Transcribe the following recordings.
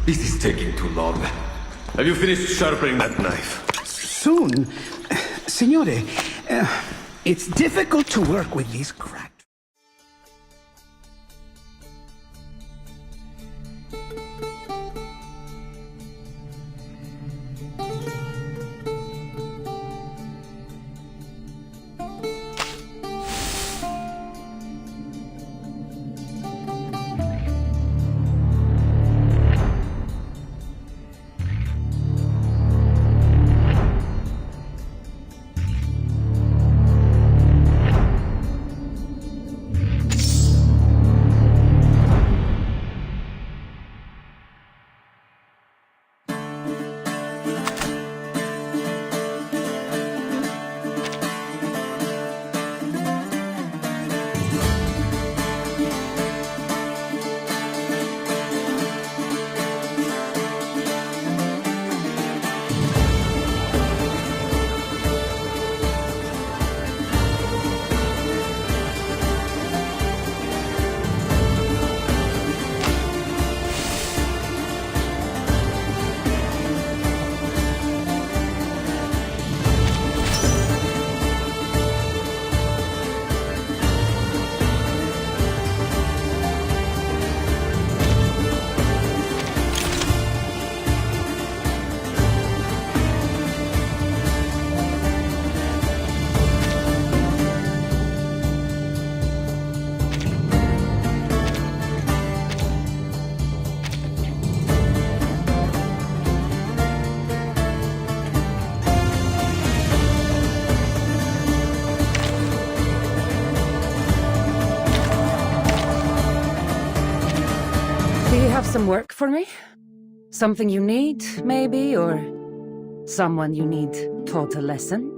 This is taking too long. Have you finished sharpening that knife? Soon. Signore, it's difficult to work with these cracked... Some work for me? Something you need, maybe, or someone you need taught a lesson?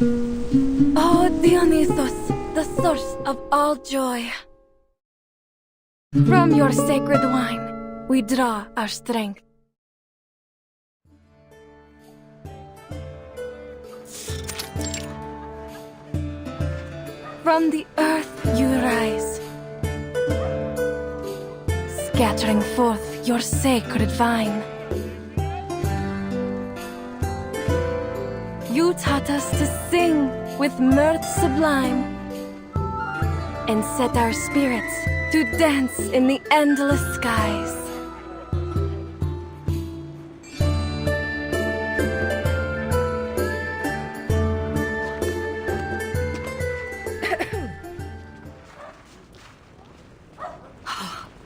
O Dionysos, the source of all joy. From your sacred wine, we draw our strength. From the earth you rise, scattering forth your sacred vine. You taught us to sing with mirth sublime, and set our spirits to dance in the endless skies.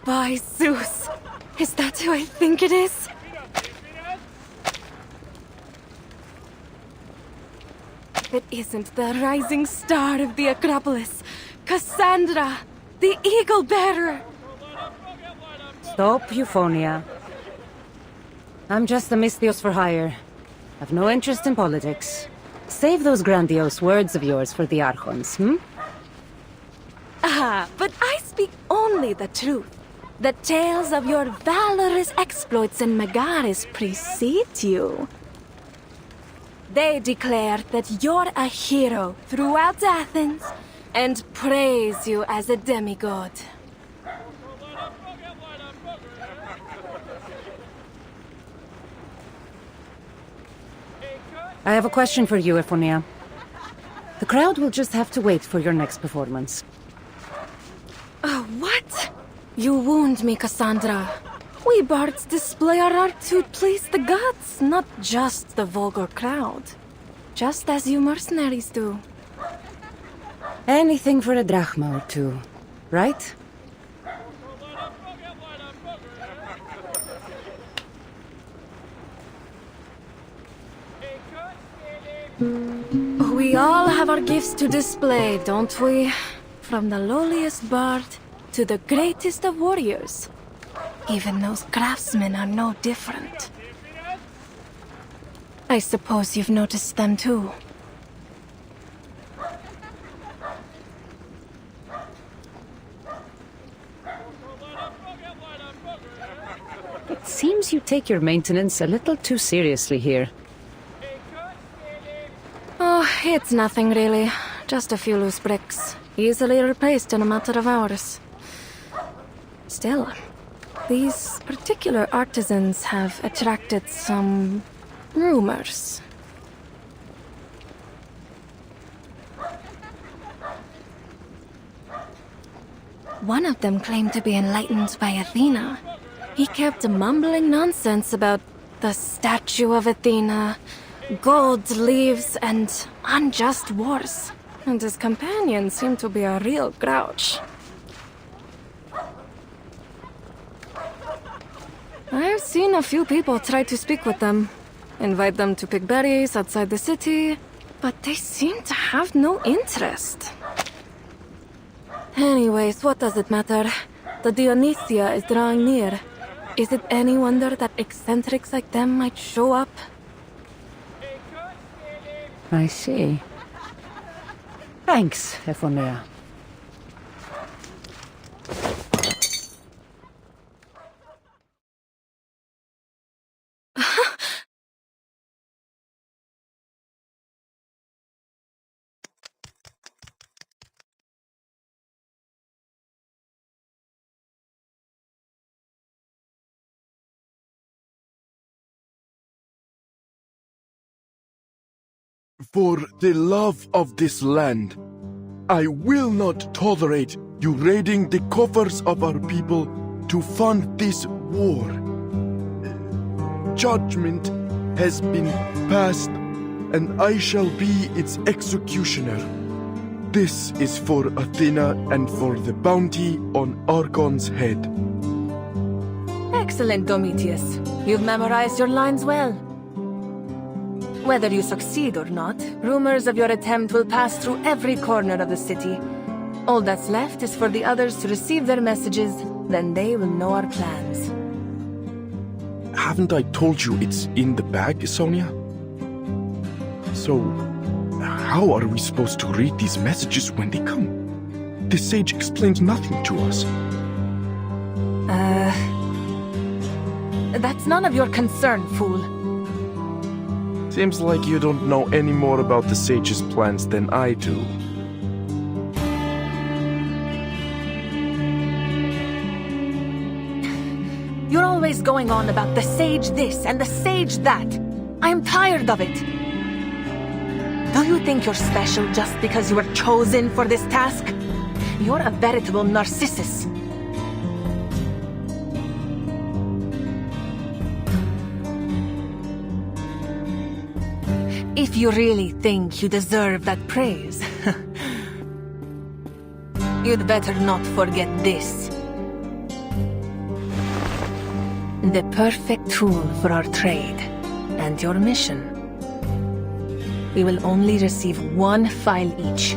By Zeus! Is that who I think it is? It isn't the rising star of the Akropolis, Kassandra, the eagle bearer. Stop, Euphonia. I'm just a misthios for hire. I've no interest in politics. Save those grandiose words of yours for the Archons, Ah, but I speak only the truth. The tales of your valorous exploits in Megaris precede you. They declare that you're a hero throughout Athens, and praise you as a demigod. I have a question for you, Euphonia. The crowd will just have to wait for your next performance. Oh, what? You wound me, Kassandra. We bards display our art to please the gods, not just the vulgar crowd. Just as you mercenaries do. Anything for a drachma or two, right? We all have our gifts to display, don't we? From the lowliest bard to the greatest of warriors. Even those craftsmen are no different. I suppose you've noticed them too. It seems you take your maintenance a little too seriously here. Oh, it's nothing really. Just a few loose bricks. Easily replaced in a matter of hours. Still, these particular artisans have attracted some rumors. One of them claimed to be enlightened by Athena. He kept mumbling nonsense about the statue of Athena, gold leaves, and unjust wars. And his companion seemed to be a real grouch. I've seen a few people try to speak with them. Invite them to pick berries outside the city, but they seem to have no interest. Anyways, what does it matter? The Dionysia is drawing near. Is it any wonder that eccentrics like them might show up? I see. Thanks, Euphonia. For the love of this land, I will not tolerate you raiding the coffers of our people to fund this war. Judgment has been passed, and I shall be its executioner. This is for Athena and for the bounty on Argon's head. Excellent, Prometheus. You've memorized your lines well. Whether you succeed or not, rumors of your attempt will pass through every corner of the city. All that's left is for the others to receive their messages, then they will know our plans. Haven't I told you it's in the bag, Sonia? So, how are we supposed to read these messages when they come? The sage explains nothing to us. That's none of your concern, fool. Seems like you don't know any more about the sage's plans than I do. You're always going on about the sage this and the sage that. I'm tired of it. Do you think you're special just because you were chosen for this task? You're a veritable Narcissus. If you really think you deserve that praise, you'd better not forget this. The perfect tool for our trade and your mission. We will only receive one file each.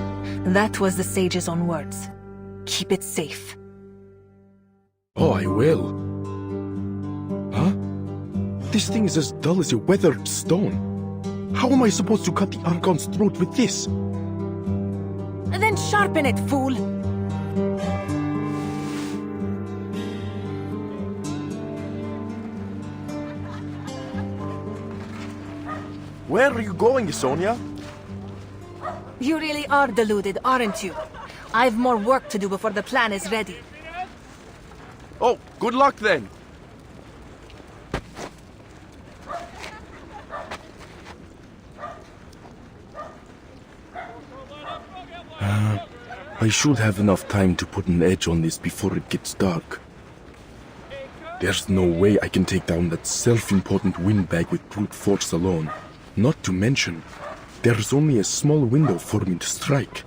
That was the sage's own words. Keep it safe. Oh, I will. Huh? This thing is as dull as a weathered stone. How am I supposed to cut the Archon's throat with this? Then sharpen it, fool! Where are you going, Sonia? You really are deluded, aren't you? I've more work to do before the plan is ready. Oh, good luck then. I should have enough time to put an edge on this before it gets dark. There's no way I can take down that self-important windbag with brute force alone. Not to mention, there's only a small window for me to strike.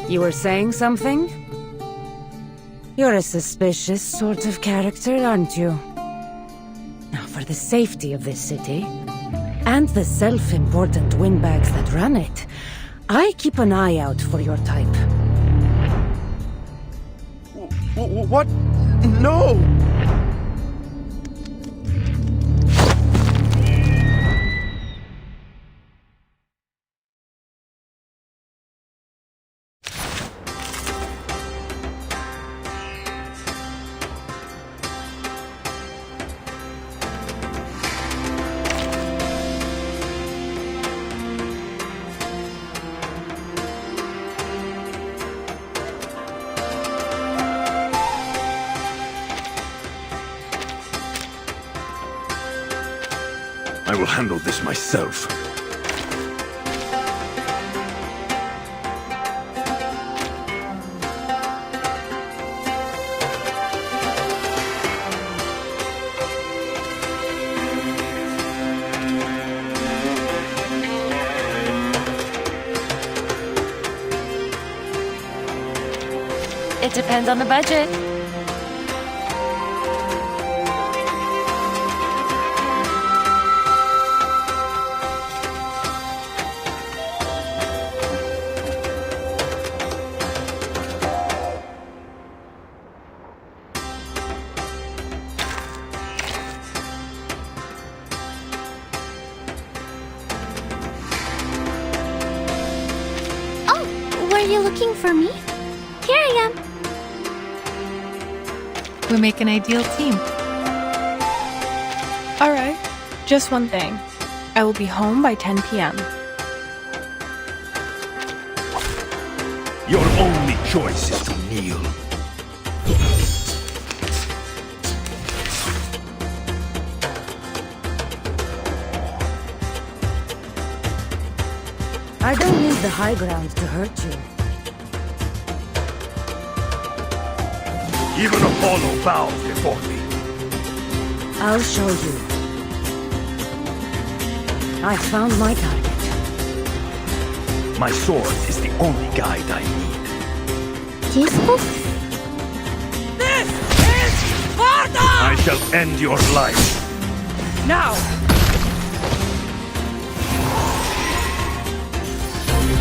You were saying something? You're a suspicious sort of character, aren't you? Now, for the safety of this city, and the self-important windbags that run it, I keep an eye out for your type. What? No! I will handle this myself. It depends on the budget. Were you looking for me? Here I am. We make an ideal team. Alright, just one thing. I will be home by 10 p.m. Your only choice is to kneel. I don't need the high ground to hurt you. Even Apollo bows before me. I'll show you. I found my target. My sword is the only guide I need. Useful? This is Sparta! I shall end your life. Now!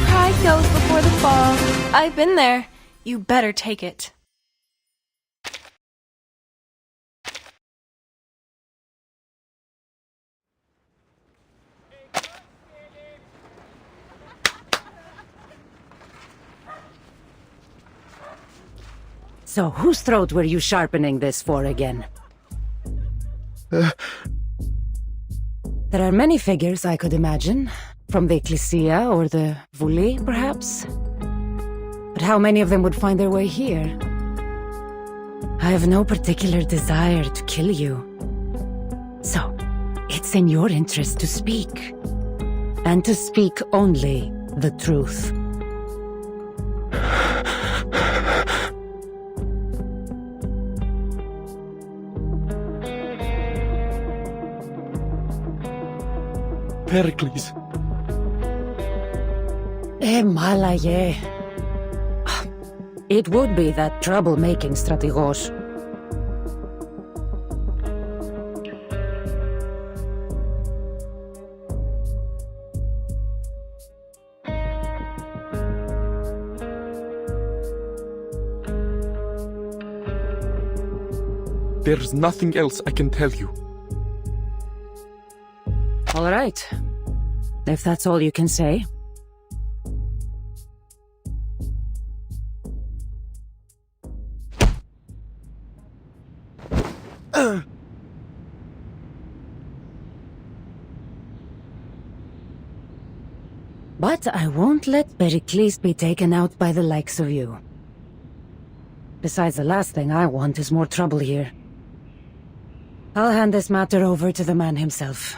Pride goes before the fall. I've been there. You better take it. So, whose throat were you sharpening this for again? There are many figures I could imagine. From the Ecclesia or the Vuli, perhaps? But how many of them would find their way here? I have no particular desire to kill you. So, it's in your interest to speak. And to speak only the truth. Perikles. Malaye. It would be that troublemaking strategos. There's nothing else I can tell you. All right. If that's all you can say. But I won't let Perikles be taken out by the likes of you. Besides, the last thing I want is more trouble here. I'll hand this matter over to the man himself.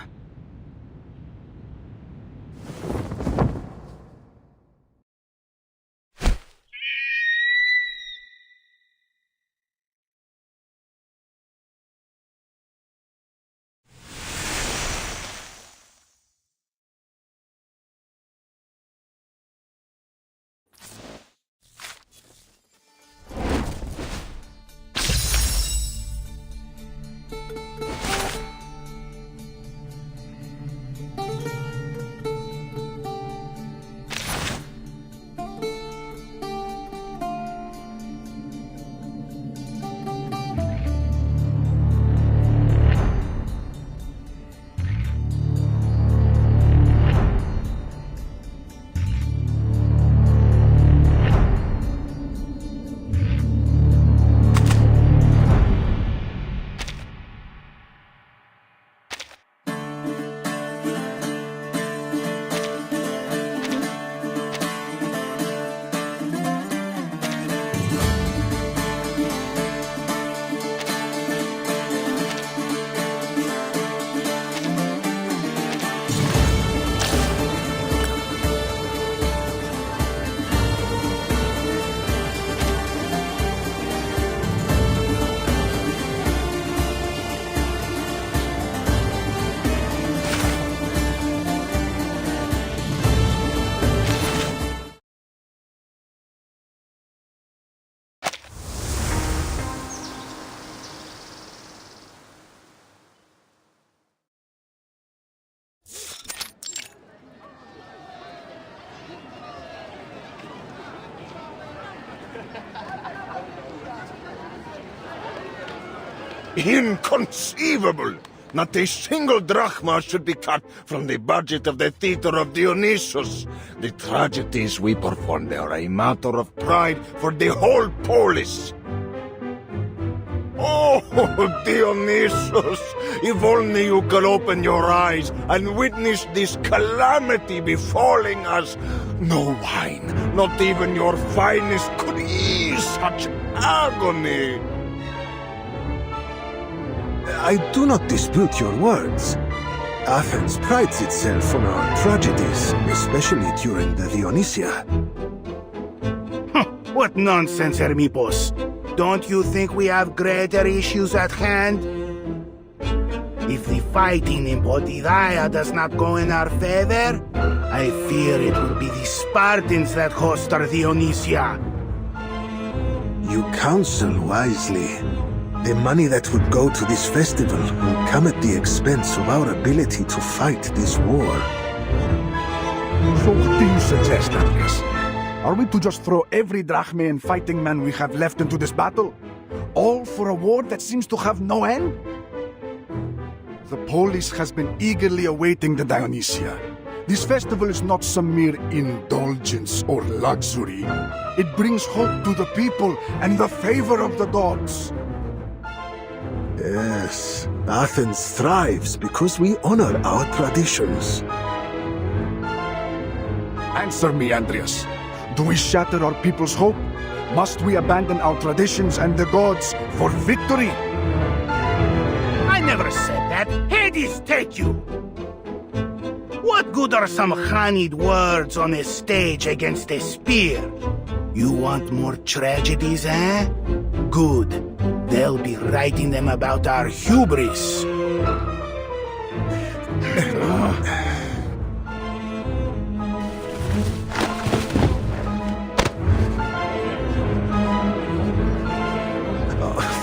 Inconceivable! Not a single drachma should be cut from the budget of the theater of Dionysos. The tragedies we perform there are a matter of pride for the whole polis. Oh, Dionysos! If only you could open your eyes and witness this calamity befalling us. No wine, not even your finest, could ease such agony. I do not dispute your words. Athens prides itself on our tragedies, especially during the Dionysia. What nonsense, Hermipos! Don't you think we have greater issues at hand? If the fighting in Potidaya does not go in our favor, I fear it will be the Spartans that host our Dionysia. You counsel wisely. The money that would go to this festival will come at the expense of our ability to fight this war. So what do you suggest, Alexios? Are we to just throw every drachma and fighting man we have left into this battle? All for a war that seems to have no end? The polis has been eagerly awaiting the Dionysia. This festival is not some mere indulgence or luxury. It brings hope to the people and the favor of the gods. Yes, Athens thrives because we honor our traditions. Answer me, Andreas. Do we shatter our people's hope? Must we abandon our traditions and the gods for victory? I never said that. Hades take you! What good are some honeyed words on a stage against a spear? You want more tragedies, eh? Good. They'll be writing them about our hubris.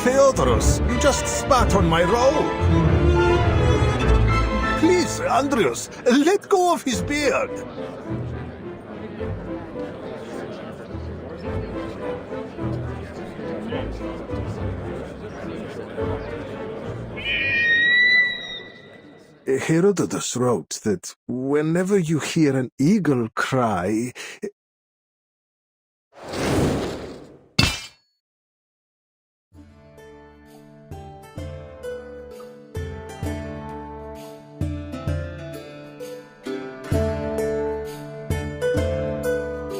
Theodoros, you just spat on my robe. Please, Andreas, let go of his beard. Herodotus wrote that whenever you hear an eagle cry...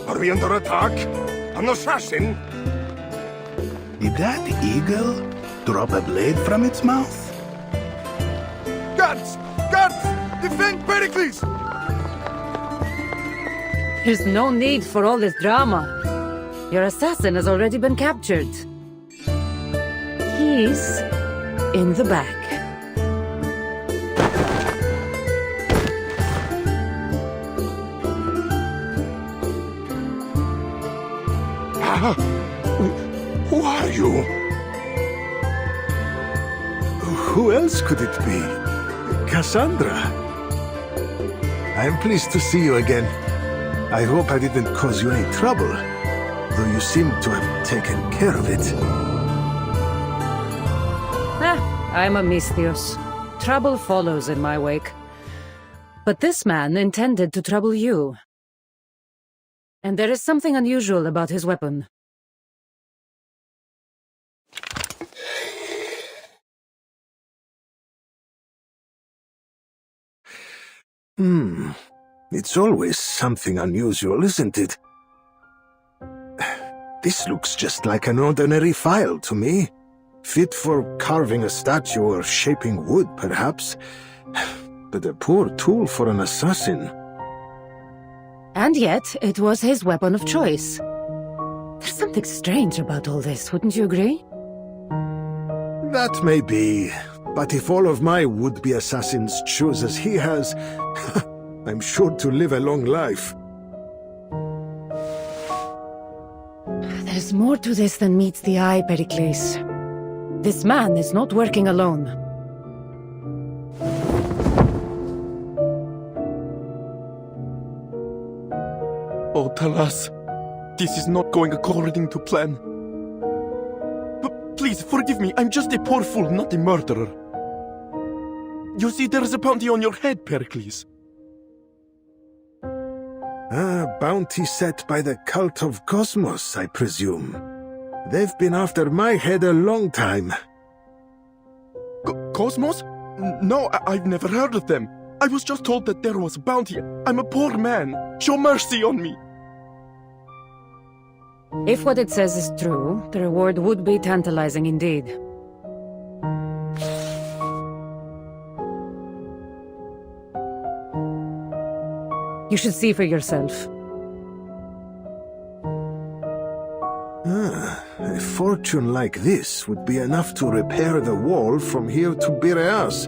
Are we under attack? An assassin? Did that eagle drop a blade from its mouth? Guards! Guards! Defend Perikles! There's no need for all this drama. Your assassin has already been captured. He's in the back. Who are you? Who else could it be? Kassandra. I'm pleased to see you again. I hope I didn't cause you any trouble, though you seem to have taken care of it. I'm a misthios. Trouble follows in my wake. But this man intended to trouble you. And there is something unusual about his weapon. It's always something unusual, isn't it? This looks just like an ordinary file to me. Fit for carving a statue or shaping wood, perhaps. But a poor tool for an assassin. And yet, it was his weapon of choice. There's something strange about all this, wouldn't you agree? That may be, but if all of my would-be assassins choose as he has, I'm sure to live a long life. There's more to this than meets the eye, Perikles. This man is not working alone. Oh, Talas, this is not going according to plan. But please, forgive me, I'm just a poor fool, not a murderer. You see, there is a bounty on your head, Perikles. Bounty set by the cult of Cosmos, I presume. They've been after my head a long time. Cosmos? No, I've never heard of them. I was just told that there was a bounty. I'm a poor man. Show mercy on me. If what it says is true, the reward would be tantalizing indeed. You should see for yourself. A fortune like this would be enough to repair the wall from here to Piraeus.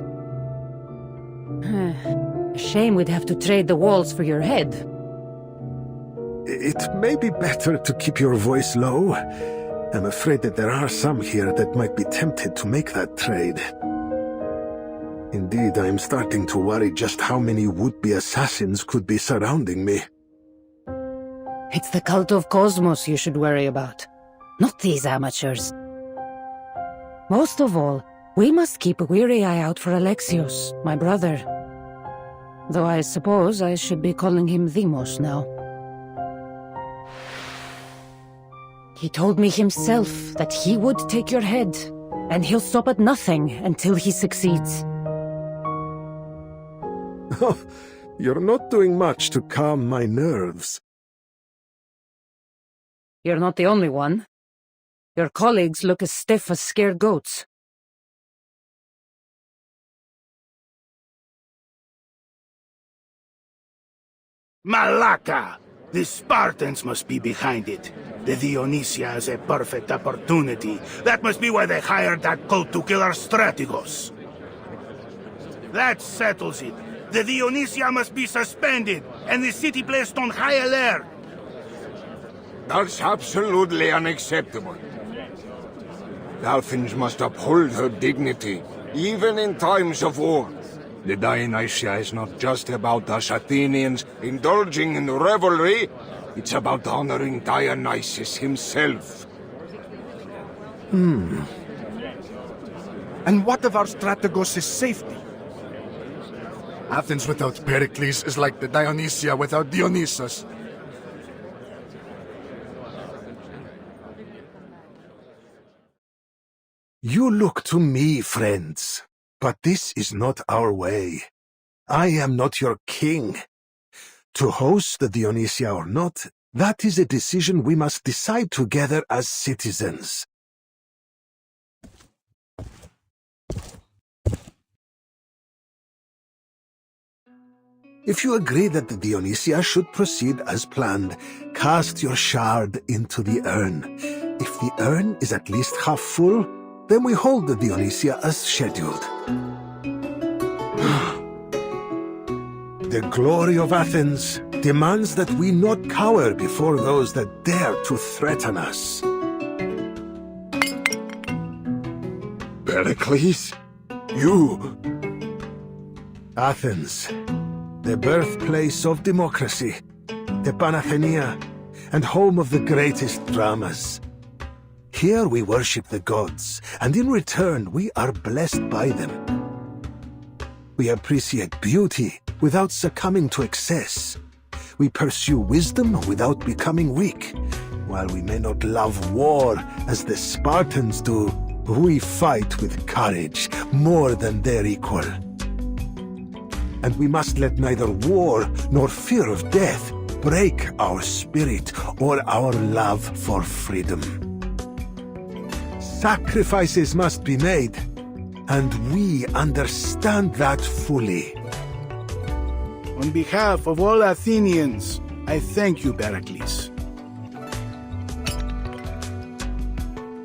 A shame we'd have to trade the walls for your head. It may be better to keep your voice low. I'm afraid that there are some here that might be tempted to make that trade. Indeed, I'm starting to worry just how many would-be assassins could be surrounding me. It's the cult of Cosmos you should worry about, not these amateurs. Most of all, we must keep a weary eye out for Alexios, my brother. Though I suppose I should be calling him Deimos now. He told me himself that he would take your head, and he'll stop at nothing until he succeeds. Oh, you're not doing much to calm my nerves. You're not the only one. Your colleagues look as stiff as scared goats. Malaka! The Spartans must be behind it. The Dionysia has a perfect opportunity. That must be why they hired that cult to kill our strategos. That settles it. The Dionysia must be suspended, and the city placed on high alert. That's absolutely unacceptable. Athens must uphold her dignity, even in times of war. The Dionysia is not just about us Athenians indulging in revelry, it's about honoring Dionysos himself. And what of our strategos' safety? Athens without Perikles is like the Dionysia without Dionysos. You look to me, friends, but this is not our way. I am not your king. To host the Dionysia or not, that is a decision we must decide together as citizens. If you agree that the Dionysia should proceed as planned, cast your shard into the urn. If the urn is at least half full, then we hold the Dionysia as scheduled. The glory of Athens demands that we not cower before those that dare to threaten us. Perikles? You? Athens, the birthplace of democracy, the Panathenea, and home of the greatest dramas. Here we worship the gods, and in return we are blessed by them. We appreciate beauty without succumbing to excess. We pursue wisdom without becoming weak. While we may not love war as the Spartans do, we fight with courage more than their equal. And we must let neither war nor fear of death break our spirit or our love for freedom. Sacrifices must be made, and we understand that fully. On behalf of all Athenians, I thank you, Perikles.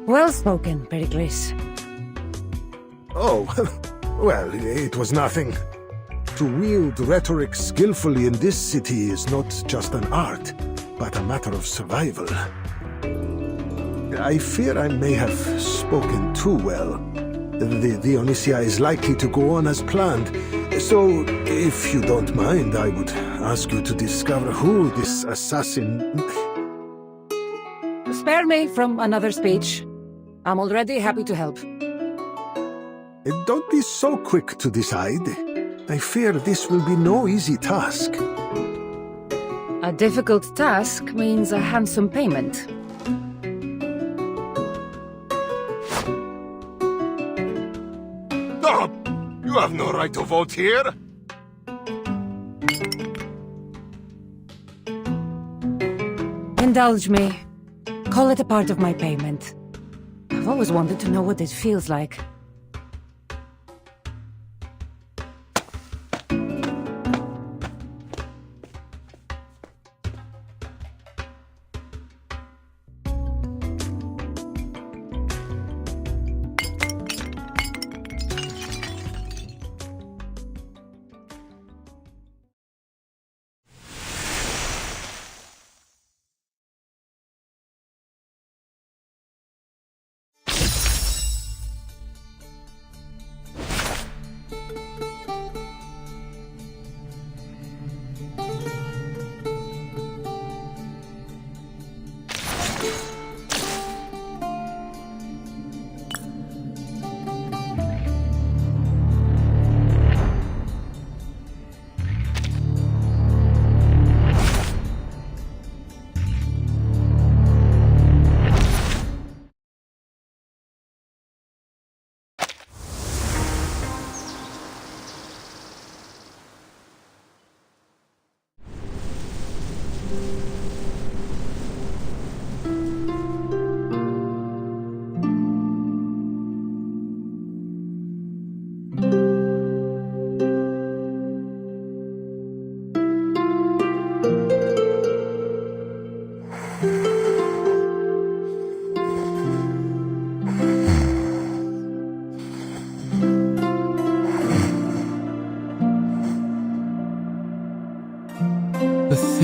Well spoken, Perikles. Oh, well, it was nothing. To wield rhetoric skillfully in this city is not just an art, but a matter of survival. I fear I may have spoken too well. The Dionysia is likely to go on as planned, so if you don't mind, I would ask you to discover who this assassin... Spare me from another speech. I'm already happy to help. Don't be so quick to decide. I fear this will be no easy task. A difficult task means a handsome payment. Stop! You have no right to vote here! Indulge me. Call it a part of my payment. I've always wanted to know what it feels like.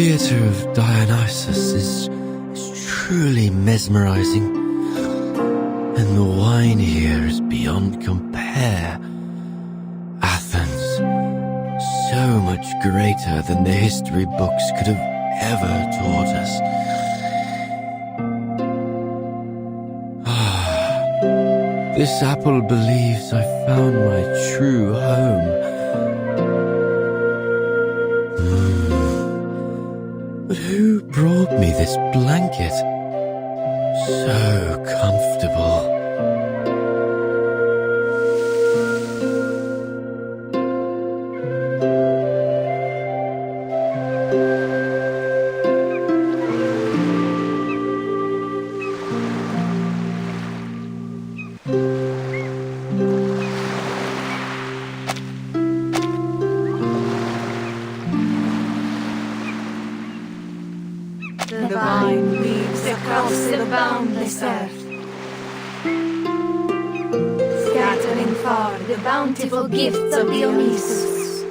theatre of Dionysos is truly mesmerizing, and the wine here is beyond compare. Athens, so much greater than the history books could have ever taught us. This apple believes I found my true home. But who brought me this blanket? So comfortable. The vine weaves across the boundless earth, scattering far the bountiful gifts of Dionysos.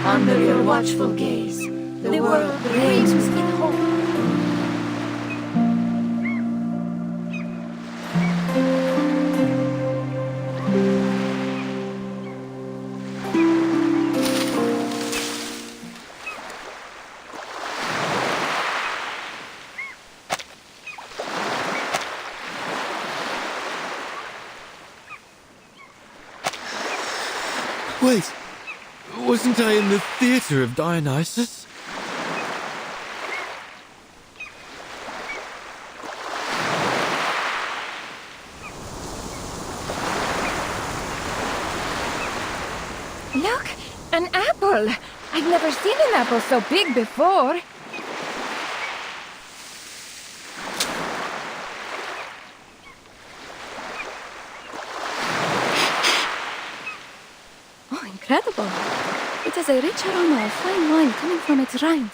Under your watchful gaze, the world reigns with hope. Wait, wasn't I in the theatre of Dionysos? Look, an apple! I've never seen an apple so big before. Incredible! It has a rich aroma of fine wine coming from its rind.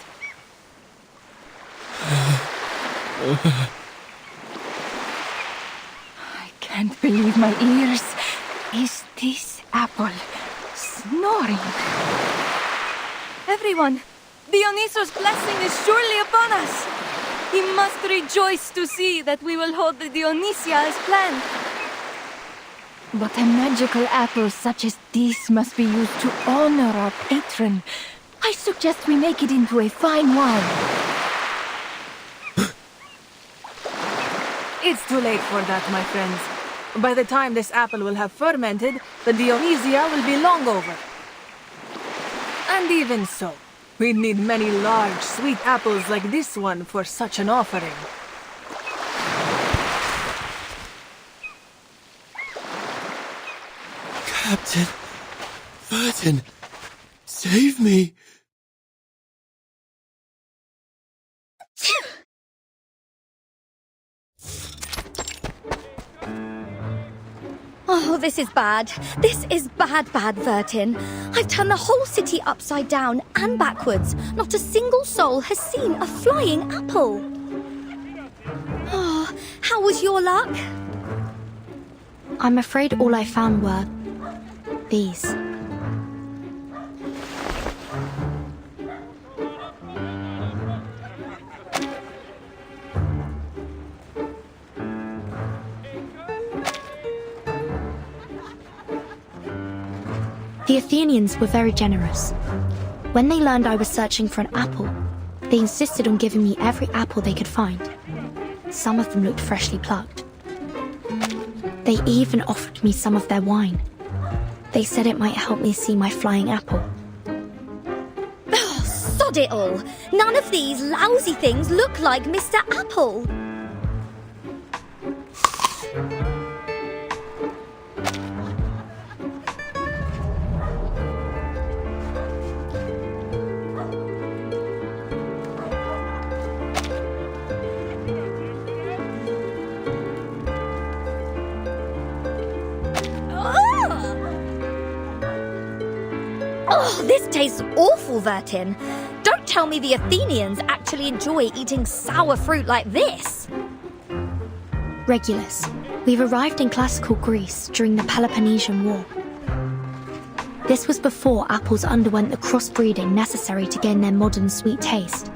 I can't believe my ears. Is this apple snoring? Everyone, Dionysos' blessing is surely upon us. He must rejoice to see that we will hold the Dionysia as planned. But a magical apple such as this must be used to honor our patron. I suggest we make it into a fine wine. It's too late for that, my friends. By the time this apple will have fermented, the Dionysia will be long over. And even so, we'd need many large, sweet apples like this one for such an offering. Captain, Vertin, save me! Oh, this is bad. This is bad, Vertin. I've turned the whole city upside down and backwards. Not a single soul has seen a flying apple. Oh, how was your luck? I'm afraid all I found were these. The Athenians were very generous. When they learned I was searching for an apple, they insisted on giving me every apple they could find. Some of them looked freshly plucked. They even offered me some of their wine. They said it might help me see my flying apple. Oh, sod it all! None of these lousy things look like Mr. Apple. Oh, this tastes awful, Vertin. Don't tell me the Athenians actually enjoy eating sour fruit like this. Regulus, we've arrived in classical Greece during the Peloponnesian War. This was before apples underwent the crossbreeding necessary to gain their modern sweet taste.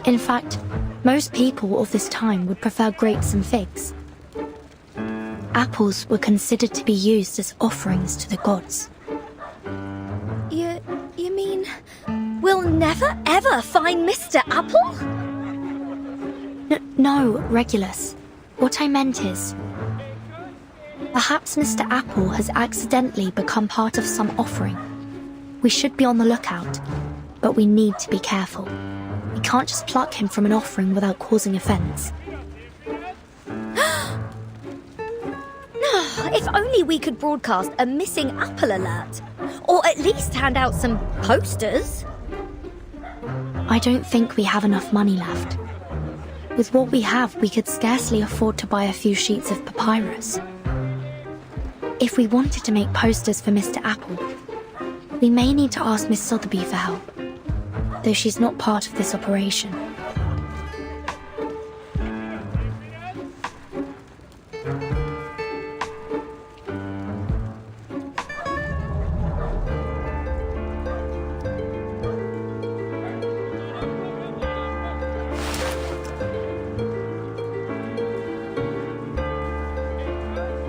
In fact, most people of this time would prefer grapes and figs. Apples were considered to be used as offerings to the gods. You mean we'll never ever find Mr. Apple? No, Regulus. What I meant is, perhaps Mr. Apple has accidentally become part of some offering. We should be on the lookout, but we need to be careful. We can't just pluck him from an offering without causing offense. If only we could broadcast a missing apple alert, or at least hand out some posters. I don't think we have enough money left. With what we have, we could scarcely afford to buy a few sheets of papyrus. If we wanted to make posters for Mr. Apple, we may need to ask Miss Sotheby for help, though she's not part of this operation.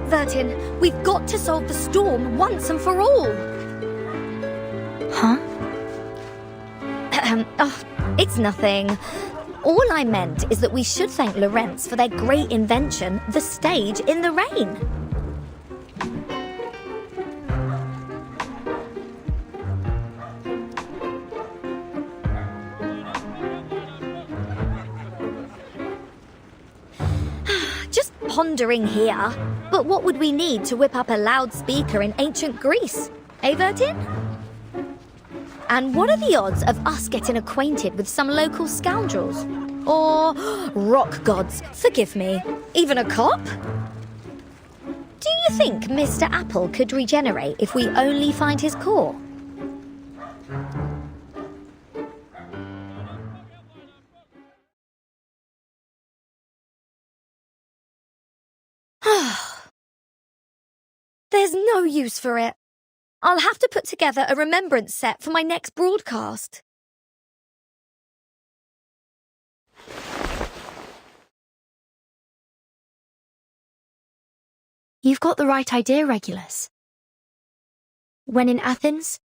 Vertin, we've got to solve the storm once and for all. Huh? Oh, it's nothing. All I meant is that we should thank Lorenz for their great invention, the stage in the rain. Just pondering here, but what would we need to whip up a loudspeaker in ancient Greece? Eh, Vertin? And what are the odds of us getting acquainted with some local scoundrels? Or rock gods, forgive me, even a cop? Do you think Mr. Apple could regenerate if we only find his core? There's no use for it. I'll have to put together a remembrance set for my next broadcast. You've got the right idea, Regulus. When in Athens,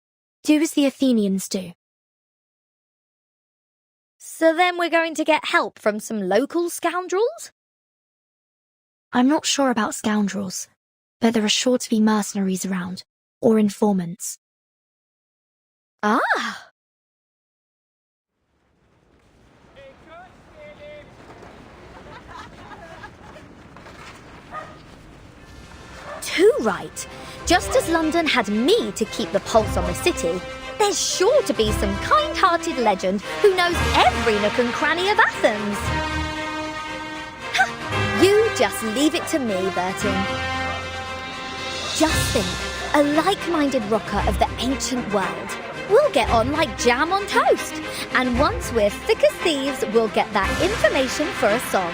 do as the Athenians do. So then we're going to get help from some local scoundrels? I'm not sure about scoundrels, but there are sure to be mercenaries around, or informants. Ah! Too right. Just as London had me to keep the pulse on the city, there's sure to be some kind-hearted legend who knows every nook and cranny of Athens. Ha! You just leave it to me, Vertin. Just think, a like-minded rocker of the ancient world. We'll get on like jam on toast, and once we're thick as thieves, we'll get that information for a song.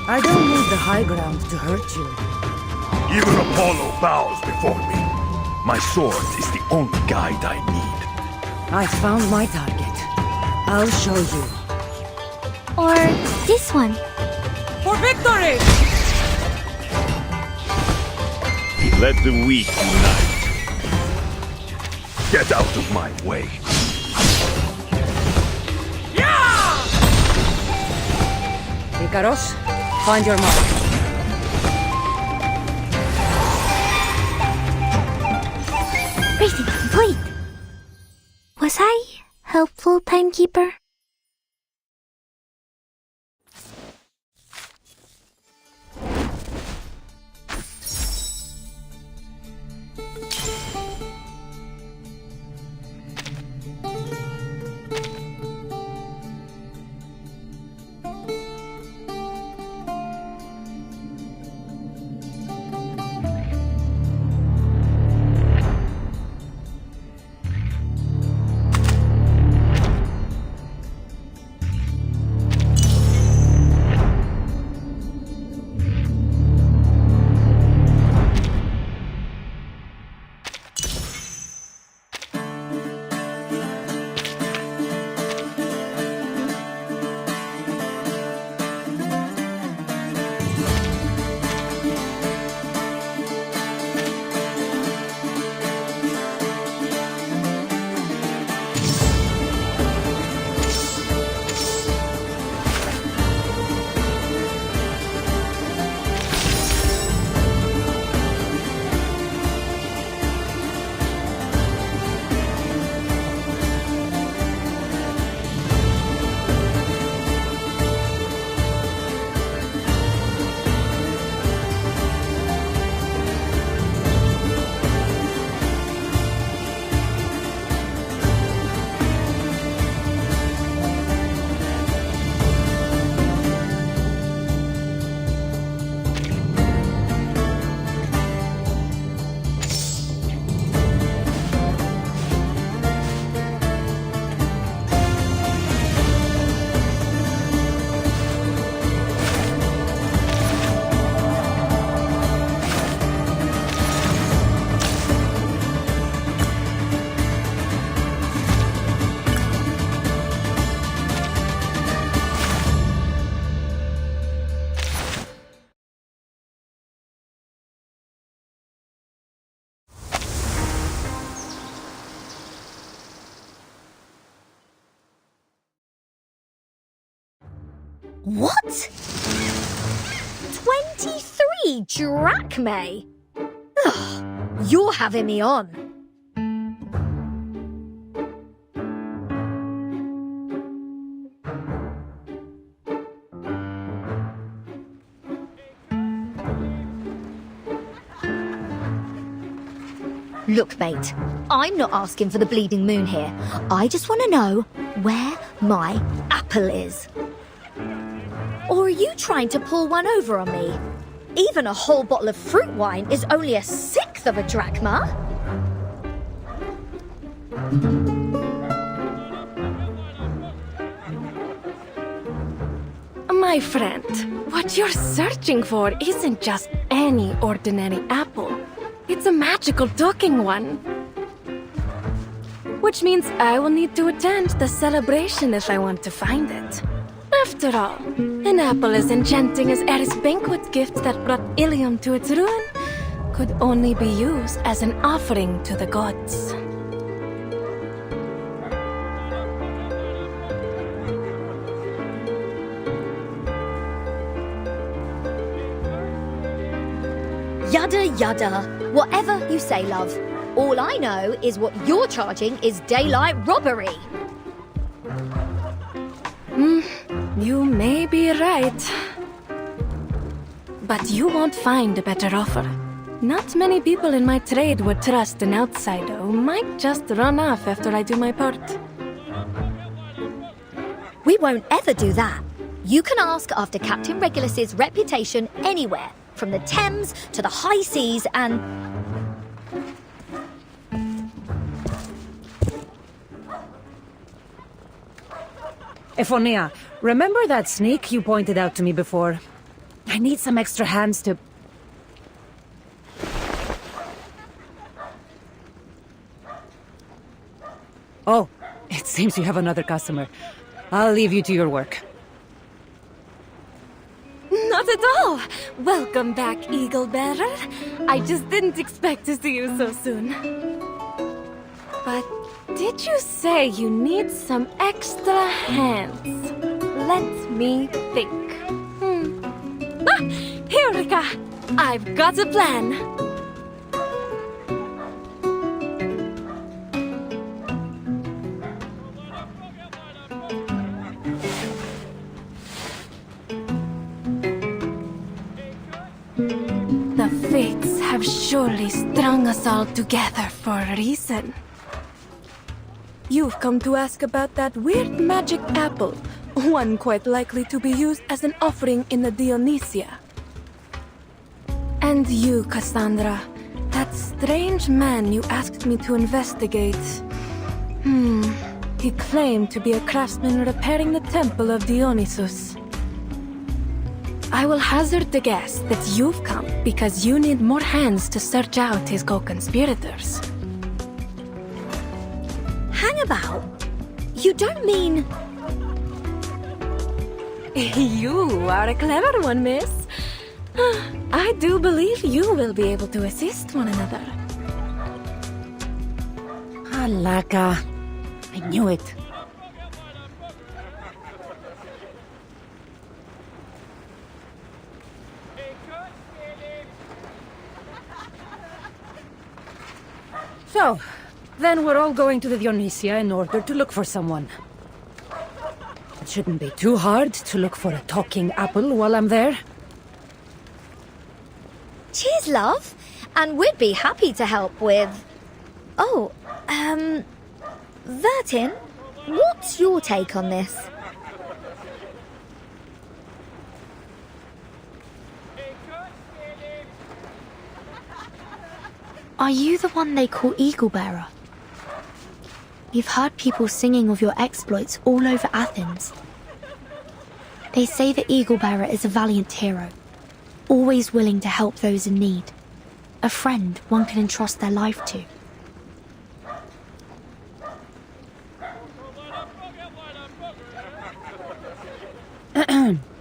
I don't need the high ground to hurt you. Even Apollo bows before me. My sword is the only guide I need. I found my target. I'll show you. Or this one. For victory! Let the weak unite. Get out of my way. Ikaros, find your mark. Wait! Was I helpful, Timekeeper? What? 23 drachmae? Ugh, you're having me on. Look, mate, I'm not asking for the bleeding moon here. I just want to know where my apple is. Or are you trying to pull one over on me? Even a whole bottle of fruit wine is only 1/6 of a drachma. My friend, what you're searching for isn't just any ordinary apple. It's a magical talking one. Which means I will need to attend the celebration if I want to find it. After all, an apple as enchanting as Ares' banquet gift that brought Ilium to its ruin could only be used as an offering to the gods. Yada yada. Whatever you say, love. All I know is what you're charging is daylight robbery. You may be right. But you won't find a better offer. Not many people in my trade would trust an outsider who might just run off after I do my part. We won't ever do that. You can ask after Captain Regulus's reputation anywhere, from the Thames to the high seas and... Ephonia, remember that sneak you pointed out to me before? I need some extra hands to... Oh, it seems you have another customer. I'll leave you to your work. Not at all! Welcome back, Eagle Bearer. I just didn't expect to see you so soon. But did you say you need some extra hands? Let me think. Eureka! I've got a plan! The fates have surely strung us all together for a reason. You've come to ask about that weird magic apple, one quite likely to be used as an offering in the Dionysia. And you, Kassandra, that strange man you asked me to investigate. He claimed to be a craftsman repairing the temple of Dionysos. I will hazard the guess that you've come because you need more hands to search out his co-conspirators. Hang about? You don't mean... You are a clever one, miss. I do believe you will be able to assist one another. Alaka. I knew it. So, then we're all going to the Dionysia in order to look for someone. It shouldn't be too hard to look for a talking apple while I'm there. Cheers, love. And we'd be happy to help with... Oh, Vertin, what's your take on this? Are you the one they call Eagle Bearer? You've heard people singing of your exploits all over Athens. They say the Eagle Bearer is a valiant hero, always willing to help those in need. A friend one can entrust their life to.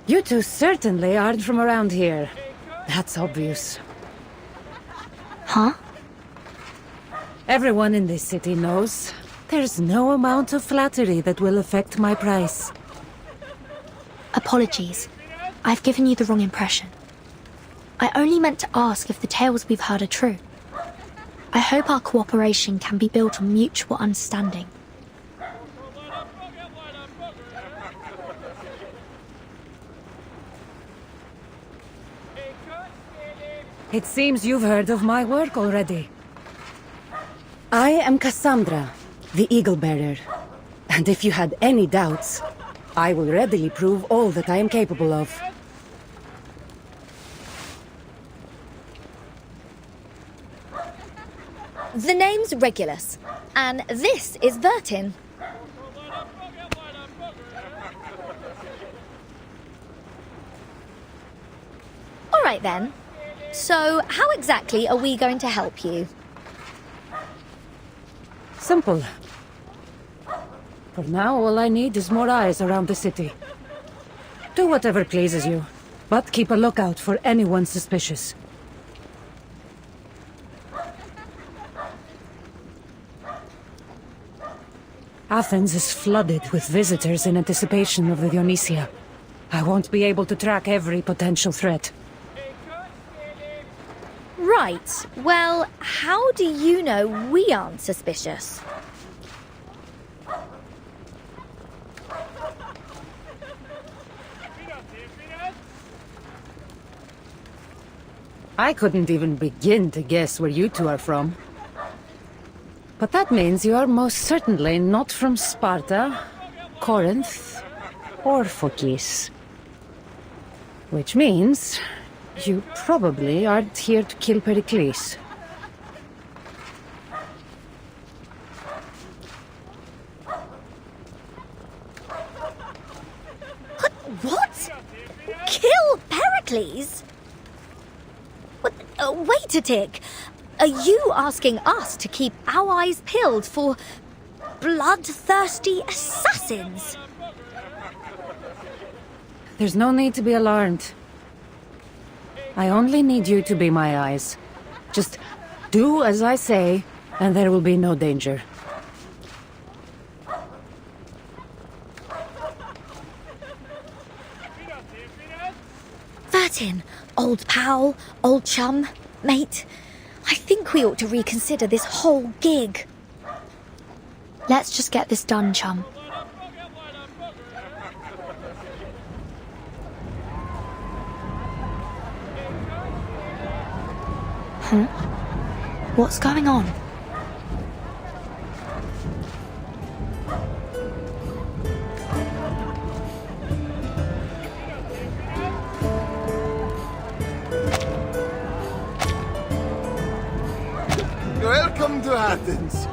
You two certainly aren't from around here. That's obvious. Huh? Everyone in this city knows there's no amount of flattery that will affect my price. Apologies. I've given you the wrong impression. I only meant to ask if the tales we've heard are true. I hope our cooperation can be built on mutual understanding. It seems you've heard of my work already. I am Kassandra, the Eagle Bearer. And if you had any doubts, I will readily prove all that I am capable of. The name's Regulus, and this is Vertin. All right then. So, how exactly are we going to help you? Simple. For now, all I need is more eyes around the city. Do whatever pleases you, but keep a lookout for anyone suspicious. Athens is flooded with visitors in anticipation of the Dionysia. I won't be able to track every potential threat. Right. Well, how do you know we aren't suspicious? I couldn't even begin to guess where you two are from. But that means you are most certainly not from Sparta, Corinth, or Phokis. Which means you probably aren't here to kill Perikles. What? Kill Perikles? Perikles? What, wait a tick. Are you asking us to keep our eyes peeled for bloodthirsty assassins? There's no need to be alarmed. I only need you to be my eyes. Just do as I say, and there will be no danger. Vertin, old pal, old chum, mate. I think we ought to reconsider this whole gig. Let's just get this done, chum. What's going on? Welcome to Athens.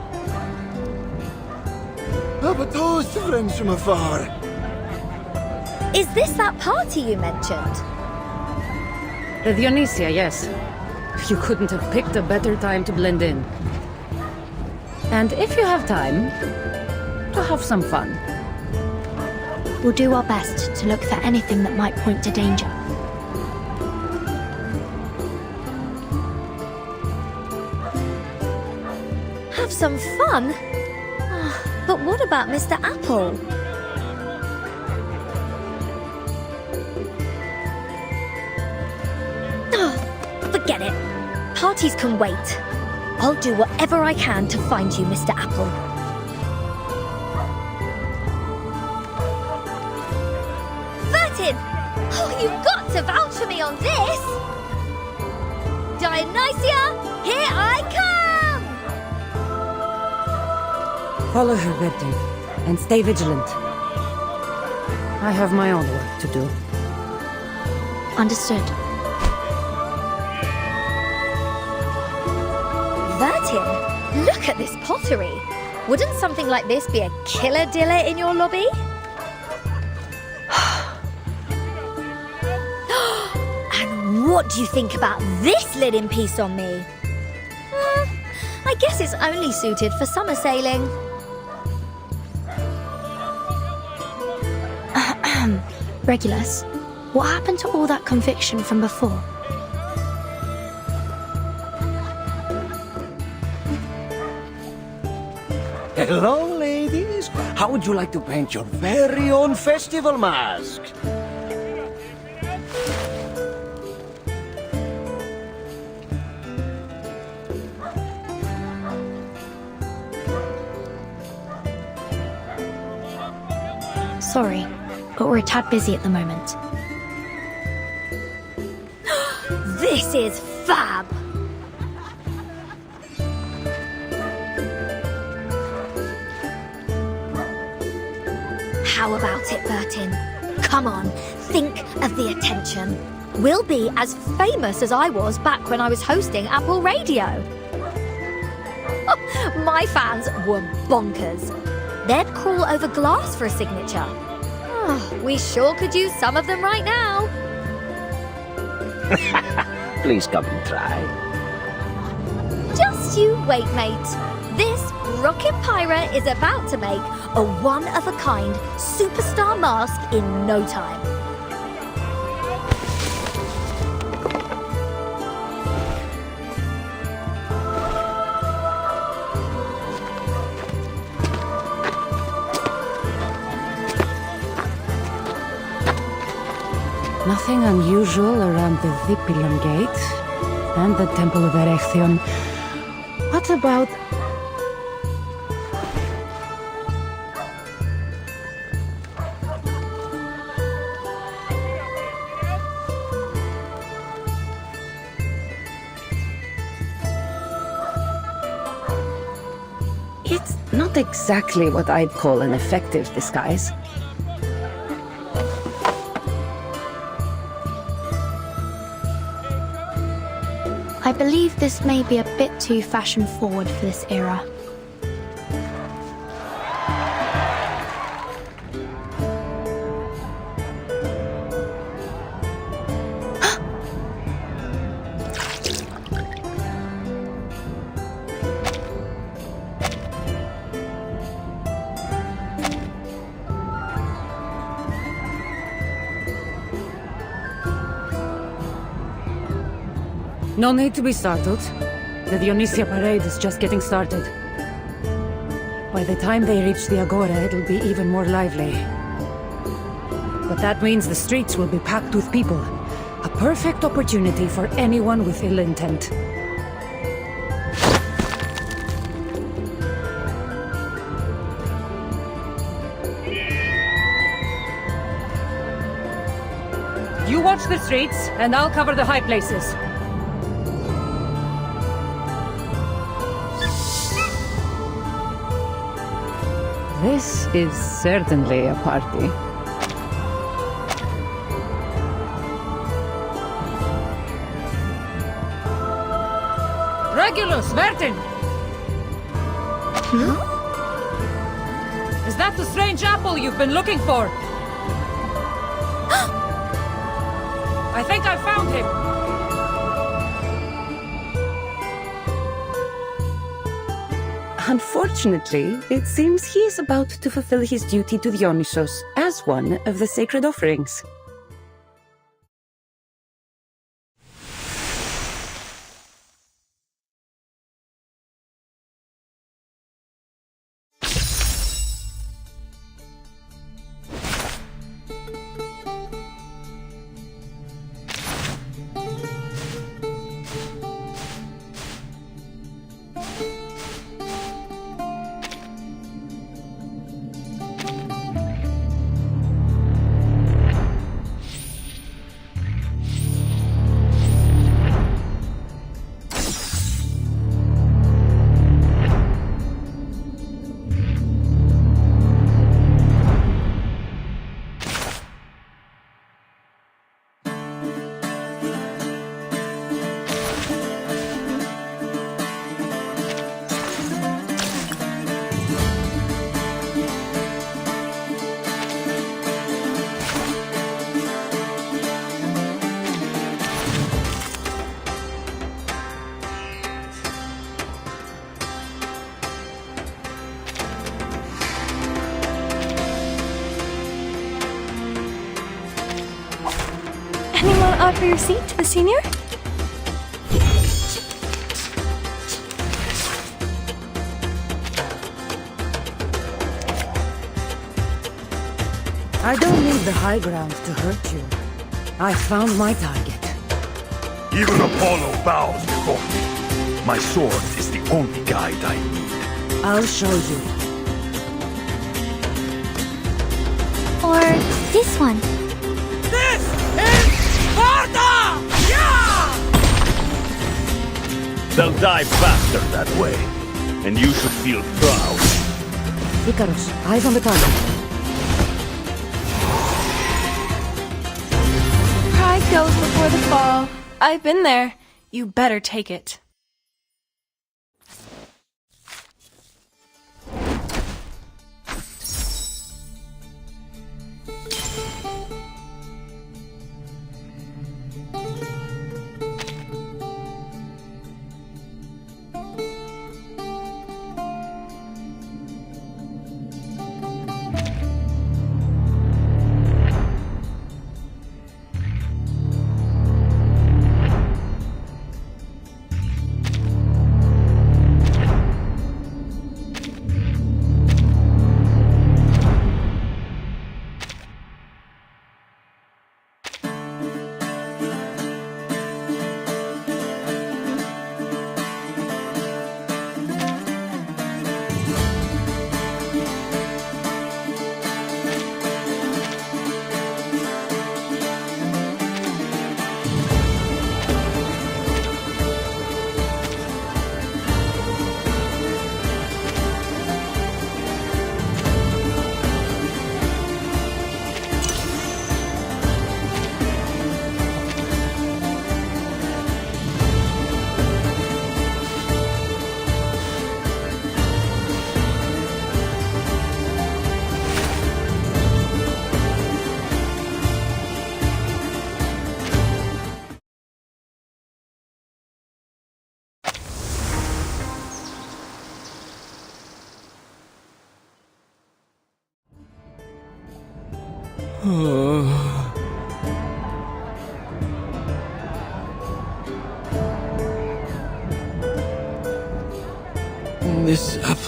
Have a toast, friends from afar. Is this that party you mentioned? The Dionysia, yes. You couldn't have picked a better time to blend in. And if you have time, to have some fun. We'll do our best to look for anything that might point to danger. Have some fun? Oh, but what about Mr. Apple? Oh, forget it. Parties can wait. I'll do whatever I can to find you, Mr. Apple. Vertin! Oh, you've got to vouch for me on this! Dionysia, here I come! Follow her, Vertin, and stay vigilant. I have my own work to do. Understood. Vertin, look at this pottery. Wouldn't something like this be a killer diller in your lobby? And what do you think about this linen piece on me? I guess it's only suited for summer sailing. Regulus, what happened to all that conviction from before? Hello, ladies. How would you like to paint your very own festival mask? Sorry, but we're a tad busy at the moment. This is fab! How about it, Vertin? Come on, think of the attention. We'll be as famous as I was back when I was hosting Apple Radio. My fans were bonkers. They'd crawl over glass for a signature. We sure could use some of them right now. Please come and try. Just you wait, mate. This rocket pirate is about to make a one-of-a-kind superstar mask in no time. Nothing unusual around the Vipilian Gate and the Temple of Erection. What about... It's not exactly what I'd call an effective disguise. I believe this may be a bit too fashion-forward for this era. No need to be startled. The Dionysia parade is just getting started. By the time they reach the Agora, it'll be even more lively. But that means the streets will be packed with people. A perfect opportunity for anyone with ill intent. You watch the streets, and I'll cover the high places. This is certainly a party. Regulus, Vertin! Is that the strange apple you've been looking for? I think I found him! Unfortunately, it seems he is about to fulfill his duty to Dionysos as one of the sacred offerings. Anyone offer your seat to the senior? I don't need the high ground to hurt you. I found my target. Even Apollo bows before me. My sword is the only guide I need. I'll show you. Or this one. This is Sparta! Yeah! They'll die faster that way, and you should feel proud. Icarus, eyes on the target. Pride goes before the fall. I've been there. You better take it.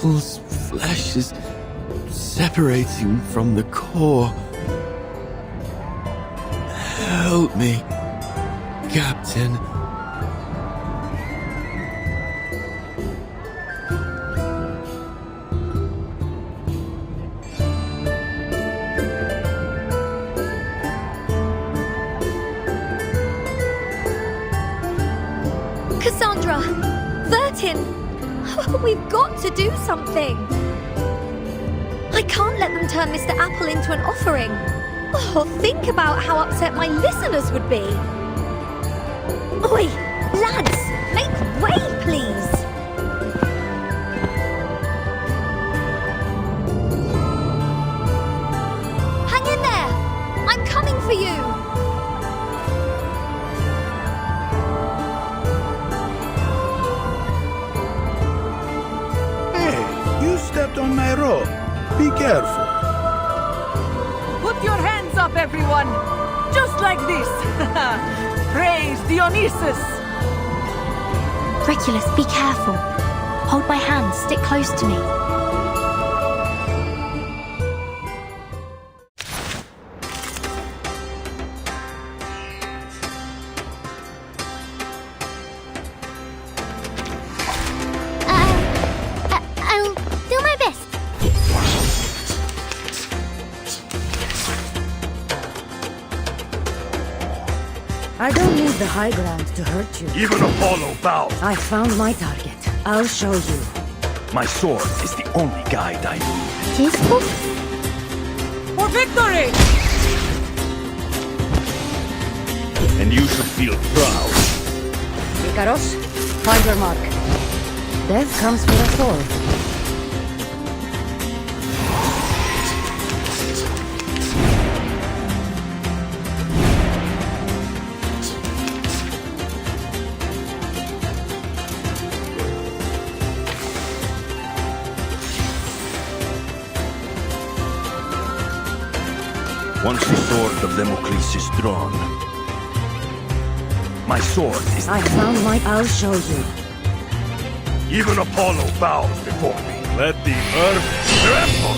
apple's flesh is separating from the core. Help me, Captain. Kassandra! Vertin! We've got to do something! I can't let them turn Mr. Apple into an offering. Oh, think about how upset my listeners would be. Oi! Lads! Make way, please! Hang in there! I'm coming for you! You stepped on my rope. Be careful. Put your hands up, everyone! Just like this! Praise Dionysos! Regulus, be careful. Hold my hand, stick close to me. I'll do my best. I don't need the high ground to hurt you. Even Apollo bows. I found my target. I'll show you. My sword is the only guide I need. For victory! And you should feel proud. Icaros, find your mark. Death comes for us all. Once the sword of Damocles is drawn, my sword is... I found my... I'll show you. Even Apollo bows before me. Let the earth tremble!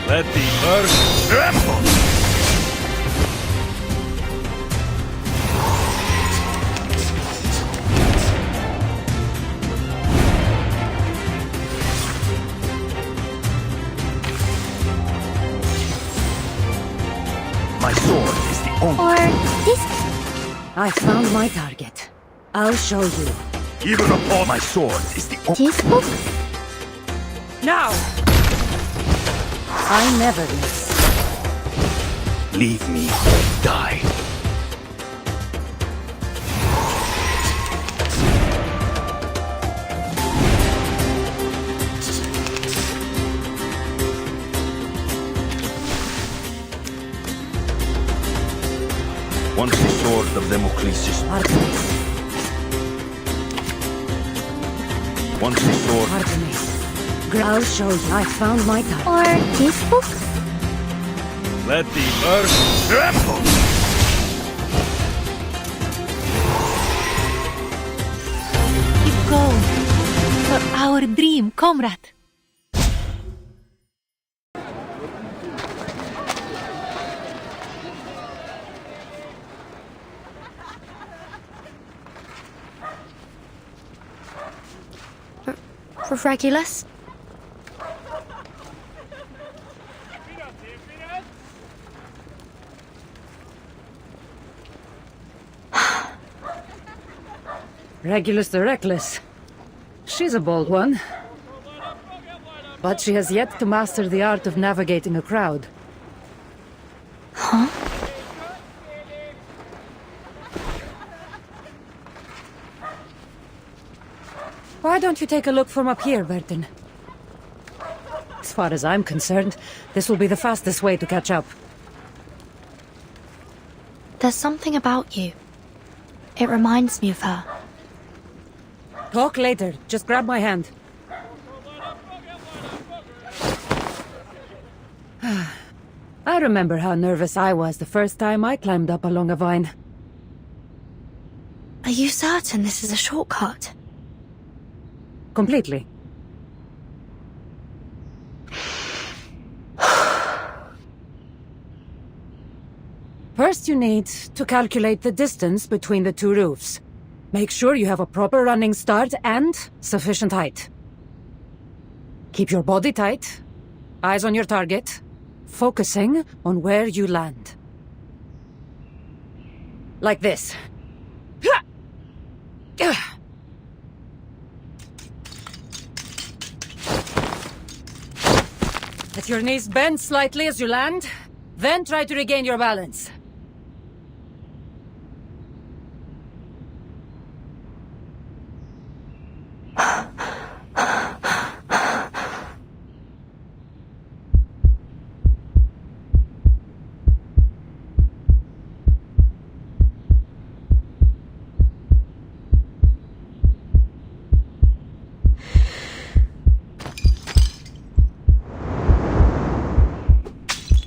Let the earth tremble! My sword is the only... Or this... I found my target. I'll show you. Even upon my sword is the only... Now! I never miss. Leave me or die. Once the sword of Damocles is... Once the sword... I'll show you. I found my target. Or this book? Let the earth tremble! Keep going. For our dream, comrade. Regulus? Regulus the Reckless. She's a bold one. But she has yet to master the art of navigating a crowd. Huh? Why don't you take a look from up here, Vertin? As far as I'm concerned, this will be the fastest way to catch up. There's something about you. It reminds me of her. Talk later. Just grab my hand. I remember how nervous I was the first time I climbed up along a vine. Are you certain this is a shortcut? completely. First, you need to calculate the distance between the two roofs. Make sure you have a proper running start and sufficient height. Keep your body tight, eyes on your target, focusing on where you land. Like this. Let your knees bend slightly as you land, then try to regain your balance.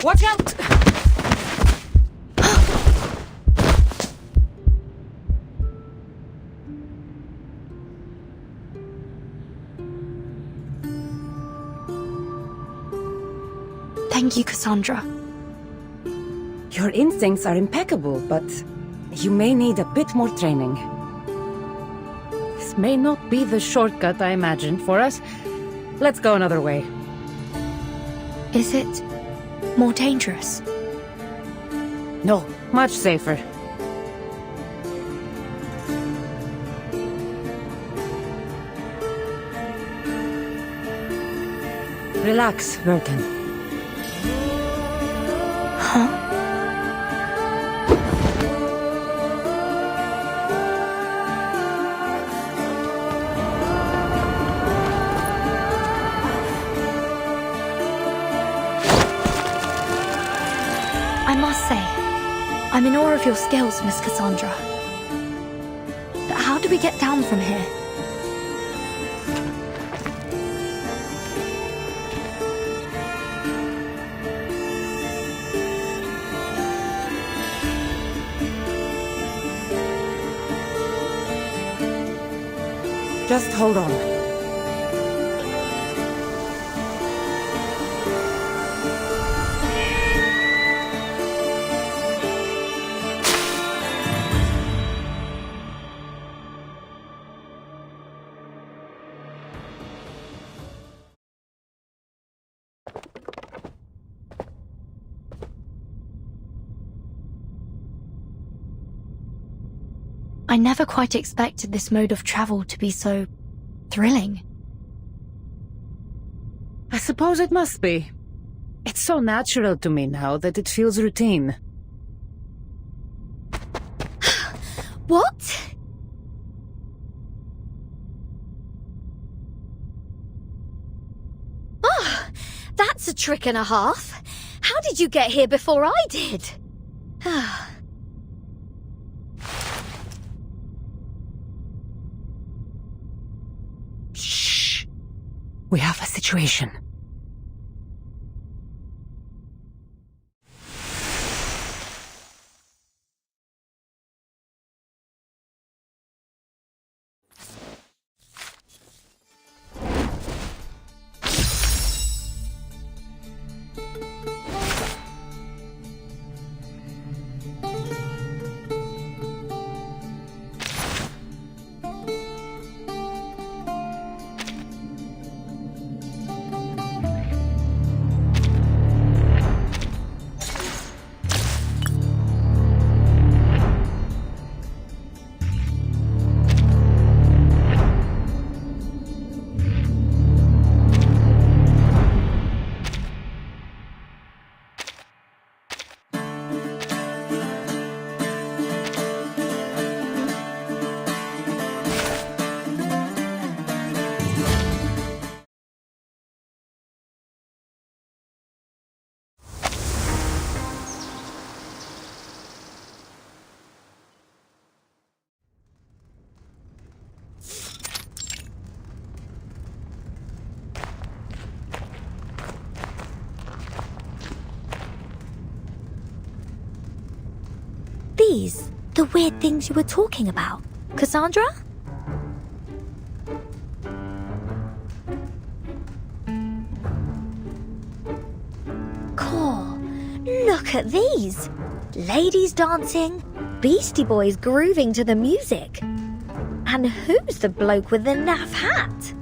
Watch out! Thank you, Kassandra. Your instincts are impeccable, but you may need a bit more training. This may not be the shortcut I imagined for us. Let's go another way. Is it more dangerous? No, much safer. Relax, Vertin. Huh? I must say, I'm in awe of your skills, Miss Kassandra. But how do we get down from here? Just hold on. I never quite expected this mode of travel to be so thrilling. I suppose it must be. It's so natural to me now that it feels routine. What? Oh, that's a trick and a half. How did you get here before I did? Shh. We have a situation. These, the weird things you were talking about, Kassandra? Look at these. Ladies dancing, Beastie Boys grooving to the music. And who's the bloke with the naff hat?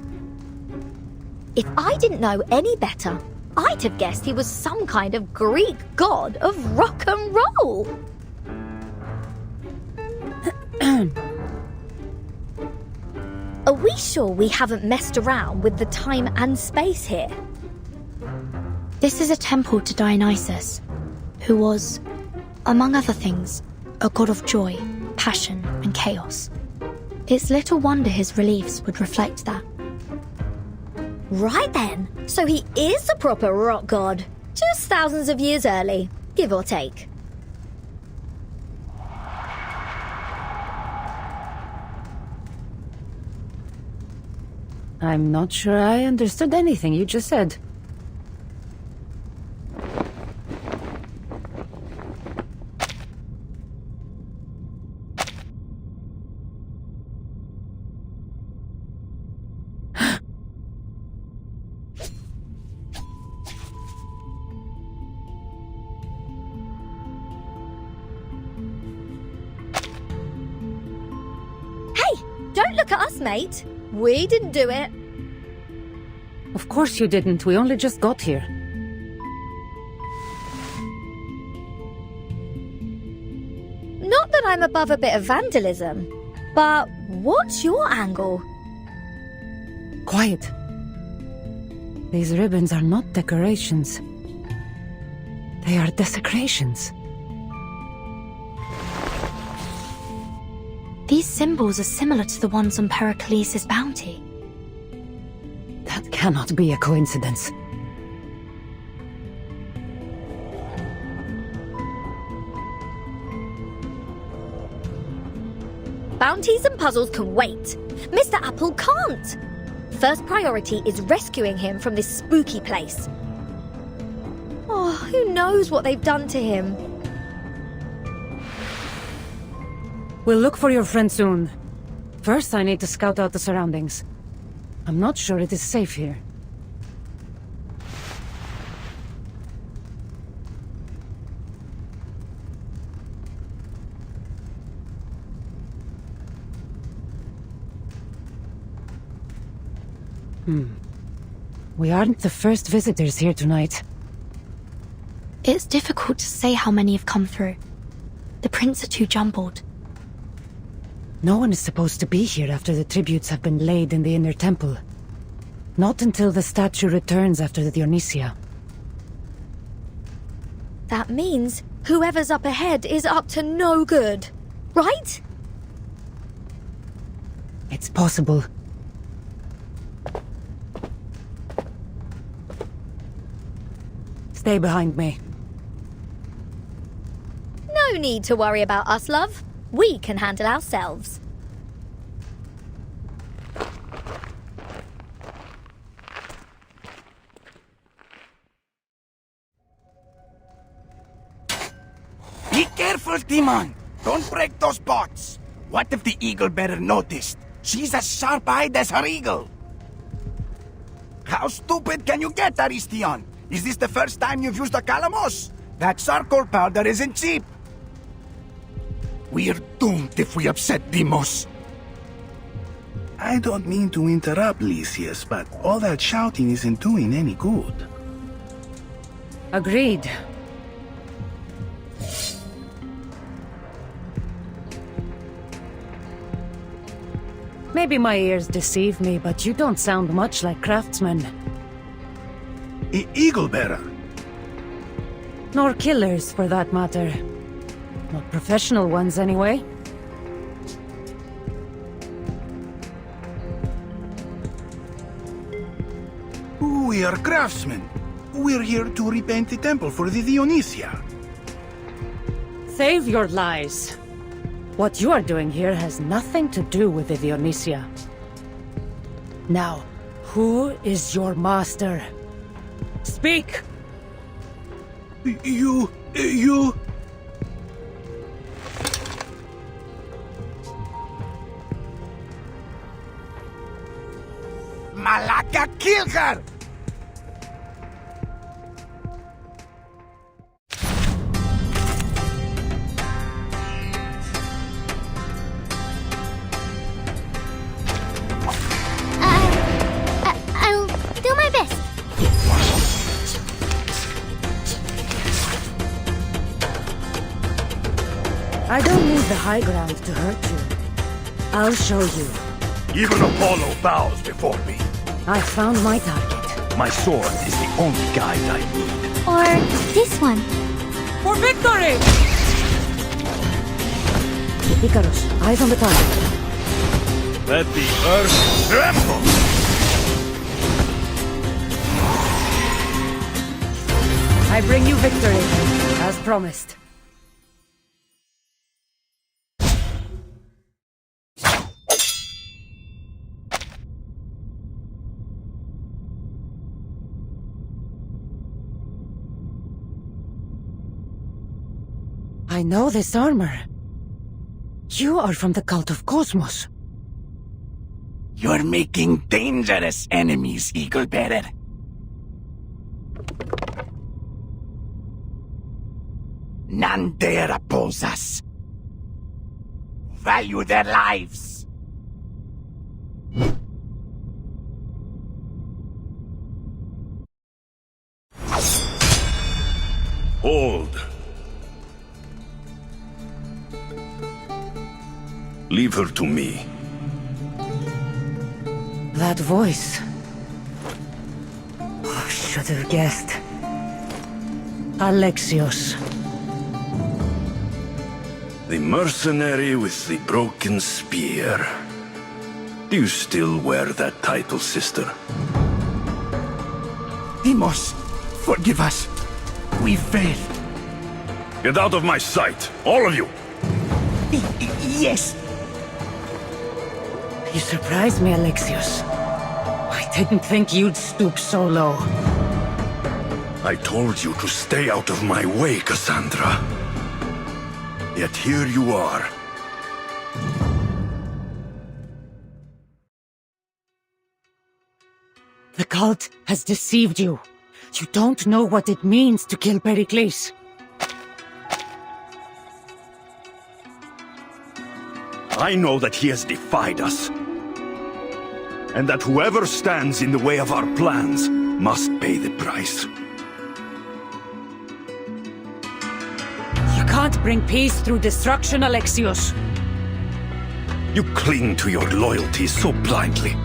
If I didn't know any better, I'd have guessed he was some kind of Greek god of rock and roll. Are we sure we haven't messed around with the time and space here? This is a temple to Dionysos, who was, among other things, a god of joy, passion, and chaos. It's little wonder his reliefs would reflect that. Right then, so he is a proper rock god, just thousands of years early, give or take. I'm not sure I understood anything you just said. Don't look at us, mate. We didn't do it. Of course you didn't. We only just got here. Not that I'm above a bit of vandalism, but what's your angle? Quiet. These ribbons are not decorations. They are desecrations. These symbols are similar to the ones on Perikles' bounty. That cannot be a coincidence. Bounties and puzzles can wait. Mr. Apple can't. First priority is rescuing him from this spooky place. Oh, who knows what they've done to him? We'll look for your friend soon. First, I need to scout out the surroundings. I'm not sure it is safe here. We aren't the first visitors here tonight. It's difficult to say how many have come through. The prints are too jumbled. No one is supposed to be here after the tributes have been laid in the inner temple. Not until the statue returns after the Dionysia. That means whoever's up ahead is up to no good, right? It's possible. Stay behind me. No need to worry about us, love. We can handle ourselves. Be careful, Timon! Don't break those pots! What if the eagle bearer noticed? She's as sharp-eyed as her eagle! How stupid can you get, Aristion? Is this the first time you've used a calamos? That charcoal powder isn't cheap! We're doomed if we upset Deimos. I don't mean to interrupt, Alexios, but all that shouting isn't doing any good. Agreed. Maybe my ears deceive me, but you don't sound much like craftsmen. Eagle bearer? Nor killers, for that matter. Not professional ones, anyway. We are craftsmen. We're here to repaint the temple for the Dionysia. Save your lies. What you are doing here has nothing to do with the Dionysia. Now, who is your master? Speak! You... Malaka, kill her! I don't need the high ground to hurt you. I'll show you. Even Apollo bows before me. I found my target. My sword is the only guide I need. Or this one. For victory! Icarus, eyes on the target. Let the earth tremble! I bring you victory, as promised. I know this armor. You are from the cult of Cosmos. You're making dangerous enemies, Eagle Bearer. None dare oppose us. Value their lives. Hold. Leave her to me. That voice. Oh, should have guessed. Alexios. The mercenary with the broken spear. Do you still wear that title, sister? Deimos, forgive us. We failed. Get out of my sight, all of you! Yes. You surprised me, Alexios. I didn't think you'd stoop so low. I told you to stay out of my way, Kassandra. Yet here you are. The cult has deceived you. You don't know what it means to kill Perikles. I know that he has defied us. And that whoever stands in the way of our plans must pay the price. You can't bring peace through destruction, Alexios. You cling to your loyalty so blindly.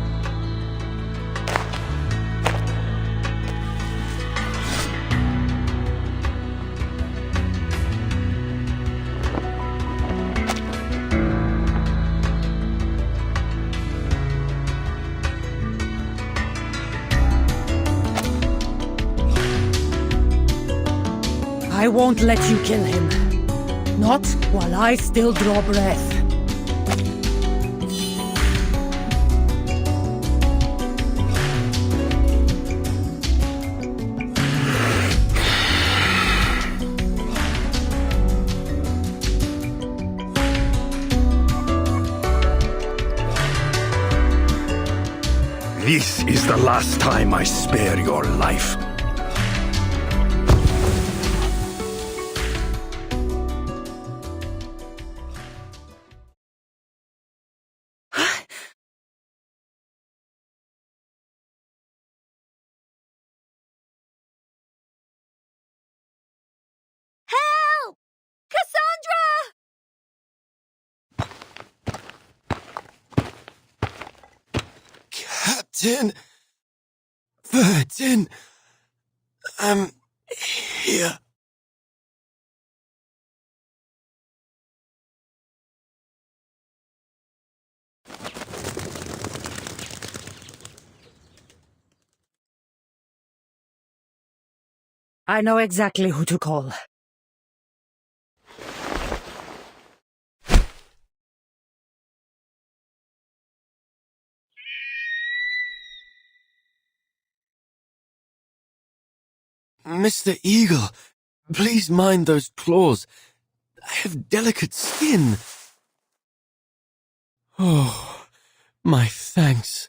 I won't let you kill him. Not while I still draw breath. This is the last time I spare your life. Help! Cassandra! Captain Vertin, I'm here. I know exactly who to call. Mr. Eagle, please mind those claws. I have delicate skin. Oh, my thanks.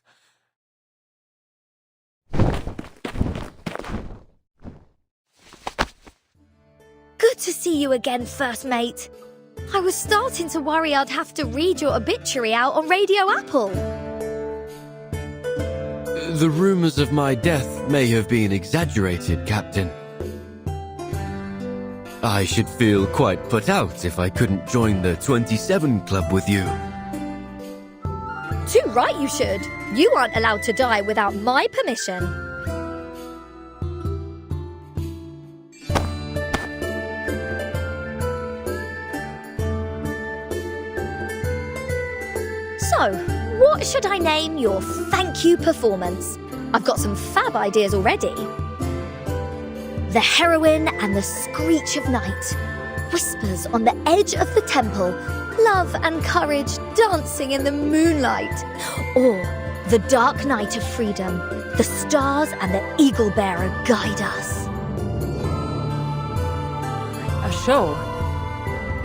Good to see you again, First Mate. I was starting to worry I'd have to read your obituary out on Radio Apple. The rumors of my death may have been exaggerated, Captain. I should feel quite put out if I couldn't join the 27 Club with you. Too right you should. You aren't allowed to die without my permission. So, what should I name your thank you performance? I've got some fab ideas already. The heroine and the screech of night. Whispers on the edge of the temple. Love and courage dancing in the moonlight. Or the dark night of freedom. The stars and the eagle bearer guide us. A show?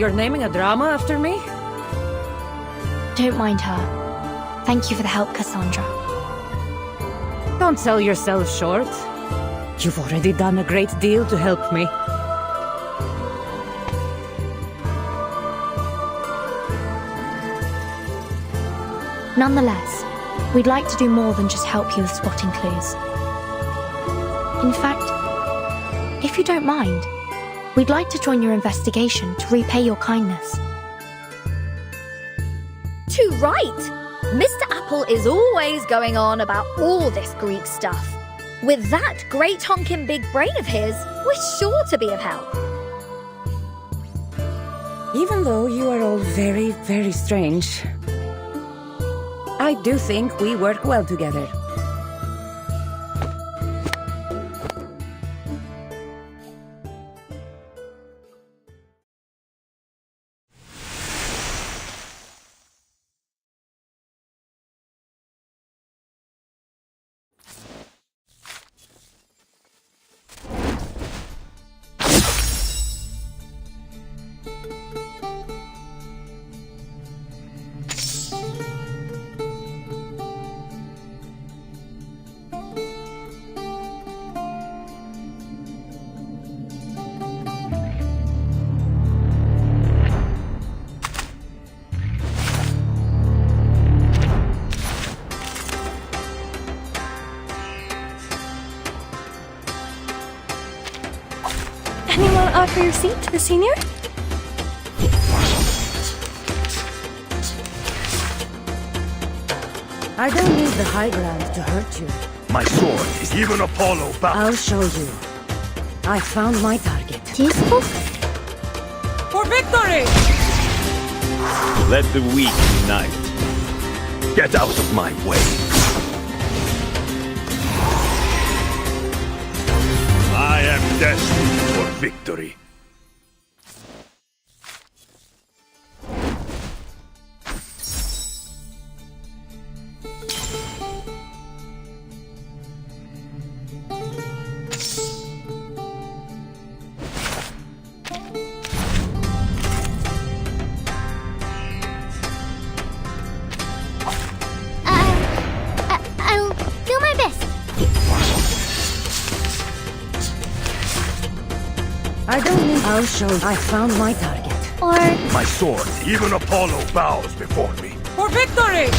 You're naming a drama after me? Don't mind her. Thank you for the help, Kassandra. Don't sell yourself short. You've already done a great deal to help me. Nonetheless, we'd like to do more than just help you with spotting clues. In fact, if you don't mind, we'd like to join your investigation to repay your kindness. Too right! Mr. Apple is always going on about all this Greek stuff. With that great honking big brain of his, we're sure to be of help. Even though you are all very, very strange, I do think we work well together. Anyone offer your seat to the senior? I don't need the high ground to hurt you. My sword is even Apollo bound. I'll show you. I found my target. Useful? For victory! Let the weak unite. Get out of my way. I am destined for victory. I'll do my best. I don't need... I'll show you. I found my target. Or... My sword, even Apollo bows before me. For victory!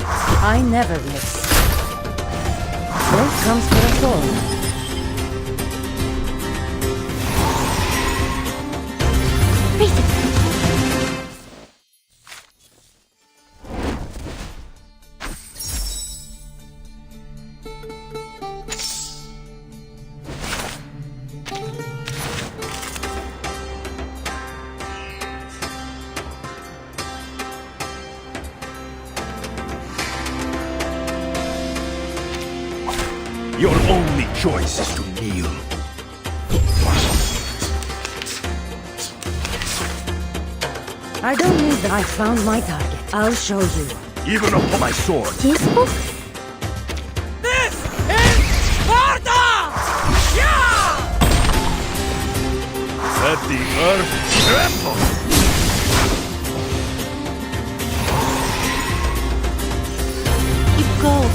I never miss. Growth comes for us all. Your only choice is to kneel. I don't need that. I found my target. I'll show you. Even upon my sword. Useful? This is Sparta! Yeah! Let the earth tremble! You go.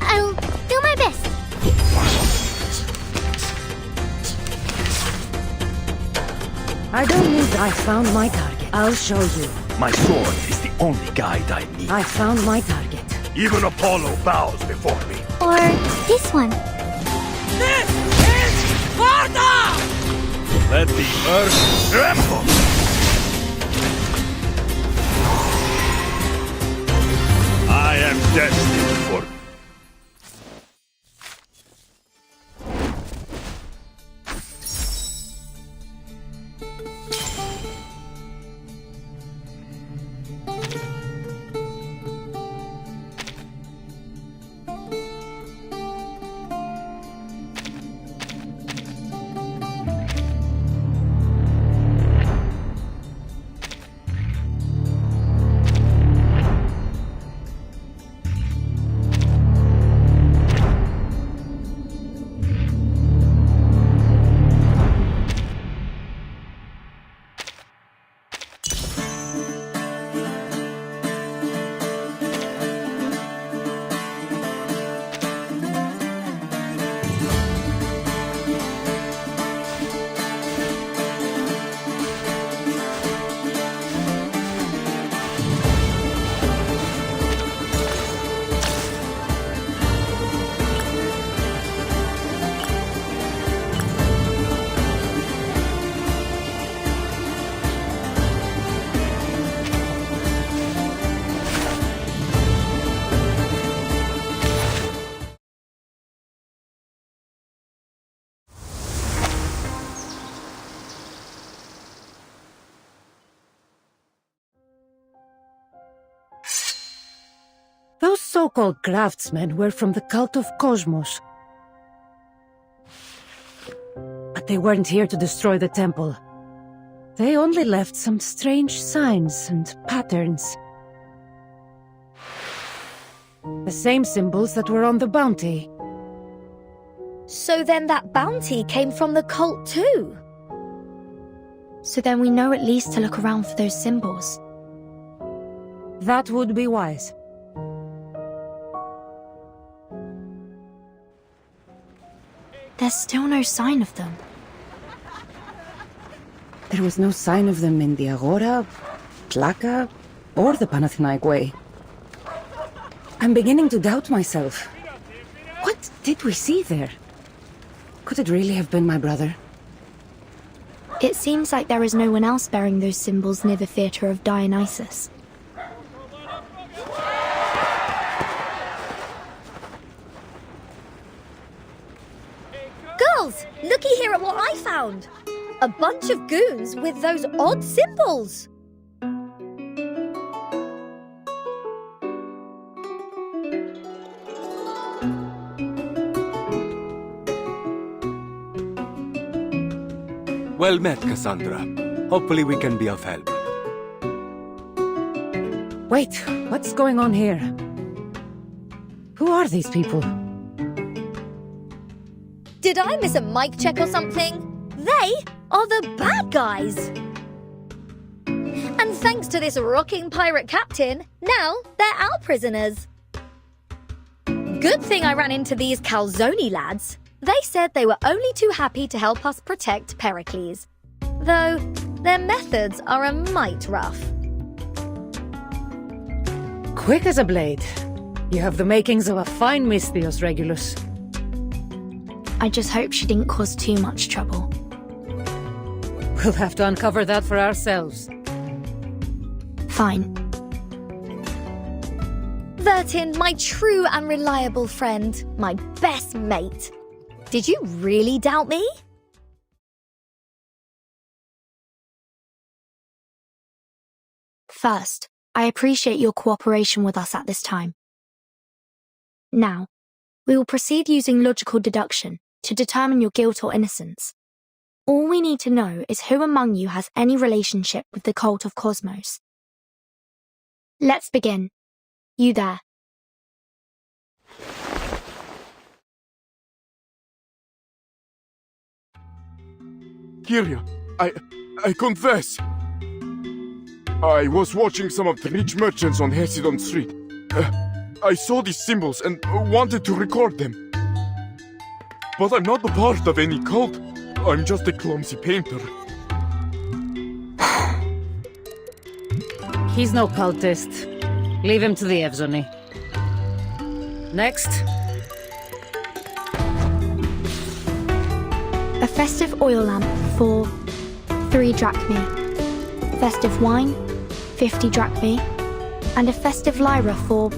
I'll do my best. I don't need. I found my target. I'll show you. My sword is the only guide I need. I found my target. Even Apollo bows before me. Or this one. This is Sparta! Let the earth tremble! I am destined for... Those so-called craftsmen were from the cult of Cosmos. But they weren't here to destroy the temple. They only left some strange signs and patterns. The same symbols that were on the bounty. So then that bounty came from the cult too? So then we know at least to look around for those symbols. That would be wise. There's still no sign of them. There was no sign of them in the Agora, Tlaka, or the Panathinaik Way. I'm beginning to doubt myself. What did we see there? Could it really have been my brother? It seems like there is no one else bearing those symbols near the theatre of Dionysos. Girls, looky here at what I found! A bunch of goons with those odd symbols! Well met, Kassandra. Hopefully we can be of help. Wait, what's going on here? Who are these people? Did I miss a mic check or something? They are the bad guys! And thanks to this rocking pirate captain, now they're our prisoners. Good thing I ran into these Calzoni lads. They said they were only too happy to help us protect Perikles. Though, their methods are a mite rough. Quick as a blade. You have the makings of a fine misthios, Regulus. I just hope she didn't cause too much trouble. We'll have to uncover that for ourselves. Fine. Vertin, my true and reliable friend, my best mate. Did you really doubt me? First, I appreciate your cooperation with us at this time. Now, we will proceed using logical deduction to determine your guilt or innocence. All we need to know is who among you has any relationship with the cult of Cosmos. Let's begin. You there. Kyria, I confess. I was watching some of the rich merchants on Hesidon Street. I saw these symbols and wanted to record them. But I'm not a part of any cult. I'm just a clumsy painter. He's no cultist. Leave him to the Evzoni. Next. A festive oil lamp for 3 drachmae. Festive wine, 50 drachmae. And a festive lyra for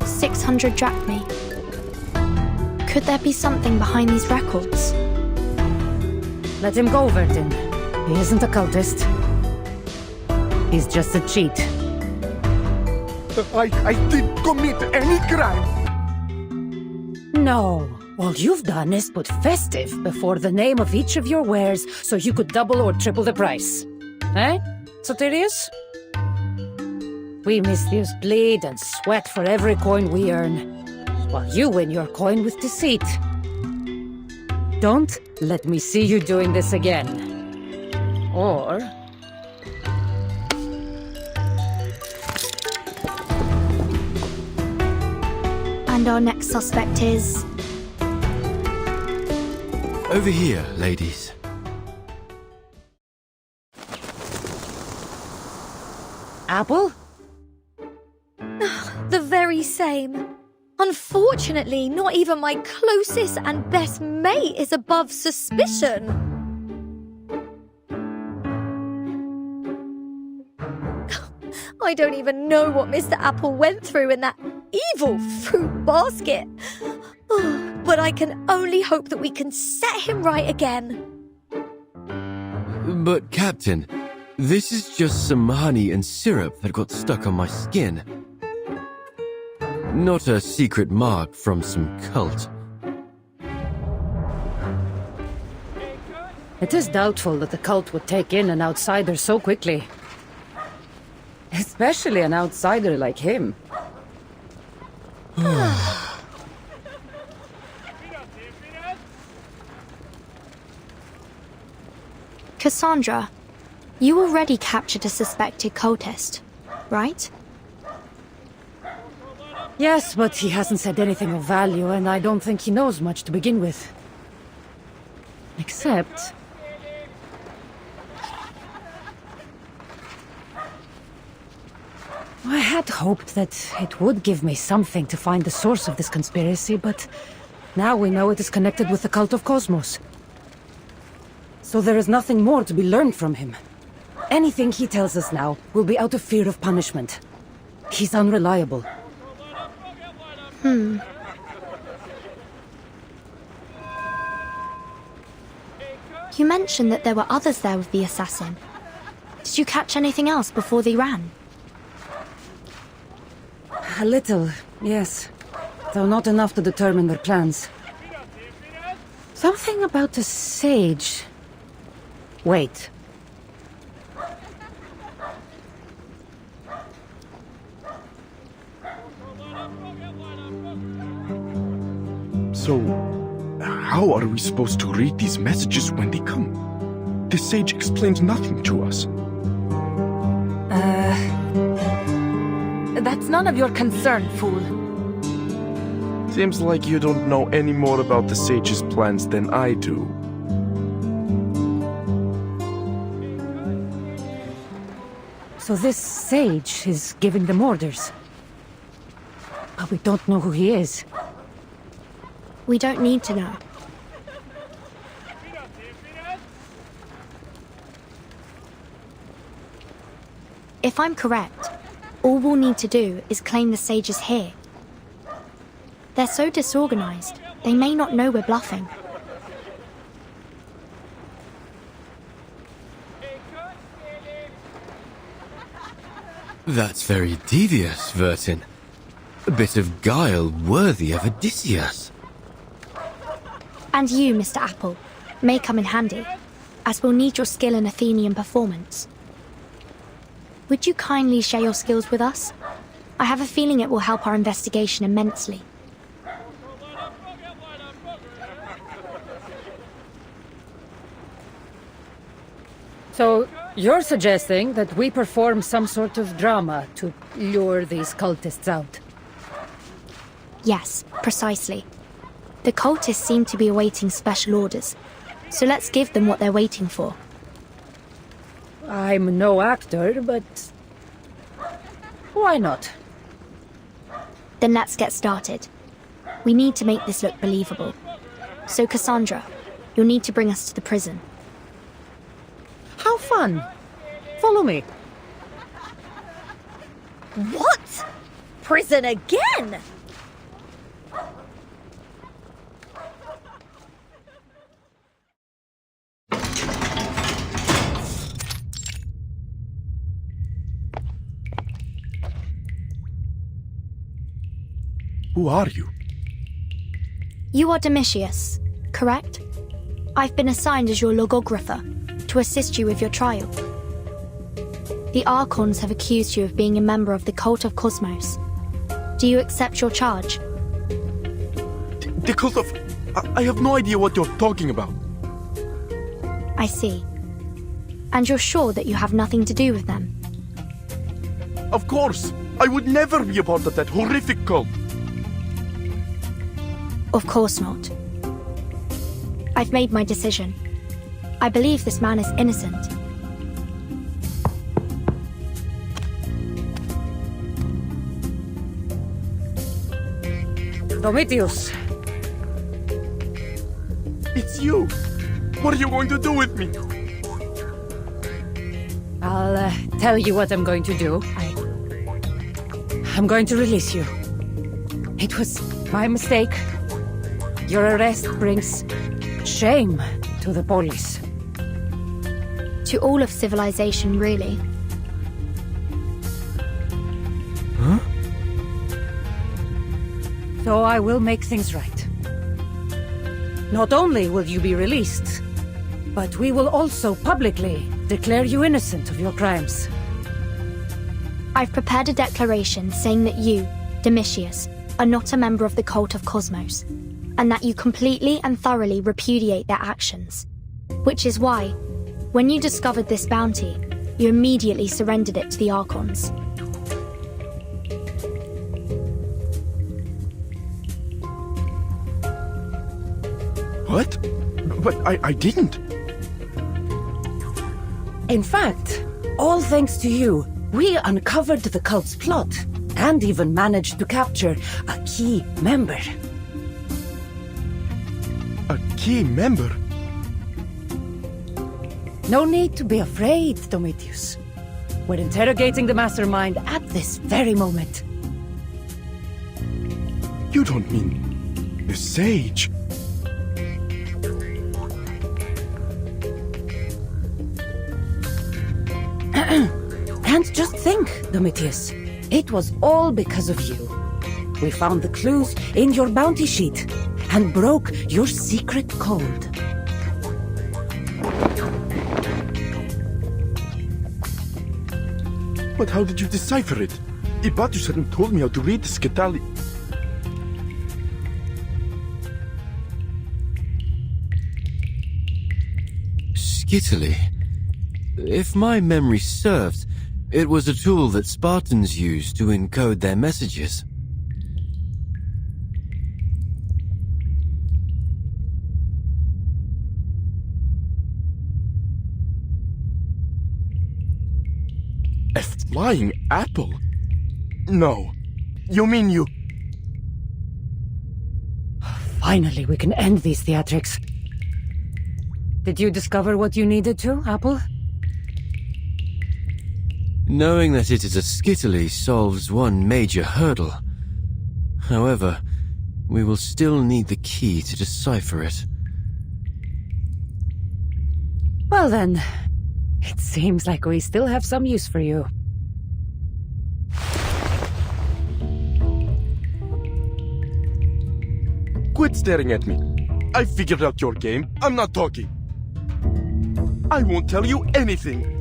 600 drachmae. Could there be something behind these records? Let him go, Vertin. He isn't a cultist. He's just a cheat. I didn't commit any crime! No. All you've done is put festive before the name of each of your wares so you could double or triple the price. Eh, Soterius? We misthios bleed and sweat for every coin we earn, while you win your coin with deceit. Don't let me see you doing this again. Or... And our next suspect is... Over here, ladies. Apple? The very same. Unfortunately, not even my closest and best mate is above suspicion. I don't even know what Mr. Apple went through in that evil fruit basket. But I can only hope that we can set him right again. But, Captain, this is just some honey and syrup that got stuck on my skin. Not a secret mark from some cult. It is doubtful that the cult would take in an outsider so quickly. Especially an outsider like him. Kassandra, you already captured a suspected cultist, right? Yes, but he hasn't said anything of value, and I don't think he knows much to begin with. Except... I had hoped that it would give me something to find the source of this conspiracy, but now we know it is connected with the cult of Cosmos. So there is nothing more to be learned from him. Anything he tells us now will be out of fear of punishment. He's unreliable. You mentioned that there were others there with the assassin. Did you catch anything else before they ran? A little, yes. Though not enough to determine their plans. Something about the sage. Wait. So, how are we supposed to read these messages when they come? The sage explains nothing to us. That's none of your concern, fool. Seems like you don't know any more about the sage's plans than I do. So this sage is giving them orders. But we don't know who he is. We don't need to know. If I'm correct, all we'll need to do is claim the sage is here. They're so disorganized, they may not know we're bluffing. That's very devious, Vertin. A bit of guile worthy of Odysseus. And you, Mr. Apple, may come in handy, as we'll need your skill in Athenian performance. Would you kindly share your skills with us? I have a feeling it will help our investigation immensely. So, you're suggesting that we perform some sort of drama to lure these cultists out? Yes, precisely. The cultists seem to be awaiting special orders, so let's give them what they're waiting for. I'm no actor, but why not? Then let's get started. We need to make this look believable. So Kassandra, you'll need to bring us to the prison. How fun! Follow me. What? Prison again? Who are you? You are Dionysios, correct? I've been assigned as your logographer to assist you with your trial. The Archons have accused you of being a member of the Cult of Cosmos. Do you accept your charge? The cult of... I have no idea what you're talking about. I see. And you're sure that you have nothing to do with them? Of course! I would never be a part of that horrific cult! Of course not. I've made my decision. I believe this man is innocent. Prometheus! It's you! What are you going to do with me? I'll tell you what I'm going to do. I'm going to release you. It was my mistake. Your arrest brings shame to the polis. To all of civilization, really. Huh? So I will make things right. Not only will you be released, but we will also publicly declare you innocent of your crimes. I've prepared a declaration saying that you, Dionysios, are not a member of the Cult of Cosmos, and that you completely and thoroughly repudiate their actions. Which is why, when you discovered this bounty, you immediately surrendered it to the Archons. What? But I didn't. In fact, all thanks to you, we uncovered the cult's plot, and even managed to capture a key member. A key member? No need to be afraid, Prometheus. We're interrogating the mastermind at this very moment. You don't mean the sage? And just think, Prometheus, it was all because of you. We found the clues in your bounty sheet and broke your secret code. But how did you decipher it? Ibatus hadn't told me how to read the Scytale. Scytale? If my memory serves, it was a tool that Spartans used to encode their messages. A flying apple? No. You mean you... Finally, we can end these theatrics. Did you discover what you needed to, Apple? Knowing that it is a Scytale solves one major hurdle. However, we will still need the key to decipher it. Well then, it seems like we still have some use for you. Quit staring at me. I figured out your game. I'm not talking. I won't tell you anything.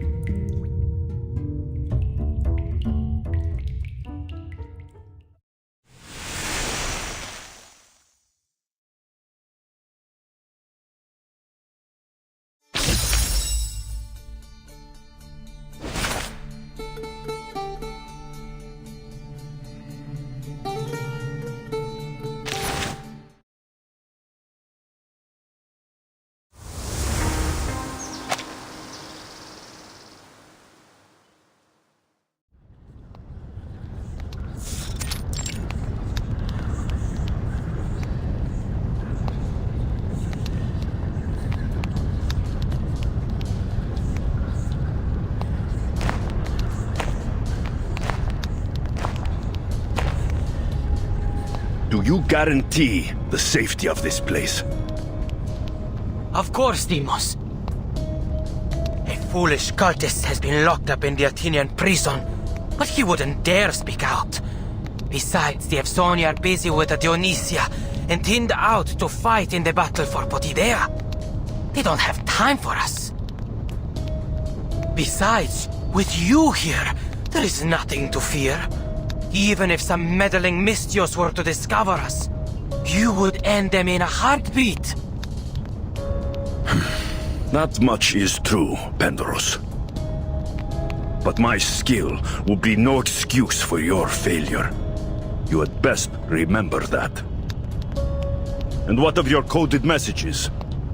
Do you guarantee the safety of this place? Of course, Deimos. A foolish cultist has been locked up in the Athenian prison, but he wouldn't dare speak out. Besides, the Evsoni are busy with the Dionysia and thinned out to fight in the battle for Potidea. They don't have time for us. Besides, with you here, there is nothing to fear. Even if some meddling misthios were to discover us, you would end them in a heartbeat. Not much is true, Pendaros. But my skill will be no excuse for your failure. You had best remember that. And what of your coded messages?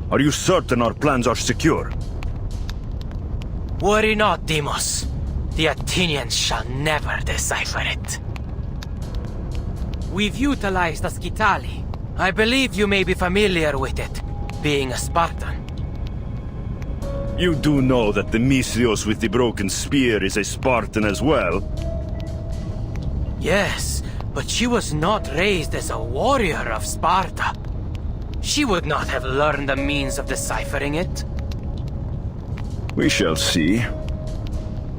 Are you certain our plans are secure? Worry not, Deimos. The Athenians shall never decipher it. We've utilized the Scytale. I believe you may be familiar with it, being a Spartan. You do know that the misthios with the broken spear is a Spartan as well? Yes, but she was not raised as a warrior of Sparta. She would not have learned the means of deciphering it. We shall see.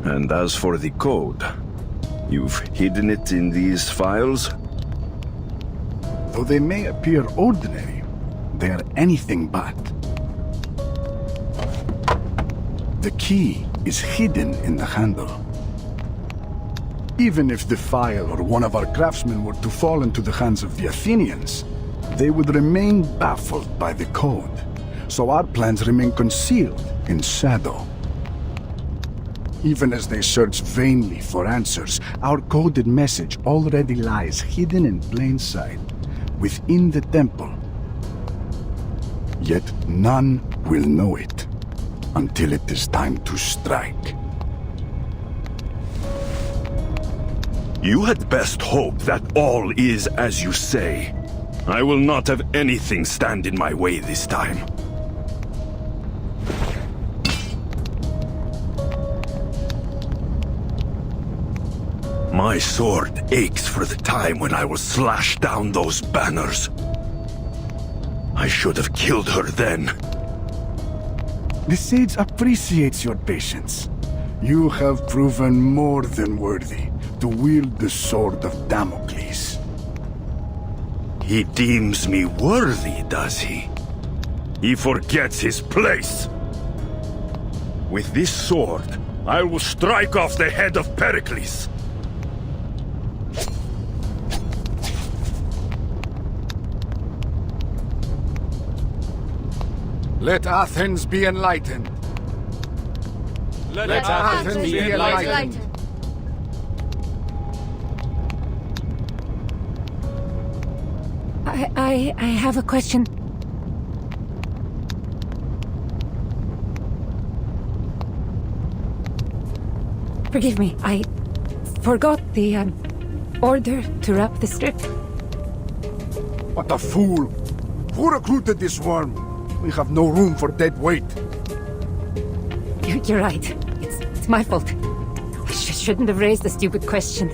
And as for the code, you've hidden it in these files? Though they may appear ordinary, they are anything but. The key is hidden in the handle. Even if the file or one of our craftsmen were to fall into the hands of the Athenians, they would remain baffled by the code. So our plans remain concealed in shadow. Even as they search vainly for answers, our coded message already lies hidden in plain sight, within the temple. Yet none will know it until it is time to strike. You had best hope that all is as you say. I will not have anything stand in my way this time. My sword aches for the time when I will slash down those banners. I should have killed her then. The sage appreciates your patience. You have proven more than worthy to wield the sword of Damocles. He deems me worthy, does he? He forgets his place. With this sword, I will strike off the head of Perikles. Let Athens be enlightened. Let Athens be enlightened. I have a question. Forgive me, I forgot the order to wrap the strip. What a fool! Who recruited this worm? We have no room for dead weight. You're right. It's my fault. I shouldn't have raised the stupid question.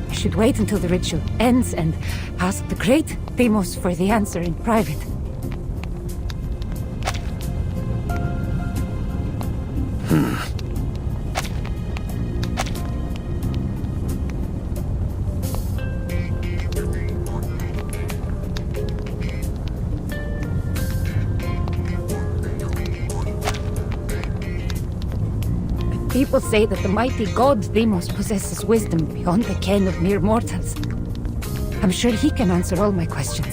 I should wait until the ritual ends and ask the great Deimos for the answer in private. People say that the mighty god Deimos possesses wisdom beyond the ken of mere mortals. I'm sure he can answer all my questions.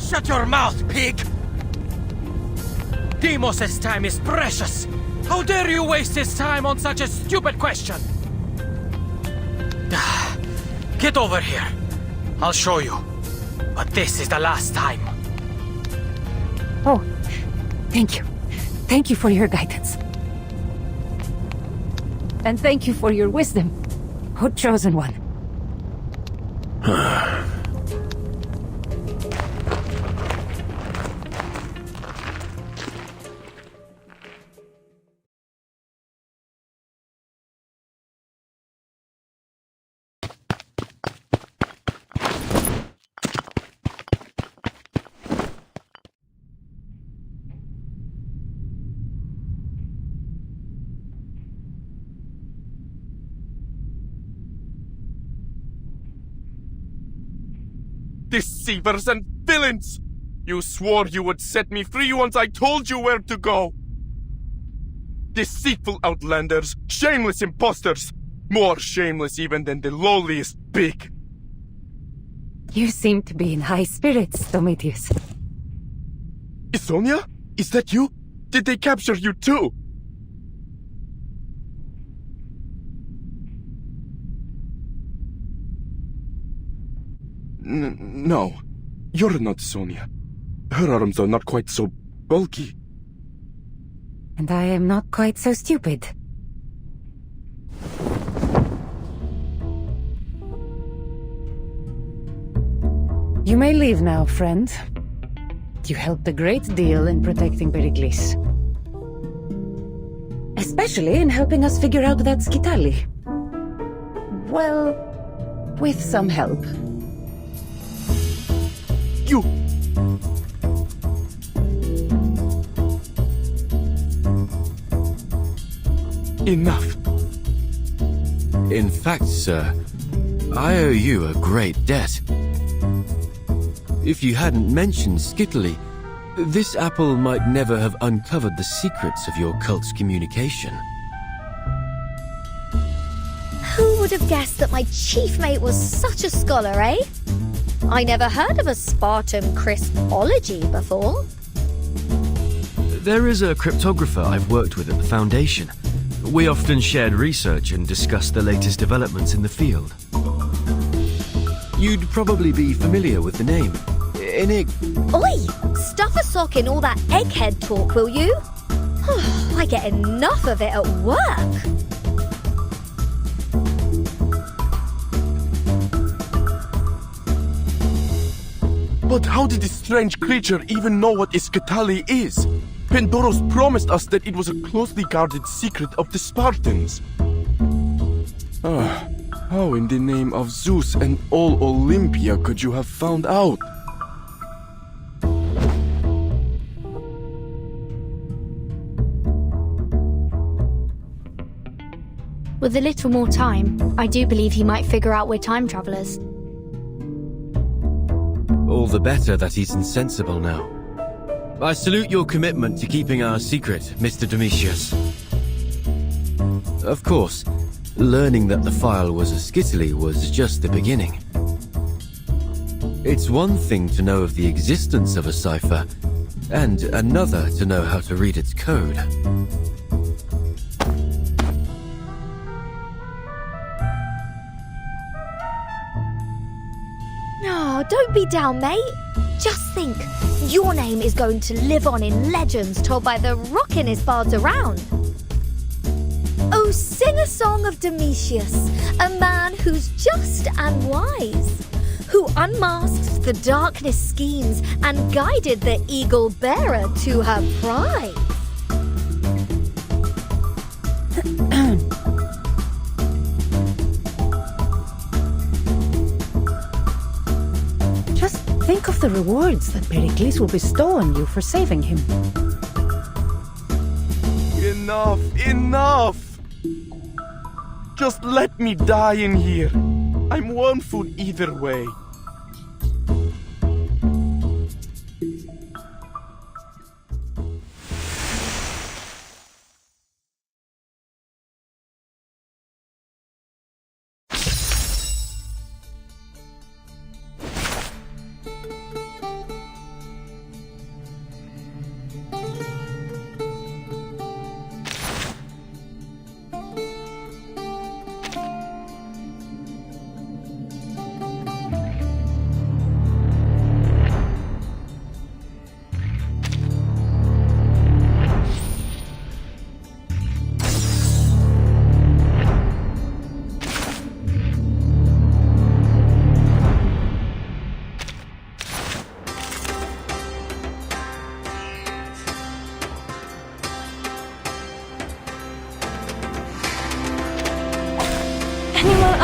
Shut your mouth, pig! Deimos' time is precious! How dare you waste his time on such a stupid question? Get over here. I'll show you. But this is the last time. Oh, thank you. Thank you for your guidance. And thank you for your wisdom, O chosen one. Deceivers and villains! You swore you would set me free once I told you where to go! Deceitful outlanders, shameless imposters! More shameless even than the lowliest pig! You seem to be in high spirits, Prometheus. Isonia? Is that you? Did they capture you too? No, you're not Sonia. Her arms are not quite so bulky. And I am not quite so stupid. You may leave now, friend. You helped a great deal in protecting Perikles. Especially in helping us figure out that Scytale. Well, with some help. You! Enough. In fact, sir, I owe you a great debt. If you hadn't mentioned Scytale, this apple might never have uncovered the secrets of your cult's communication. Who would have guessed that my chief mate was such a scholar, eh? I never heard of a Spartan Christology before. There is a cryptographer I've worked with at the Foundation. We often shared research and discussed the latest developments in the field. You'd probably be familiar with the name. Oi! Stuff a sock in all that egghead talk, will you? I get enough of it at work. But how did this strange creature even know what Scytale is? Pandoros promised us that it was a closely guarded secret of the Spartans. How in the name of Zeus and all Olympia could you have found out? With a little more time, I do believe he might figure out we're time travelers. All the better that he's insensible now. I salute your commitment to keeping our secret, Mr. Dionysios. Of course, learning that the file was a Scytale was just the beginning. It's one thing to know of the existence of a cipher, and another to know how to read its code. Oh, don't be down, mate. Just think, your name is going to live on in legends told by the rockinest bards around. Oh, sing a song of Dionysius, a man who's just and wise, who unmasked the darkness schemes and guided the eagle-bearer to her prize. Just think of the rewards that Perikles will bestow on you for saving him. Enough! Enough! Just let me die in here. I'm one food either way.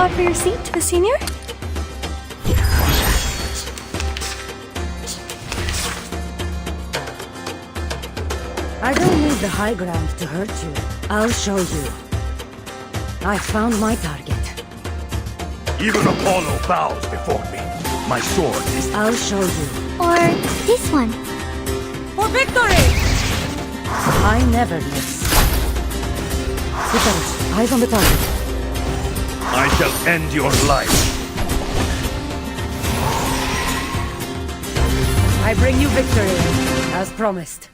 offer your seat to the senior? I don't need the high ground to hurt you. I'll show you. I found my target. Even Apollo bows before me. My sword is... I'll show you. Or this one. For victory! I never miss. Sweetest, eyes on the target. I shall end your life. I bring you victory, as promised.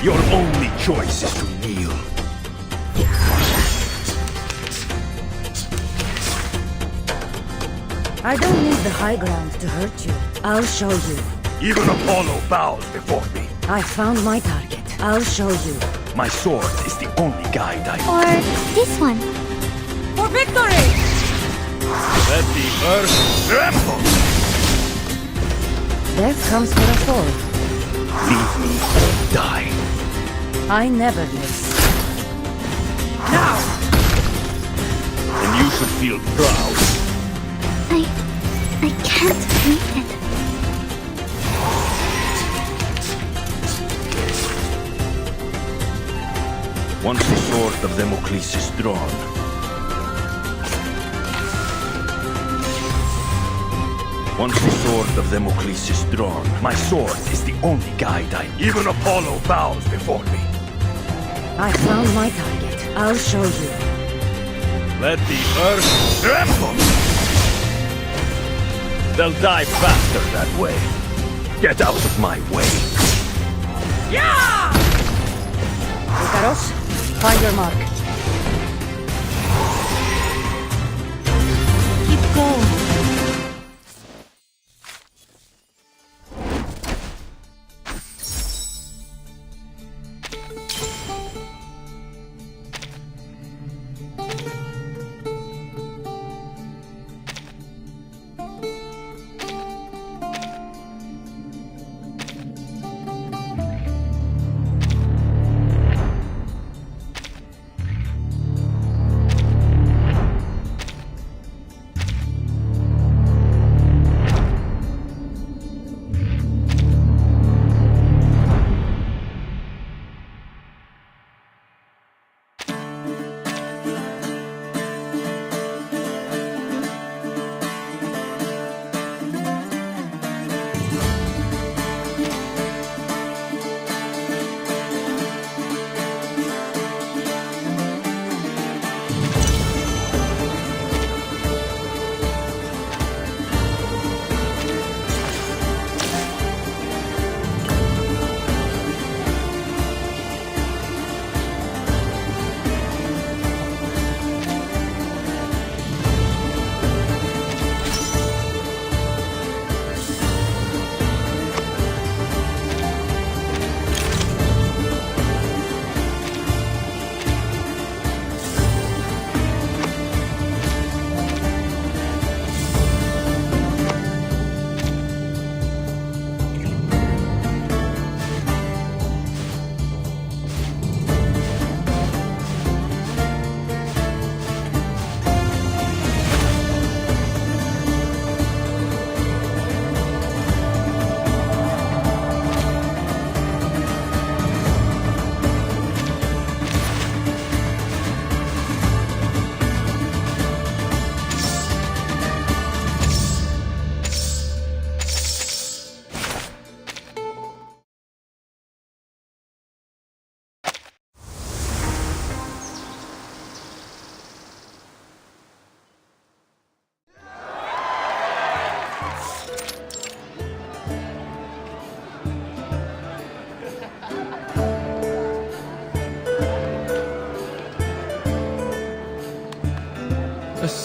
Your only choice is to kneel. I don't need the high ground to hurt you. I'll show you. Even Apollo bows before me. I found my target. I'll show you. My sword is the only guide I... Or this one. For victory! Let the earth tremble! Death comes for us all. Leave me or die. I never miss. Now! And you should feel proud. I can't read it. Once the sword of Damocles is drawn, my sword is the only guide I... Even Apollo bows before me. I found my target. I'll show you. Let the earth tremble! They'll die faster that way. Get out of my way. Yeah! Icaros, find your mark. Keep going.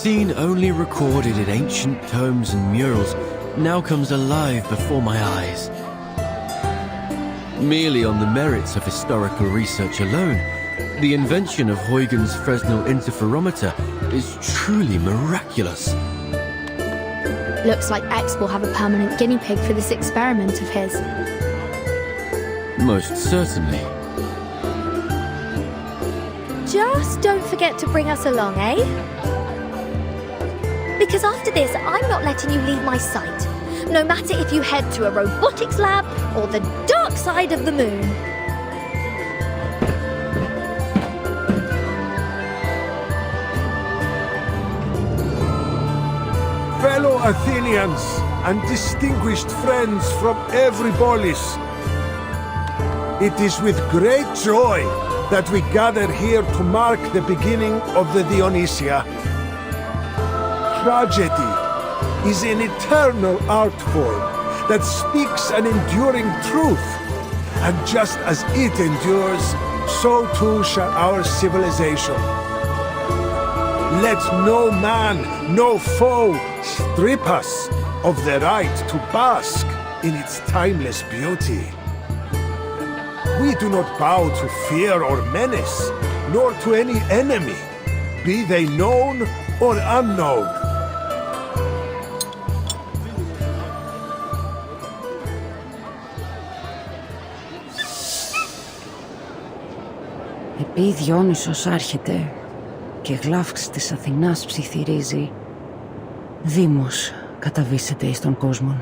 scene only recorded in ancient tomes and murals now comes alive before my eyes. Merely on the merits of historical research alone, the invention of Huygens' Fresnel interferometer is truly miraculous. Looks like X will have a permanent guinea pig for this experiment of his. Most certainly. Just don't forget to bring us along, eh? Because after this, I'm not letting you leave my sight. No matter if you head to a robotics lab or the dark side of the moon. Fellow Athenians and distinguished friends from every polis, it is with great joy that we gather here to mark the beginning of the Dionysia. Tragedy is an eternal art form that speaks an enduring truth, and just as it endures, so too shall our civilization. Let no man, no foe, strip us of the right to bask in its timeless beauty. We do not bow to fear or menace, nor to any enemy, be they known or unknown. Επί Διόνυσος άρχεται και γλάφξ της Αθηνάς ψιθυρίζει. Δήμος καταβήσεται εις τον κόσμον.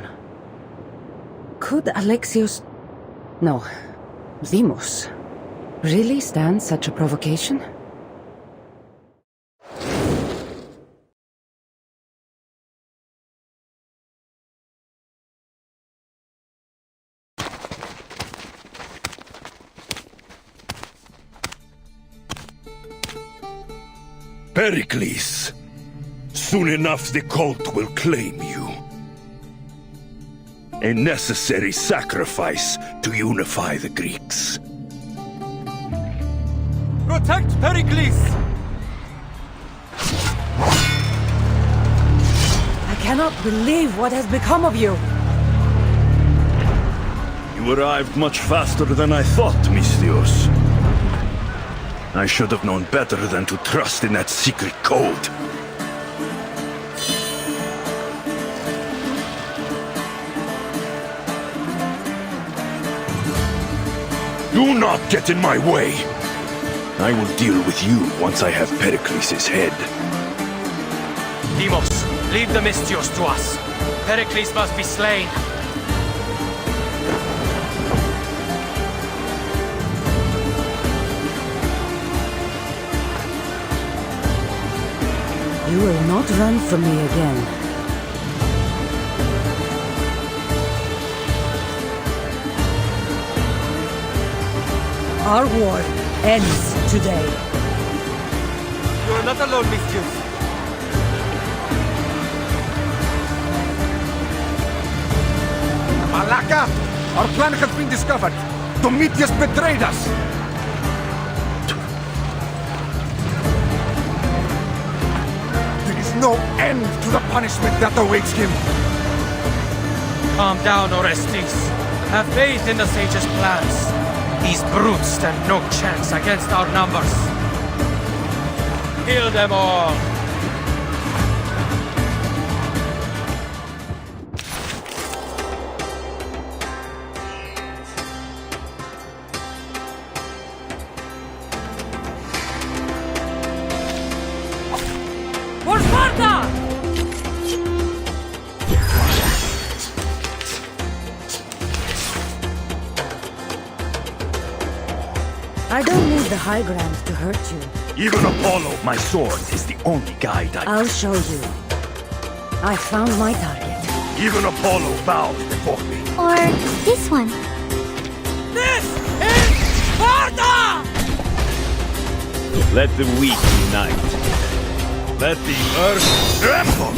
Could Alexios... No. Deimos really stand such a provocation? Perikles! Soon enough the cult will claim you. A necessary sacrifice to unify the Greeks. Protect Perikles! I cannot believe what has become of you. You arrived much faster than I thought, misthios. I should have known better than to trust in that secret code. Do not get in my way! I will deal with you once I have Perikles' head. Deimos, leave the misthios to us. Perikles must be slain. You will not run from me again. Our war ends today. You are not alone, misthios. Malaka! Our plan has been discovered. Prometheus betrayed us! There is no end to the punishment that awaits him. Calm down, Orestes. Have faith in the sage's plans. These brutes stand no chance against our numbers. Kill them all! For Sparta! I don't need the high ground to hurt you. Even Apollo, my sword, is the only guide I'll show you. I found my target. Even Apollo bowed before me. Or this one. This is Sparta! Let the weak unite. Let the earth tremble!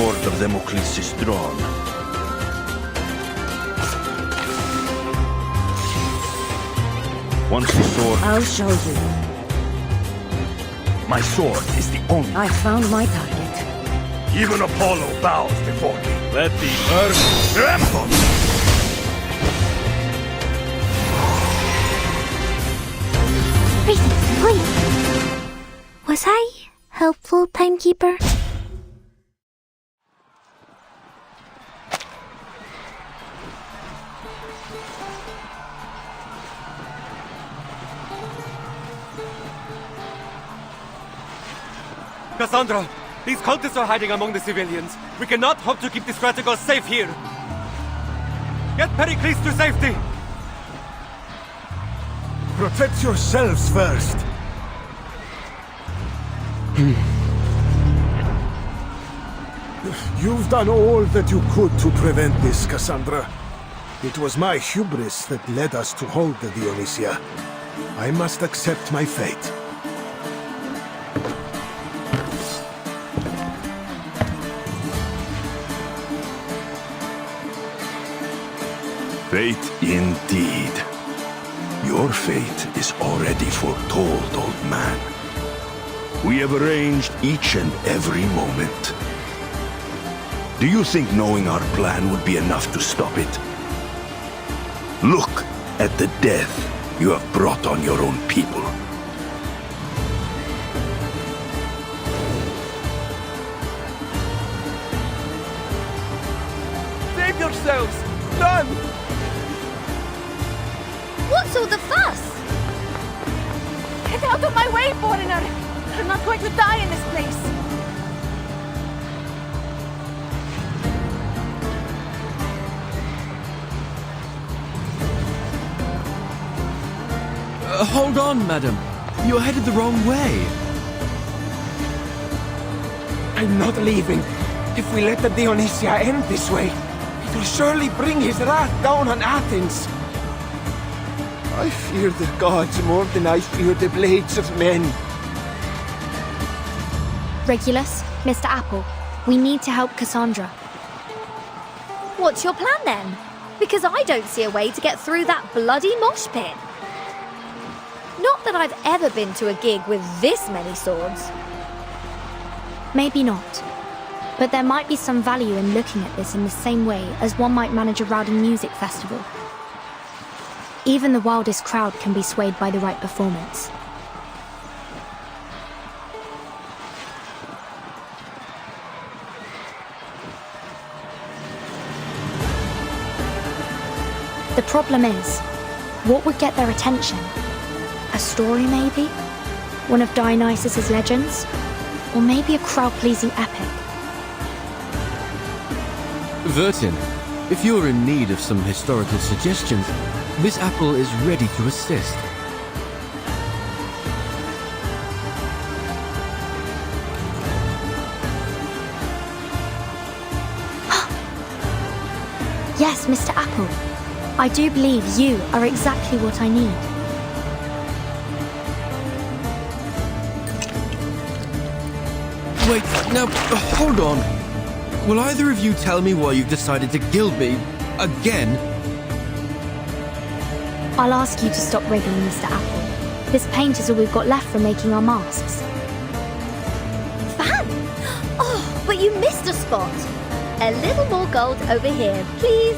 sword of Damocles is drawn. Once the sword... I'll show you. My sword is the only... I found my target. Even Apollo bows before me. Let the earth tremble! Priestess, please. Was I helpful, Timekeeper? Kassandra, these cultists are hiding among the civilians. We cannot hope to keep the strategos safe here. Get Perikles to safety! Protect yourselves first. You've done all that you could to prevent this, Kassandra. It was my hubris that led us to hold the Dionysia. I must accept my fate. Fate indeed. Your fate is already foretold, old man. We have arranged each and every moment. Do you think knowing our plan would be enough to stop it? Look at the death you have brought on your own people. Save yourselves! Run! What's all the fuss? Get out of my way, foreigner! I'm not going to die in this place! Hold on, madam. You're headed the wrong way. I'm not leaving. If we let the Dionysia end this way, it will surely bring his wrath down on Athens. I fear the gods more than I fear the blades of men. Regulus, Mr. Apple, we need to help Kassandra. What's your plan then? Because I don't see a way to get through that bloody mosh pit. Not that I've ever been to a gig with this many swords. Maybe not. But there might be some value in looking at this in the same way as one might manage a rowdy music festival. Even the wildest crowd can be swayed by the right performance. The problem is, what would get their attention? A story, maybe? One of Dionysos' legends? Or maybe a crowd-pleasing epic? Vertin, if you're in need of some historical suggestions, Miss Apple is ready to assist. Yes, Mr. Apple. I do believe you are exactly what I need. Wait, now, hold on. Will either of you tell me why you've decided to gild me again? I'll ask you to stop wriggling, Mr. Apple. This paint is all we've got left for making our masks. Fan! Oh, but you missed a spot. A little more gold over here, please.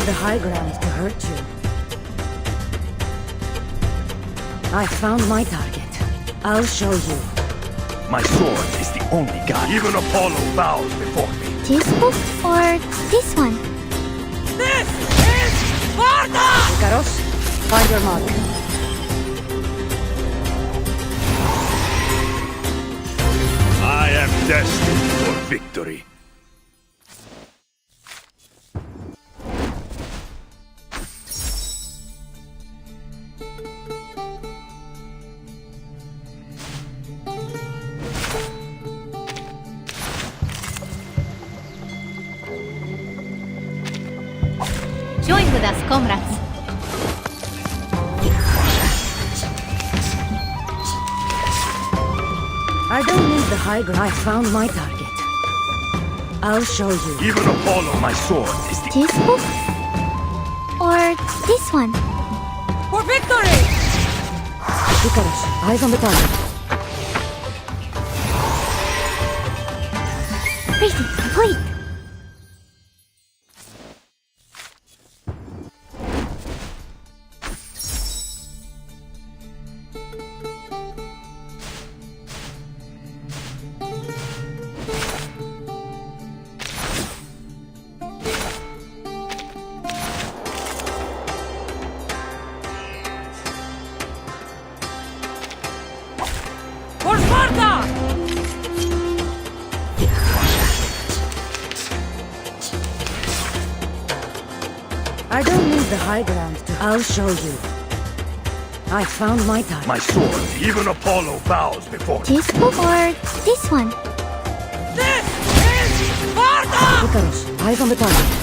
need the high ground to hurt you. I found my target. I'll show you. My sword is the only guide. Even Apollo bows before me. This book or this one? This is Sparta! Ikaros, find your mark. I am destined for victory. Join with us, comrades. I don't need the high ground. I found my target. I'll show you. Even Apollo, my sword is the... This book or this one? For victory! Ikaros, eyes on the target. Priestess, complete! For Sparta! I don't need the high ground to... I'll show you. I found my target. My sword, even Apollo bows before me. This book or this one? This is Sparta! Ikaros, eyes on the target.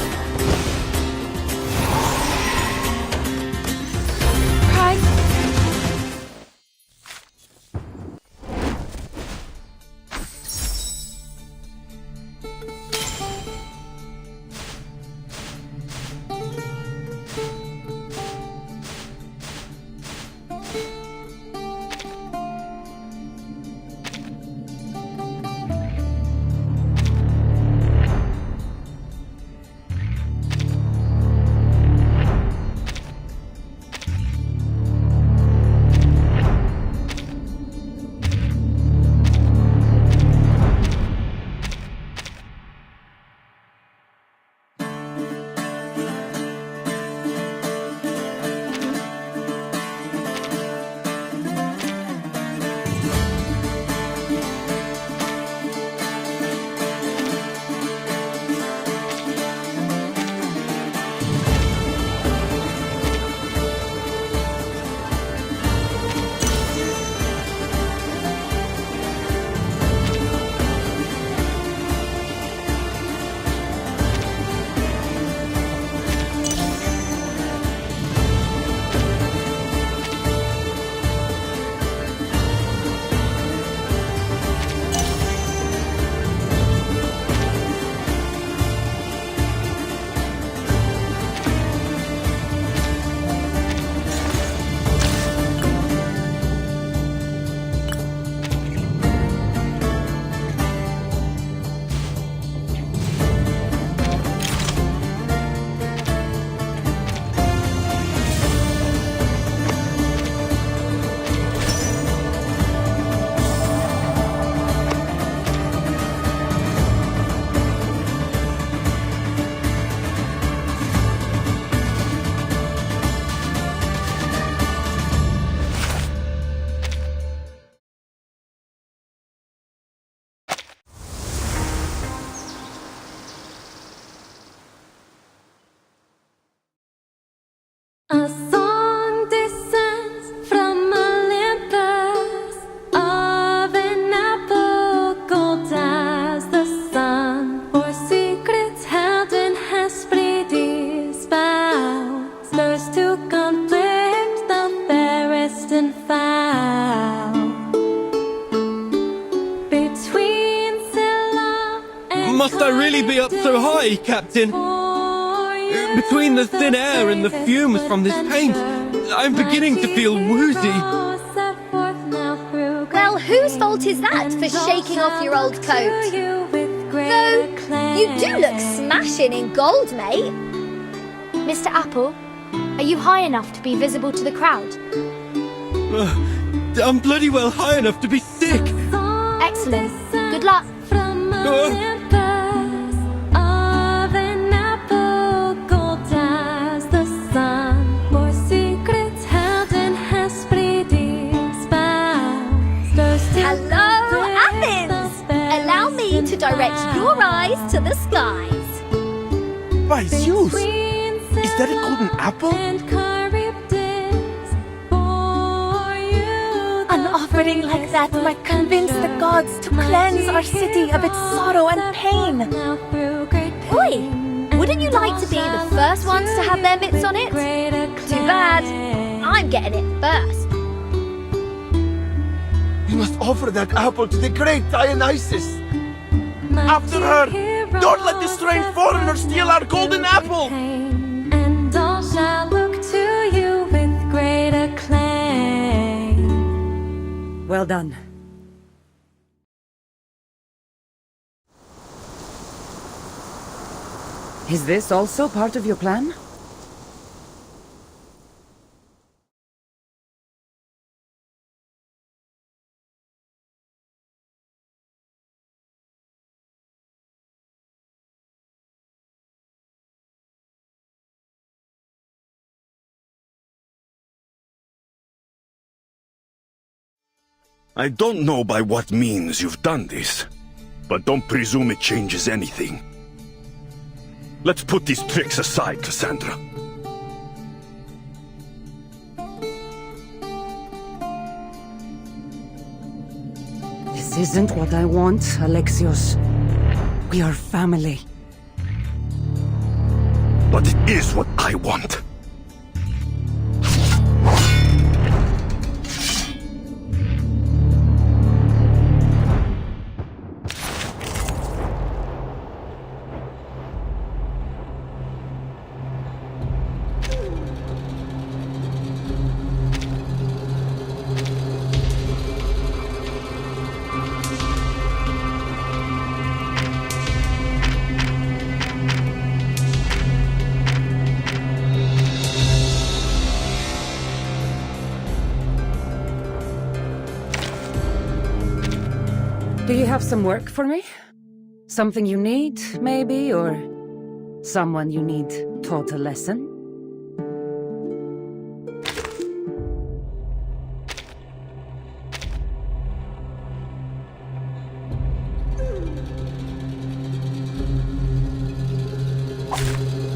A song descends from Olympus of an apple gold as the sun. For secrets held in Hesperides vow stirs to conflict the fairest and foul. Between Scylla and Must I really be up so high, Captain? Between the thin air and the fumes from this paint, I'm beginning to feel woozy. Well, whose fault is that for shaking off your old coat? Though, you do look smashing in gold, mate. Mr. Apple, are you high enough to be visible to the crowd? I'm bloody well high enough to be sick. Excellent. Good luck. Of an apple, gold as the sun, for secrets held in Hesperides bounds. Hello, Athens! Allow me to direct your eyes to the skies. By Zeus! Is that a golden apple? An offering like that might convince the gods to cleanse our city of its sorrow and pain. Oi! Wouldn't you like to be the first ones to have their mitts on it? Too bad. I'm getting it first. We must offer that apple to the great Dionysus. After her! Don't let this strange foreigner steal our golden apple! And all shall look to you with great acclaim. Well done. Is this also part of your plan? I don't know by what means you've done this, but don't presume it changes anything. Let's put these tricks aside, Kassandra. This isn't what I want, Alexios. We are family. But it is what I want. Do you have some work for me? Something you need, maybe, or someone you need taught a lesson?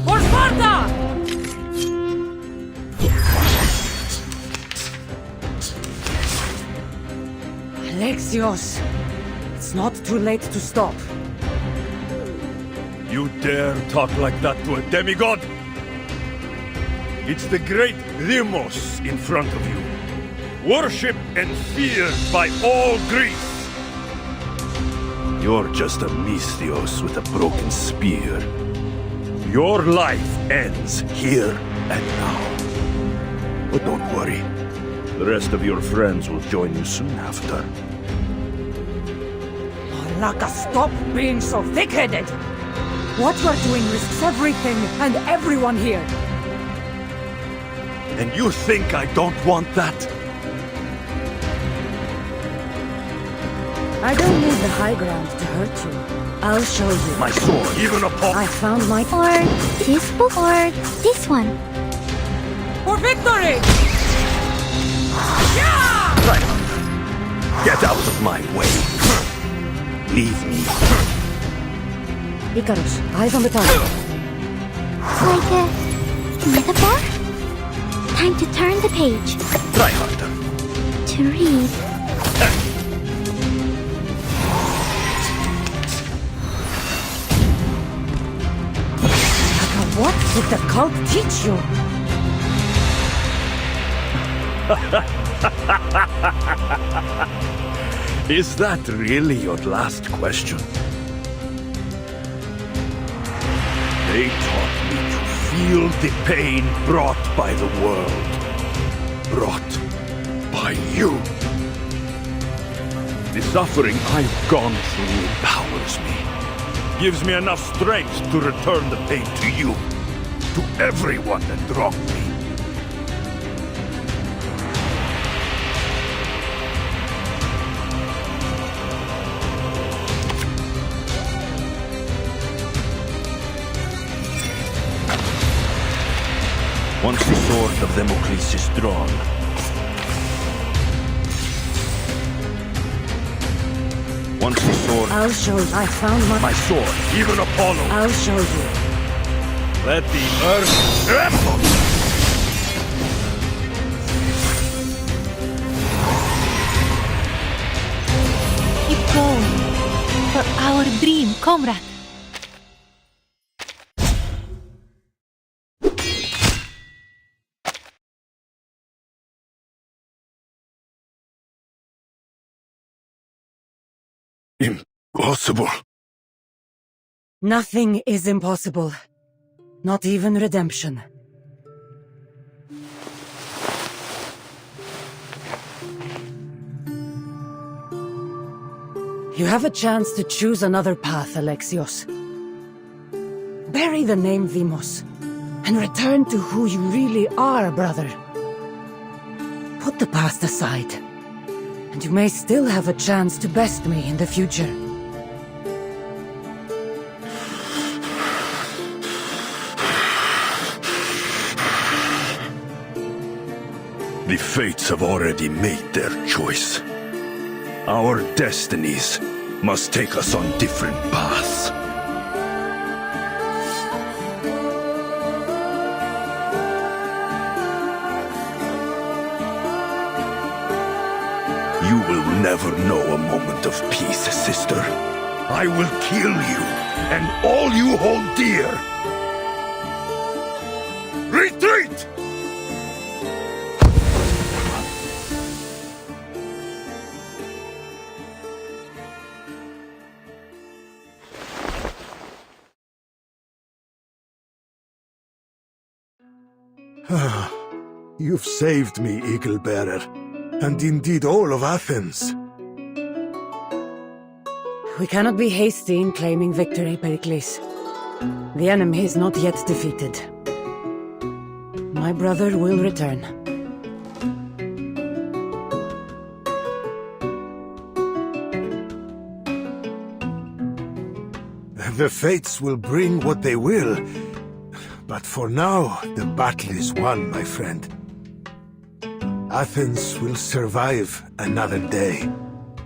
For Sparta! Alexios! It's not too late to stop. You dare talk like that to a demigod? It's the great Deimos in front of you. Worshipped and feared by all Greece. You're just a misthios with a broken spear. Your life ends here and now. But don't worry. The rest of your friends will join you soon after. Laka, stop being so thick-headed! What you're doing risks everything and everyone here! And you think I don't want that? I don't need the high ground to hurt you. I'll show you. My sword, even a paw. I found my... Or this book, or this one. For victory! Yeah! Right. Get out of my way. Leave me. Icarus, eyes on the target. Like a metaphor? Time to turn the page. Try harder. To read. What did the cult teach you? Is that really your last question? They taught me to feel the pain brought by the world. Brought by you. The suffering I've gone through empowers me. Gives me enough strength to return the pain to you. to everyone that wronged me. Once the sword of Damocles is drawn, once the sword... I'll show you. I found my sword, even Apollo. I'll show you. Let the earth tremble! Keep going. For our dream, comrade. Impossible. Nothing is impossible. Not even redemption. You have a chance to choose another path, Alexios. Bury the name Deimos, and return to who you really are, brother. Put the past aside, and you may still have a chance to best me in the future. The fates have already made their choice. Our destinies must take us on different paths. You will never know a moment of peace, sister. I will kill you, and all you hold dear. Retreat! You've saved me, Eagle Bearer, and indeed all of Athens. We cannot be hasty in claiming victory, Perikles. The enemy is not yet defeated. My brother will return. The fates will bring what they will, but for now, the battle is won, my friend. Athens will survive another day,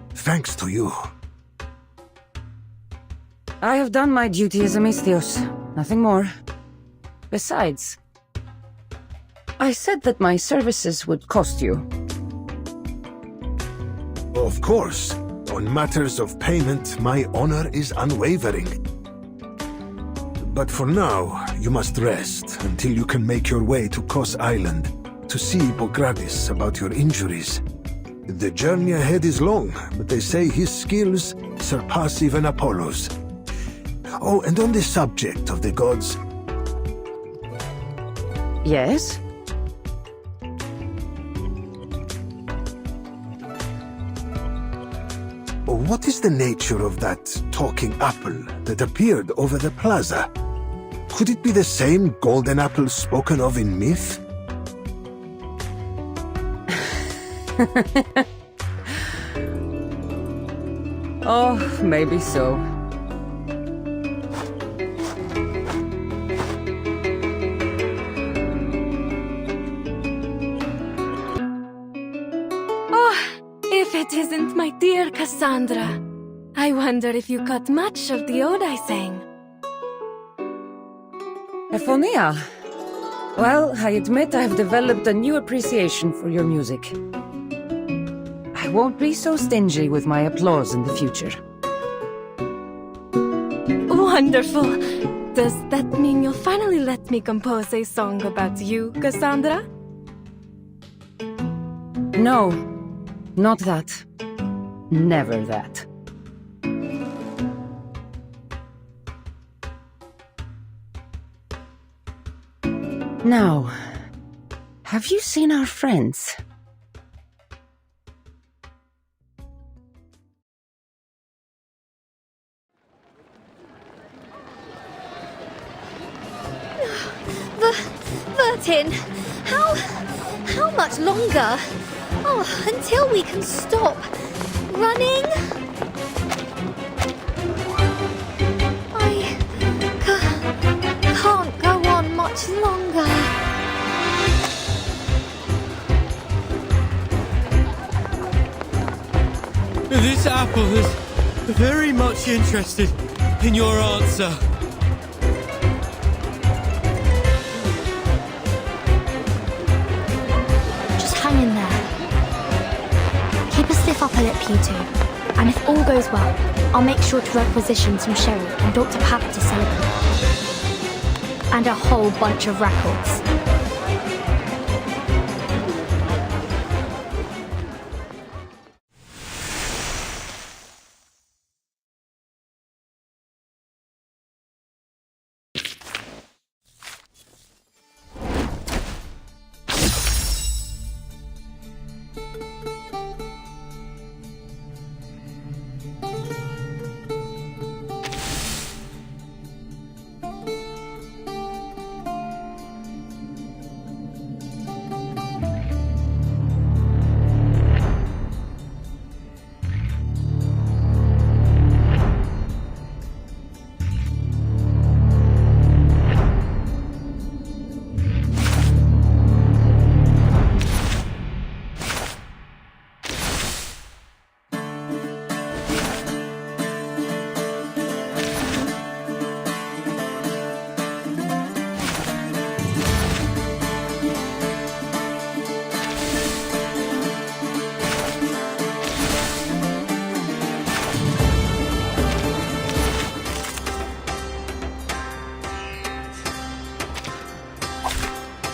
thanks to you. I have done my duty as a misthios, nothing more. Besides, I said that my services would cost you. Of course, on matters of payment, my honor is unwavering. But for now, you must rest until you can make your way to Kos Island to see Hippocrates about your injuries. The journey ahead is long, but they say his skills surpass even Apollo's. Oh, and on the subject of the gods... Yes? What is the nature of that talking apple that appeared over the plaza? Could it be the same golden apple spoken of in myth? Oh, maybe so. Oh, if it isn't my dear Kassandra. I wonder if you caught much of the ode I sang. Ephonia. Well, I admit I've developed a new appreciation for your music. I won't be so stingy with my applause in the future. Wonderful! Does that mean you'll finally let me compose a song about you, Kassandra? No, not that. Never that. Now, have you seen our friends? Vertin, how much longer? Oh, until we can stop running? I can't go on much longer. This apple is very much interested in your answer. Just hang in there. Keep a stiff upper lip, you two. And if all goes well, I'll make sure to requisition some sherry and Dr. Pap to celebrate. And a whole bunch of records.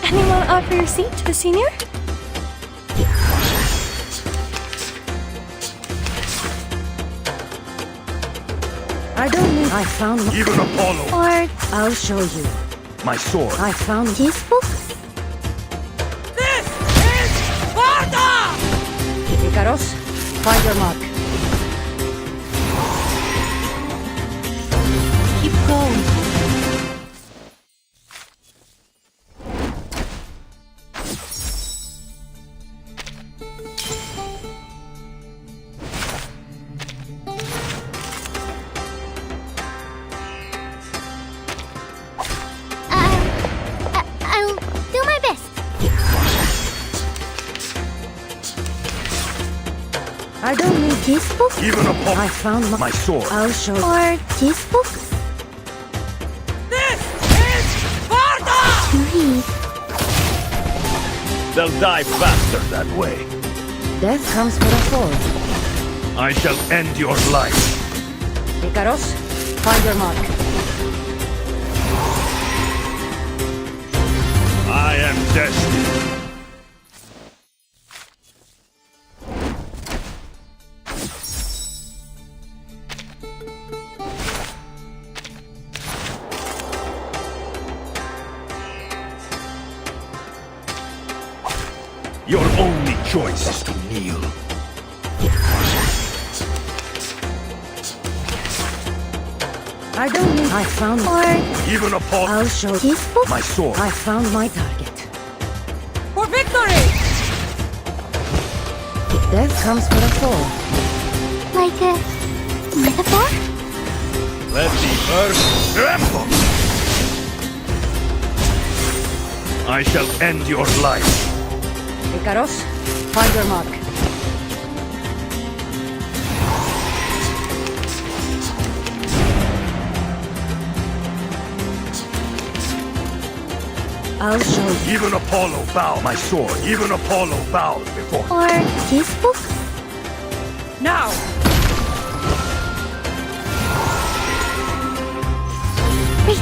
Anyone offer your seat to the senior? I don't need... I found... Even Apollo! Or... I'll show you. My sword. I found... His books? This is Sparta! Ikaros, find your mark. Keep going. I'll do my best. I don't need his books. Even Apollo. I found my sword. I'll show you. Or his books. This is Sparta! Please. They'll die faster that way. Death comes for a fall. I shall end your life. Ikaros, find your mark. I am destined. Your only choice is to kneel. I don't need... I found... Or Even Apollo. I'll show his books. My sword. I found my target. For victory! Death comes for a fall. Like a metaphor? Let the earth tremble. I shall end your life. Ikaros, find your mark. I'll show you. Even Apollo bowed my sword. Even Apollo bowed before. Or his books? Now! Wait.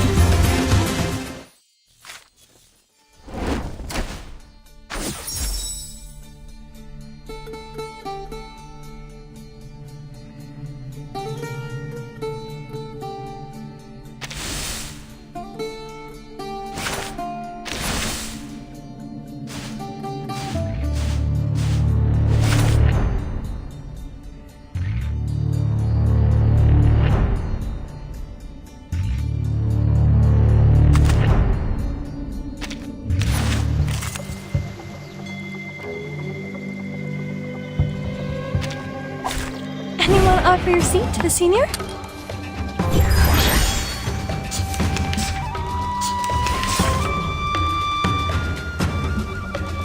not offer your seat to the senior?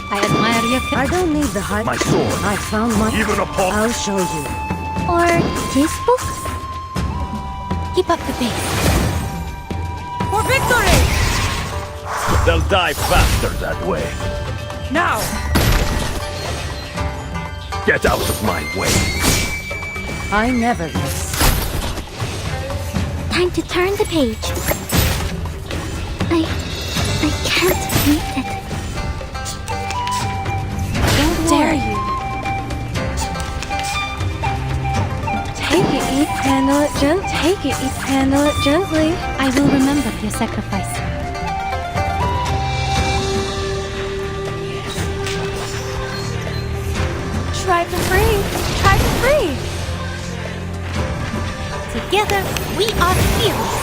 I admire your... I don't need the hype. My sword. I found my... Even a pop. I'll show you. Or this book? Keep up the pace. For victory! They'll die faster that way. Now! Get out of my way. I never miss. Time to turn the page. I can't read it. How dare you? Take it, Eve. Handle it gently. Take it, Eve. Handle it gently. I will remember your sacrifice. Try for free. Try for free. Together, we are fearless.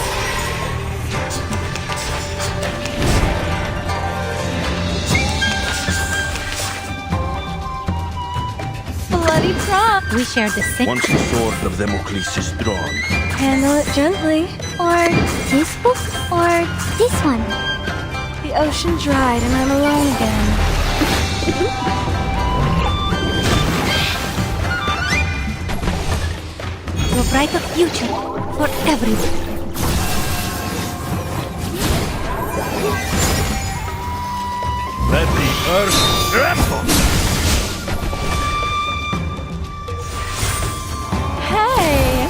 Bloody prop. We share the same... Once the sword of Damocles is drawn, Handle it gently. Or this book? Or this one? The ocean dried and I'm alone again. To a brighter future for everyone. let the earth tremble! Hey!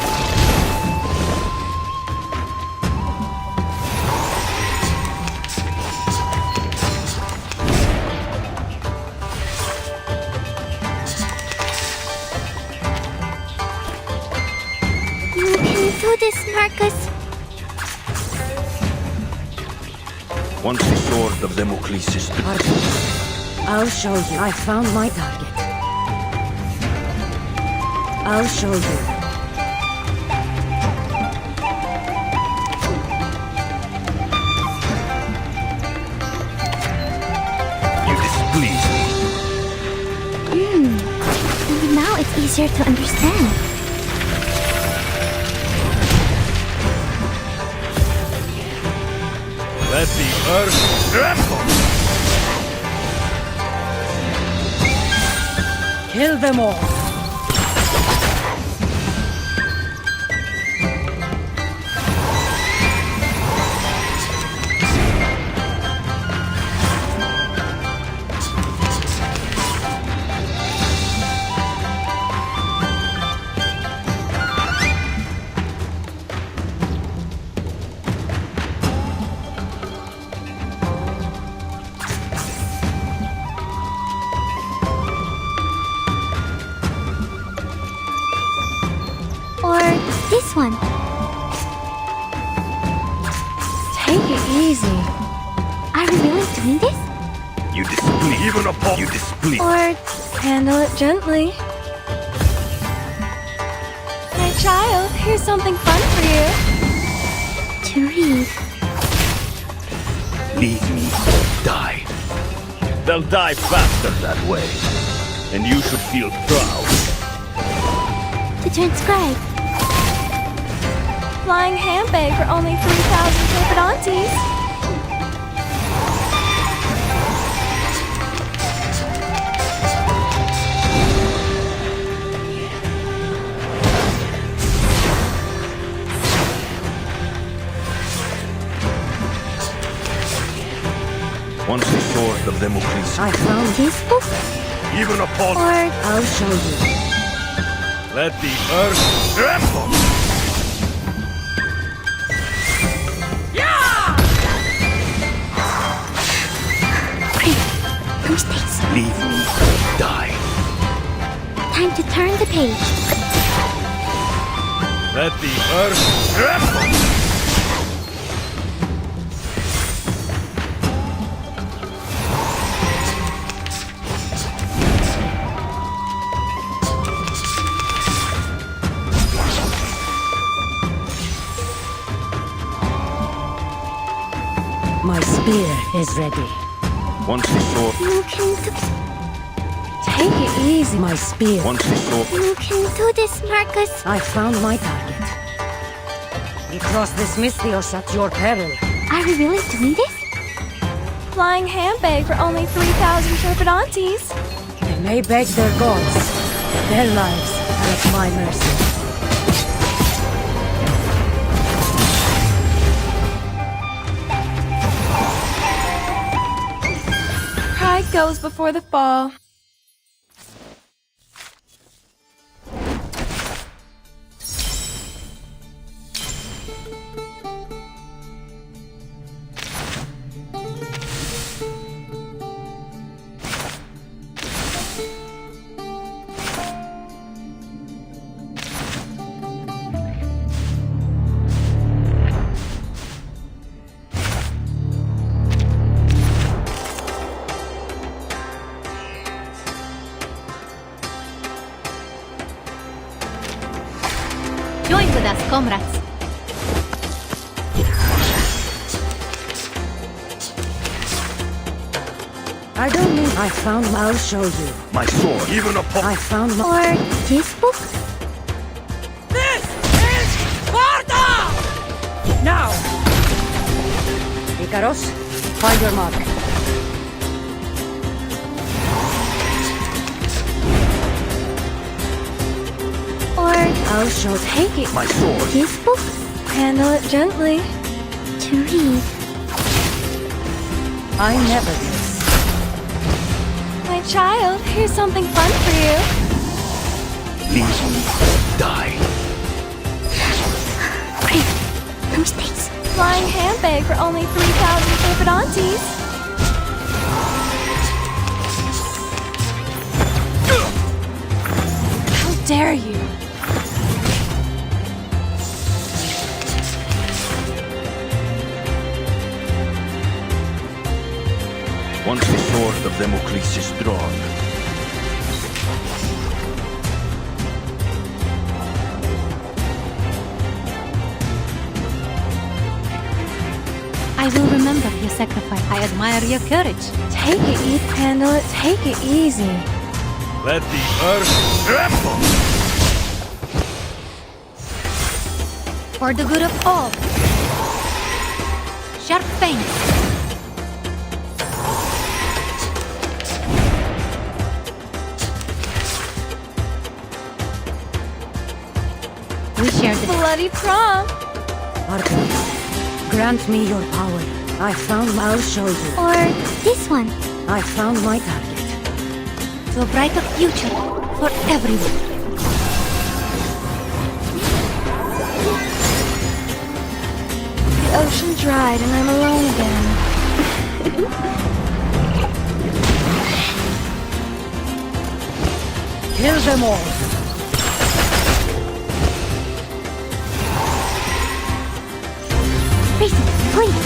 You can do this, Marcus. Once the sword of Damocles is drawn, I'll show you. I found my target. I'll show you. you displease me. And now it's easier to understand. Let the earth tremble! Kill them all. Or this one. Take it easy. Are we really doing this? You displease. Even upon you displease. Or handle it gently. My child, here's something fun for you. To read. Leave me or die. They'll die faster that way. And you should feel proud. To transcribe. Flying handbag for only 3,000 Perikles. Once the sword of Damocles, I found this book. even upon Or I'll show you. let the earth tremble! Priestess. Leave me or die. Time to turn the page. Let the earth tremble! My spear is ready. Once the sword, You can Take it easy. My spear. Once we saw... You can do this, Marcus. I found my target. We cross this misthios at your peril. Are we really doing this? Flying handbag for only 3,000 turpidantes. They may beg their gods. Their lives are at my mercy. Pride goes before the fall. Join with us, comrades. I don't need... I found... I'll show you. My sword, even upon... I found my... Or this book? This is Sparta! Now! Icaros, find your mark. Or I'll show... take it. My sword. This book? Handle it gently. To read. I never miss. My child, here's something fun for you. Leave me or die. Great. No mistakes. Flying handbag for only 3,000 turpidantes. How dare you? Once the sword of Damocles is drawn, I will remember your sacrifice. I admire your courage. Take it, handle it, take it easy. let the earth tremble! For the good of all. Sharp fangs. We share the bloody prom. Artemis, grant me your power. I found... I'll show you. Or this one. I found my target. to a brighter future for everyone. The ocean dried and I'm alone again. Kill them all. Priestess, please.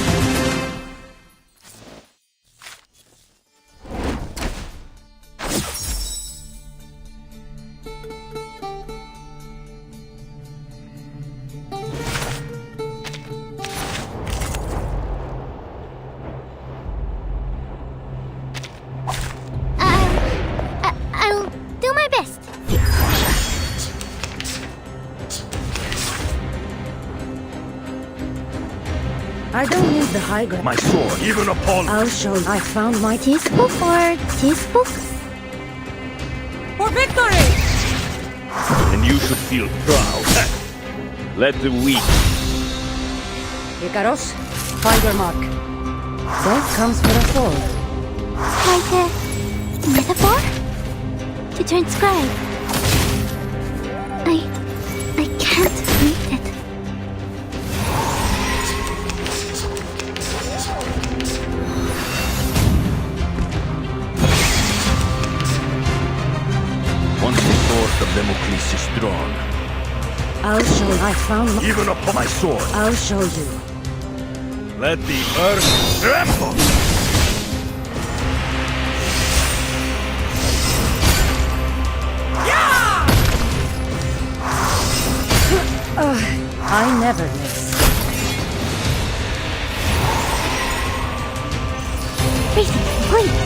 I'll do my best. I don't need the high ground. My sword, even upon... I'll show you. I found my teaspoon or teaspoon. For victory! And you should feel proud. Let the weak... Icaros, find your mark. Death comes for us all. Like a metaphor? To transcribe. I can't read it. Once the sword of Damocles is drawn, I'll show you. I found my... even upon my sword, I'll show you. let the earth tremble! I never miss. Priestess, please.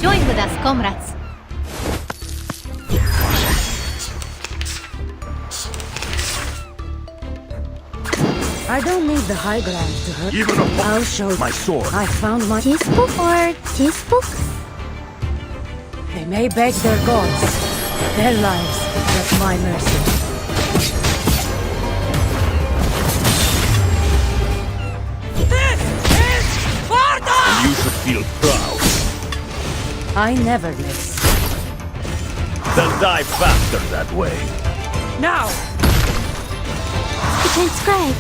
Join with us, comrades. I don't need the high ground to hurt. Even a I'll show my sword. I found my... This book or this book? They may beg their gods. Their lives at my mercy. This is Sparta! And you should feel proud. I never miss. They'll die faster that way. Now! The transcribe.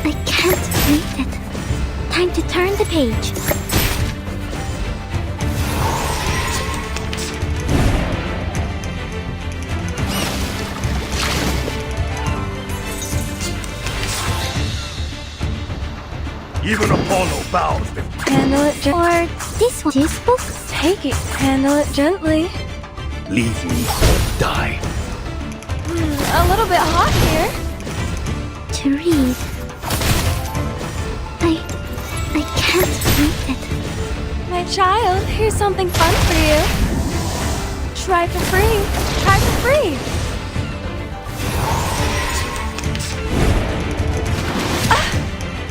I can't read it. Time to turn the page. Even Apollo bows before. Handle it Or this one. This book? Take it. Handle it gently. Leave me or die. A little bit hot here. To read. I can't read it. My child, here's something fun for you. Try for free. Try for free.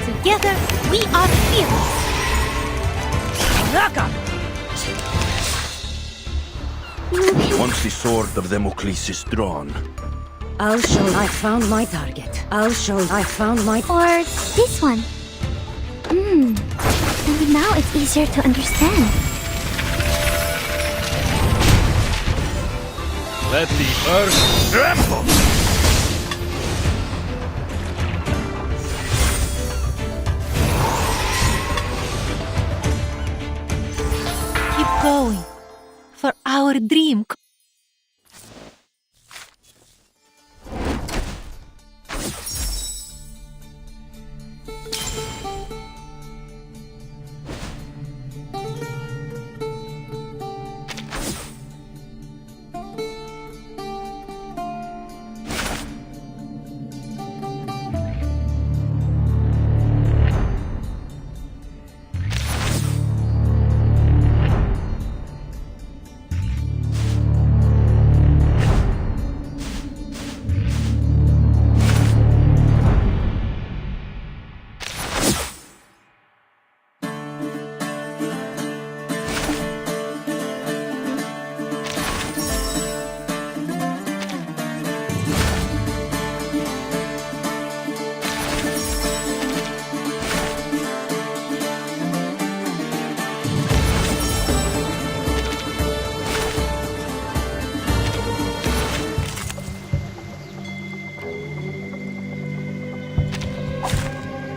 Together, we are fearless. Once the sword of Damocles is drawn, I'll show I found my target. I'll show I found my... Or this one. And now it's easier to understand. let the earth tremble! Keep going. For our dream.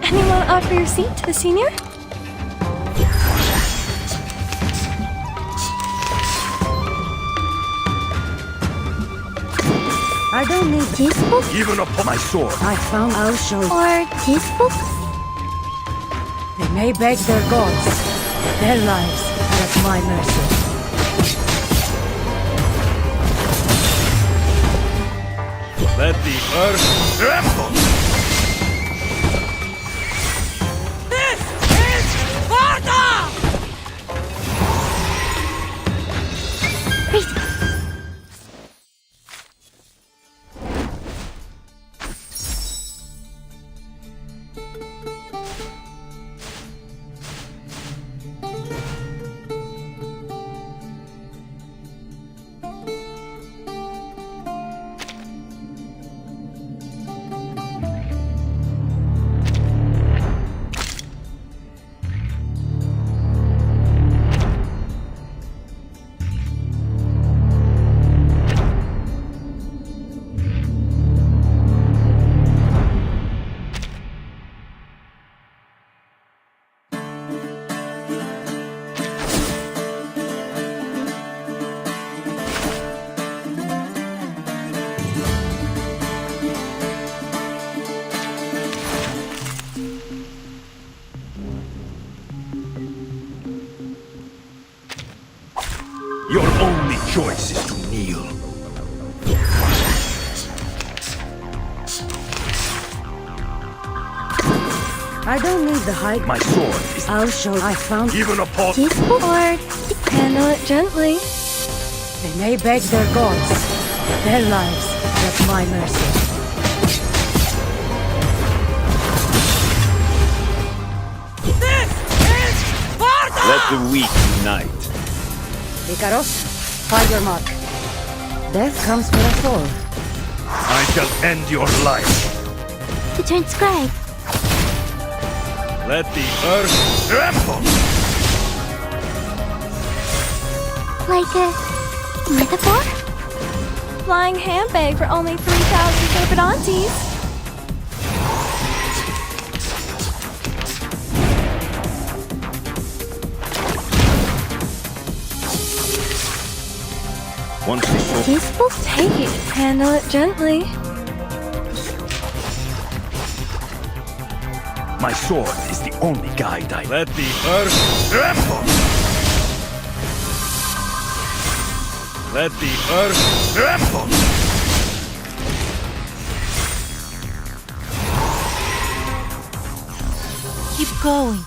Anyone offer your seat to the senior? I don't need this book. Even upon my sword. I found I'll show. Or this book. They may beg their gods. Their lives are at my mercy. Let the earth tremble! This is Sparta! Your only choice is to kneel. I don't need the height. My sword is... I'll show I found... Even upon... Or handle it gently. They may beg their gods. Their lives at my mercy. This is Sparta! Let the weak unite. Icaros, find your mark. Death comes for us all. I shall end your life. It turns grey. Let the earth tremble! Like a metaphor? Flying handbag for only 3,000 Serpentantes. Once the sword... Peaceful? Take it. Handle it gently. My sword is the only guide I... Let the earth tremble! Let the earth tremble! Keep going.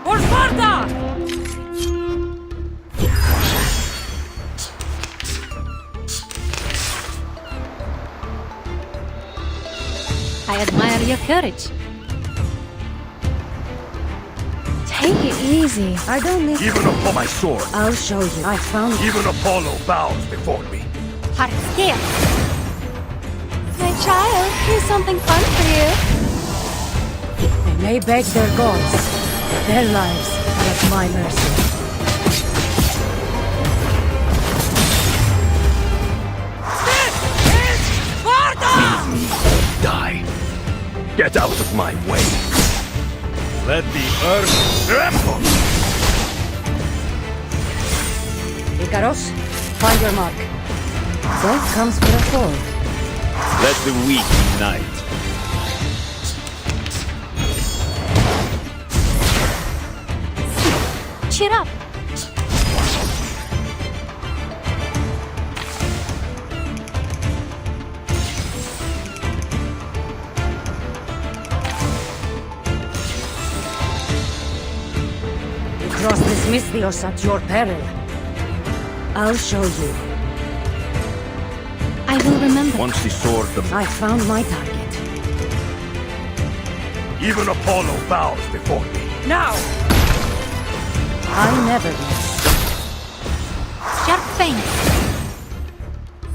For Sparta! I admire your courage. Take it easy. I don't need... Even upon my sword. I'll show you. I found... Even Apollo bows before me. Heart here. My child, here's something fun for you. They may beg their gods. Their lives are at my mercy. This is Sparta! Leave me or die. Get out of my way. Let the earth tremble! Icaros, find your mark. Death comes for us all. Let the weak unite. Cheer up. misthios at your peril. I'll show you. I will remember. Once the sword of... I found my target. Even Apollo bows before me. Now! I never miss. Sharp fang.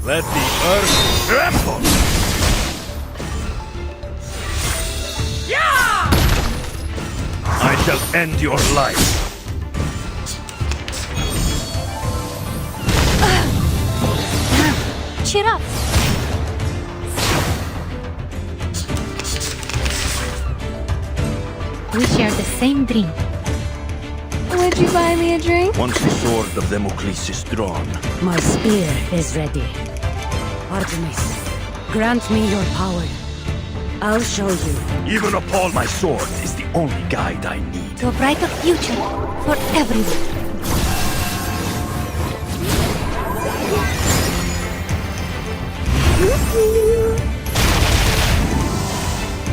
Let the earth tremble! Yeah! I shall end your life. Cheer up. We share the same dream. Would you buy me a drink? Once the sword of Damocles is drawn, My spear is ready. Artemis, grant me your power. I'll show you. even Apollo, my sword is the only guide I need. To a brighter future for everyone.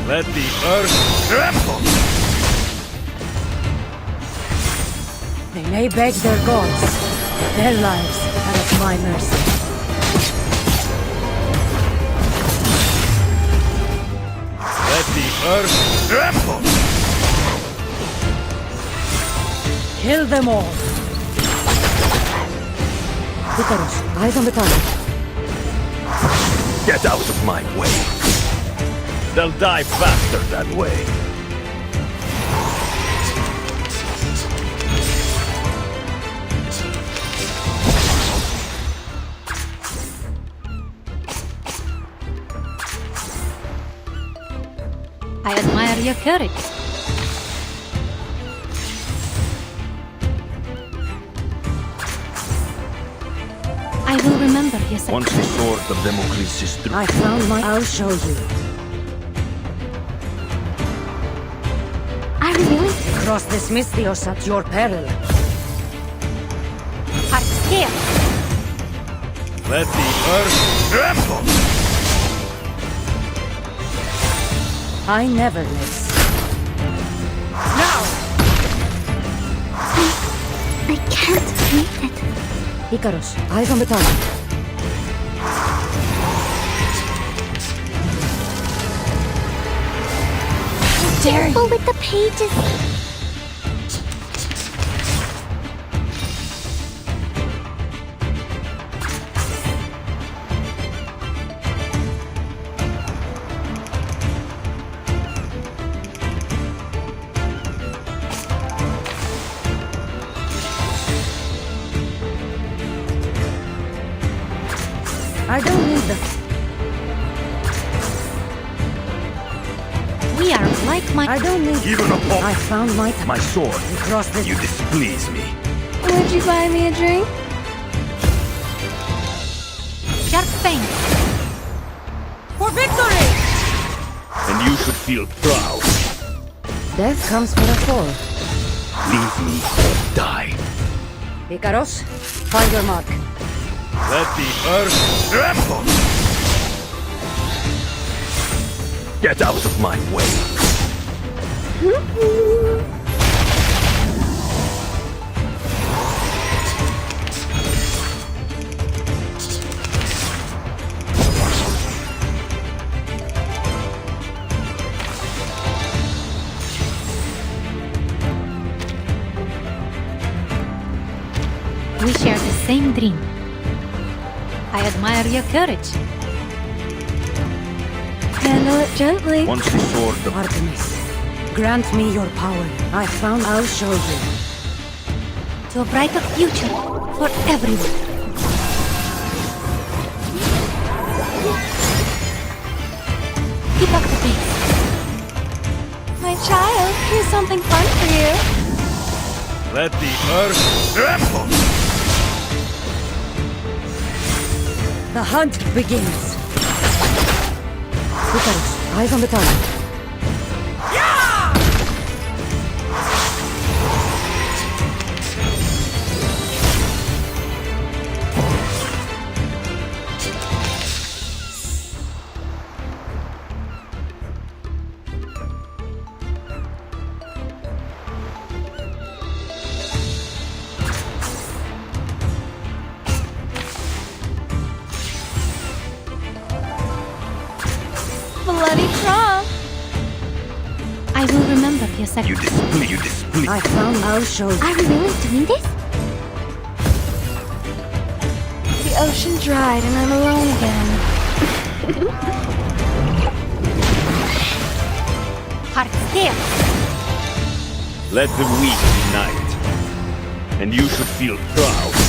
Let the earth tremble! They may beg their gods. Their lives are at my mercy. Let the earth tremble! Kill them all. Icarus, eyes on the target. Get out of my way. They'll die faster that way. I admire your courage. I will remember, yes. Once the sword of Damocles is drawn, I found my... I'll show you. Are you willing? Cross this misthios at your peril. Hearts here. let the earth tremble! I never miss. Now! I can't read it. Icarus, eyes on the target. Careful with the pages. I don't need the... We are like my... I don't need... Even Apollo, I found my... my sword. Cross this... You displease me. Would you buy me a drink? Sharp fang. For victory! And you should feel proud. Death comes for a fall. Leave me or die. Icarus, find your mark. Let the earth tremble! Get out of my way. We share the same dream. I admire your courage. Handle it gently. Once the sword of Artemis, grant me your power. I found... I'll show you. To a brighter future for everyone. Keep up the pace. My child, here's something fun for you. let the earth tremble! The hunt begins. Icarus, eyes on the target. bloody prom! I will remember your sacrifice. You display. I found I'll show you. Are we really doing this? The ocean dried and I'm alone again. Heart still. Let them weep tonight, and you should feel proud.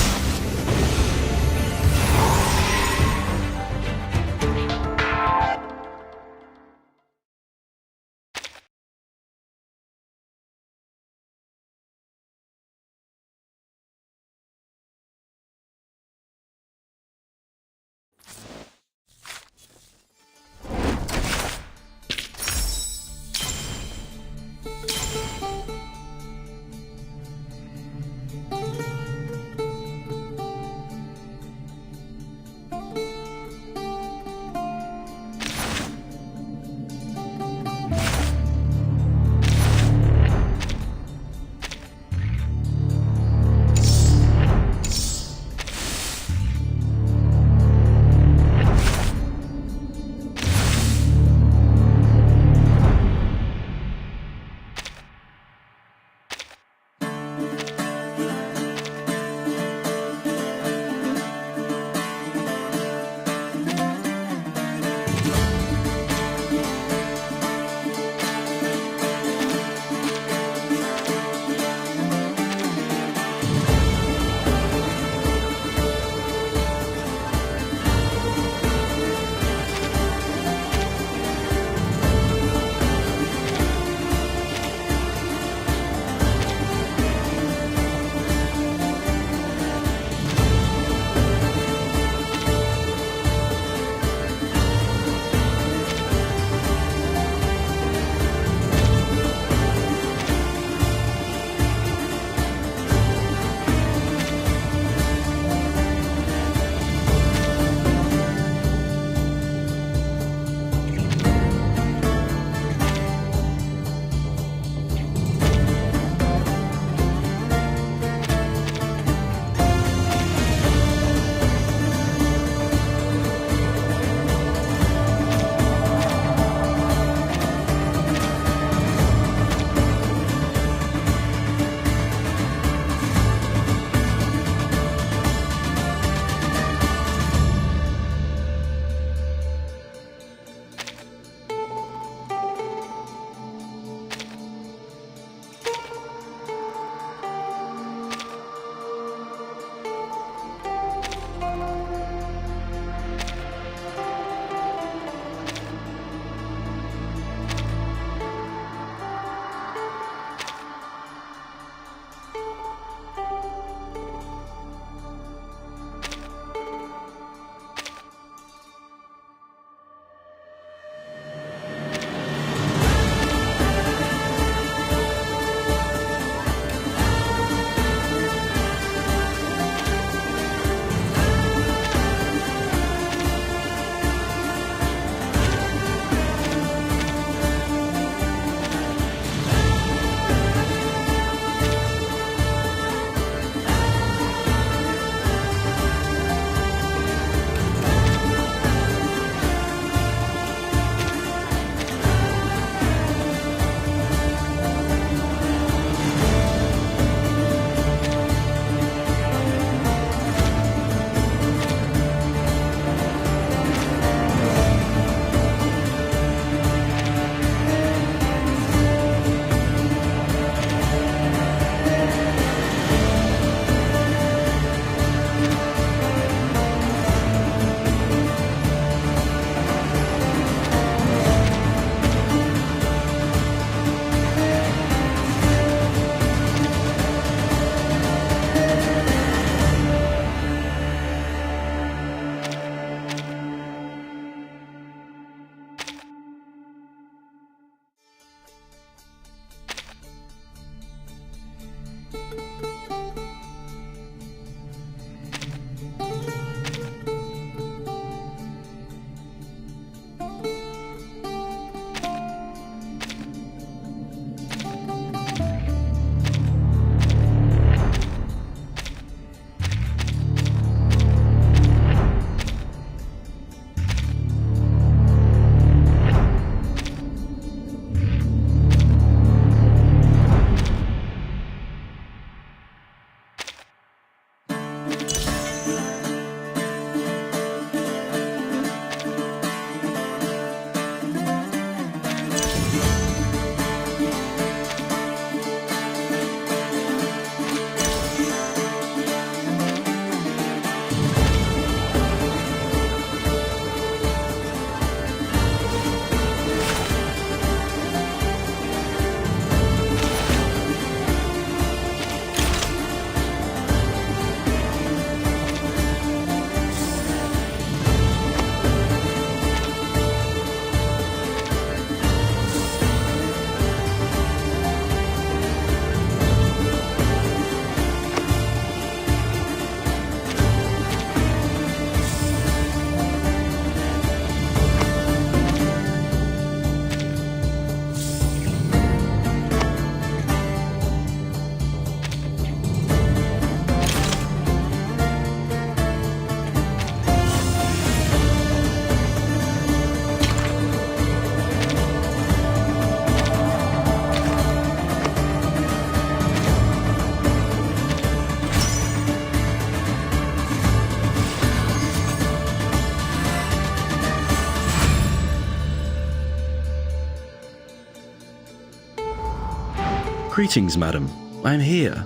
Greetings, madam. I'm here.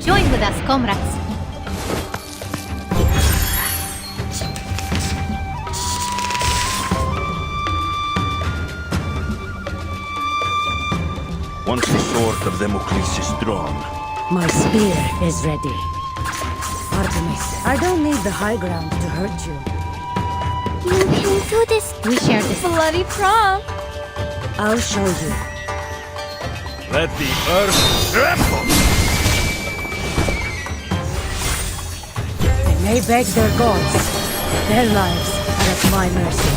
Join with us, comrades. Once the sword of Damocles is drawn, My spear is ready. Artemis, I don't need the high ground to hurt you. You can do this. We share this. Bloody prom. I'll show you. let the earth tremble! They may beg their gods. Their lives are at my mercy.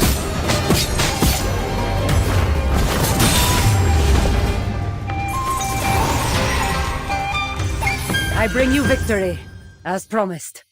I bring you victory, as promised.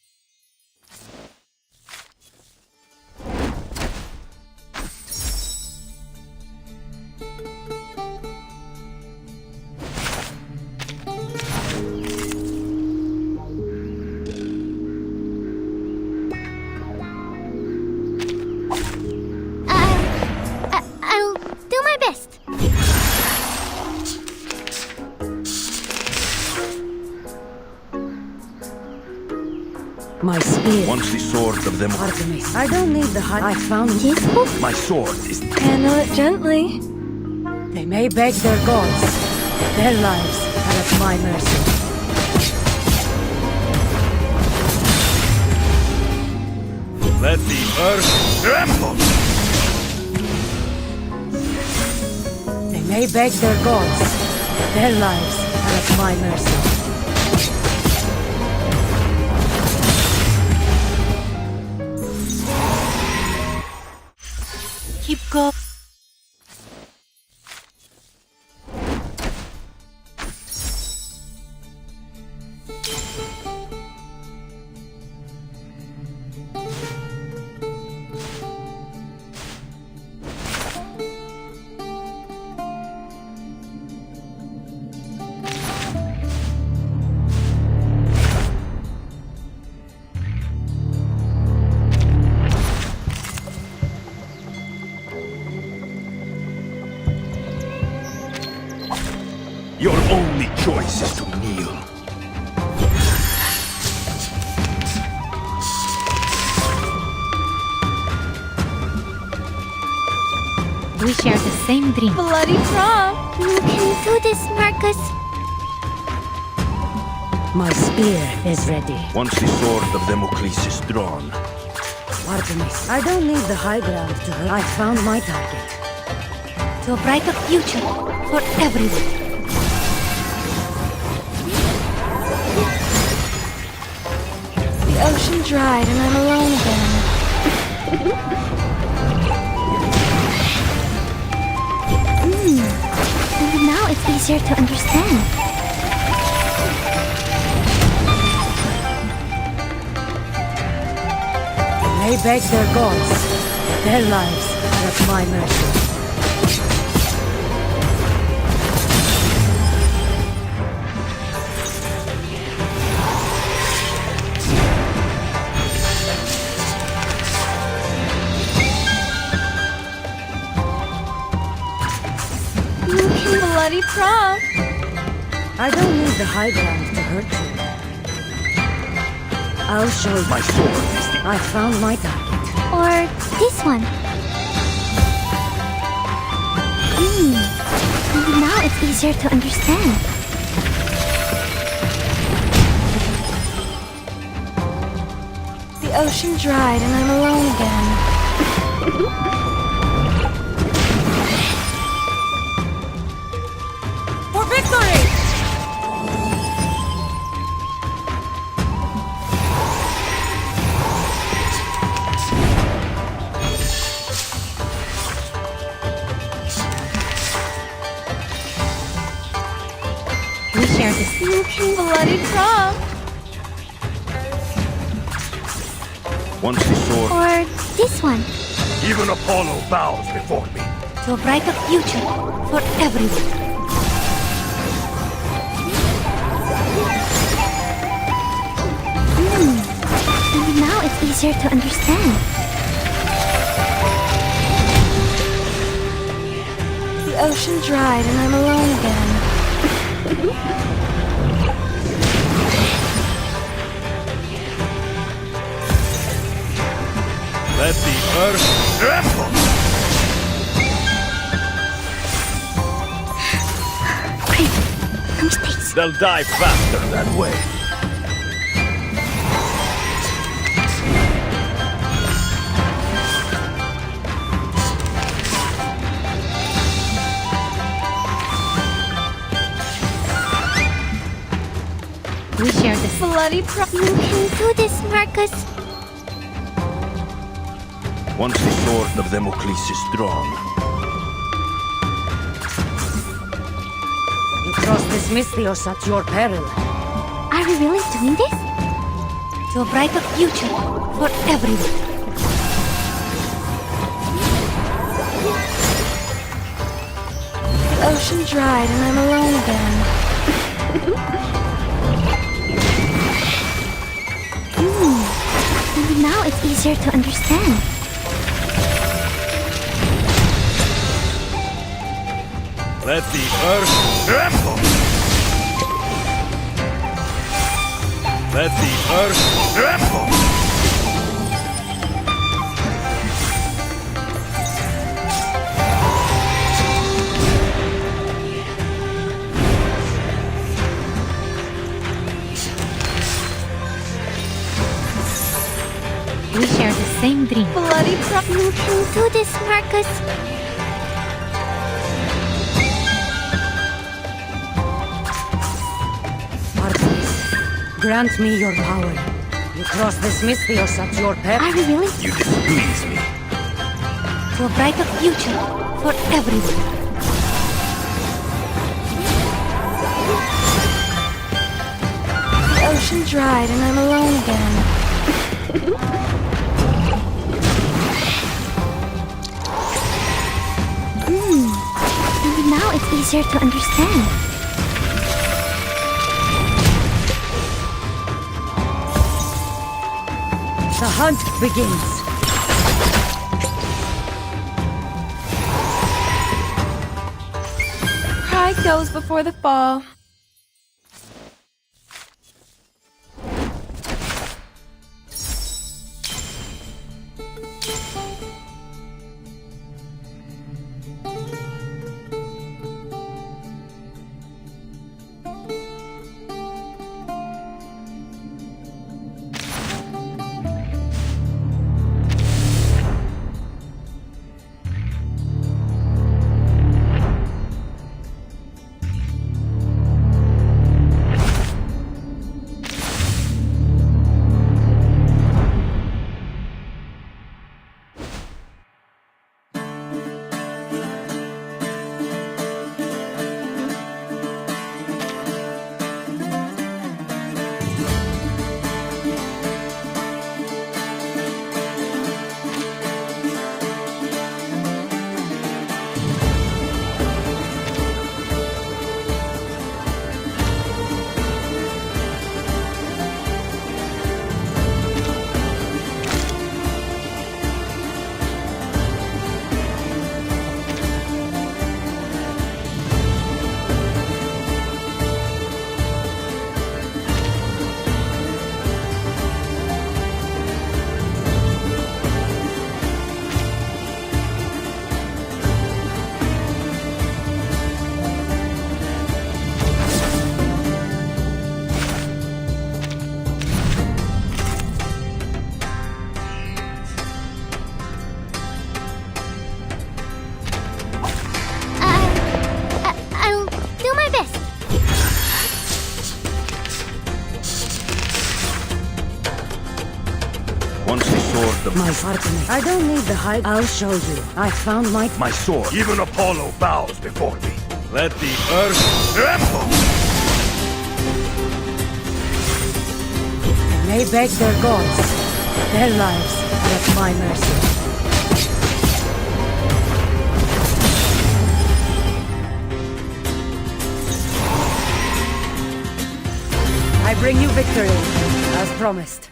I'll do my best. My spear. Once the sword of them. Artemis, I don't need the high. I found this book. My sword is. Handle it gently. They may beg their gods. Their lives are at my mercy. Let the earth tremble! They may beg their gods. Their lives are at my mercy. Keep going. Your only choice is to kneel. We share the same dream. Bloody prom. You can do this, Marcus. My spear is ready. Once the sword of Damocles is drawn, Artemis, I don't need the high ground to her. I found my target. To a brighter future for everyone. The ocean dried and I'm alone again. Maybe now it's easier to understand. They beg their gods. Their lives are at my mercy. Bloody prom! I don't need the high ground to hurt you. I'll show you. My sword. I found my target. Or this one. Maybe now it's easier to understand. The ocean dried and I'm alone again. For victory! We share this. Bloody prom! Once the sword, Or this one. even Apollo bows before me. To a brighter future for everyone. Maybe now it's easier to understand. The ocean dried and I'm alone again. Let the earth tremble! Great. No mistakes. They'll die faster that way. We share this. Bloody prom! You can do this, Marcus. Once the sword of Damocles is drawn, You cross this misthios at your peril. Are we really doing this? To a brighter future for everyone. The ocean dried and I'm alone again. Maybe now it's easier to understand. let the earth tremble! Let the earth tremble! We share the same dream. Bloody You can do this, Marcus. Artemis, grant me your power. You cross this misthios at your peril. Are we really? You displease me. To a brighter future for everyone. The ocean dried and I'm alone again. Maybe now it's easier to understand. The hunt begins. Pride goes before the fall. of My Parthenon. I don't need the hype. I'll show you. I found my sword. Even Apollo bows before me. Let the earth tremble! They beg their gods. Their lives are at my mercy. I bring you victory, as promised.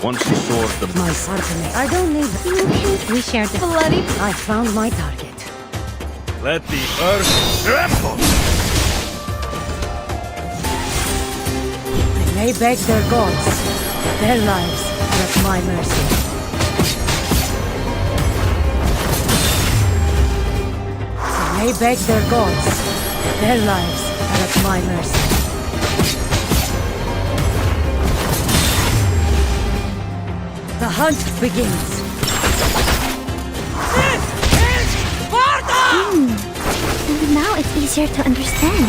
Once the sword of my Parthenon. I don't need the... We shared the bloody... I found my target. Let the earth tremble! They may beg their gods. Their lives are at my mercy. They may beg their gods. Their lives are at my mercy. The hunt begins. This is Sparta! And now it's easier to understand.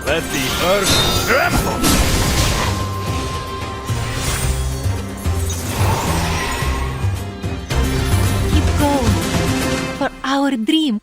Let the earth tremble! Keep going for our dream.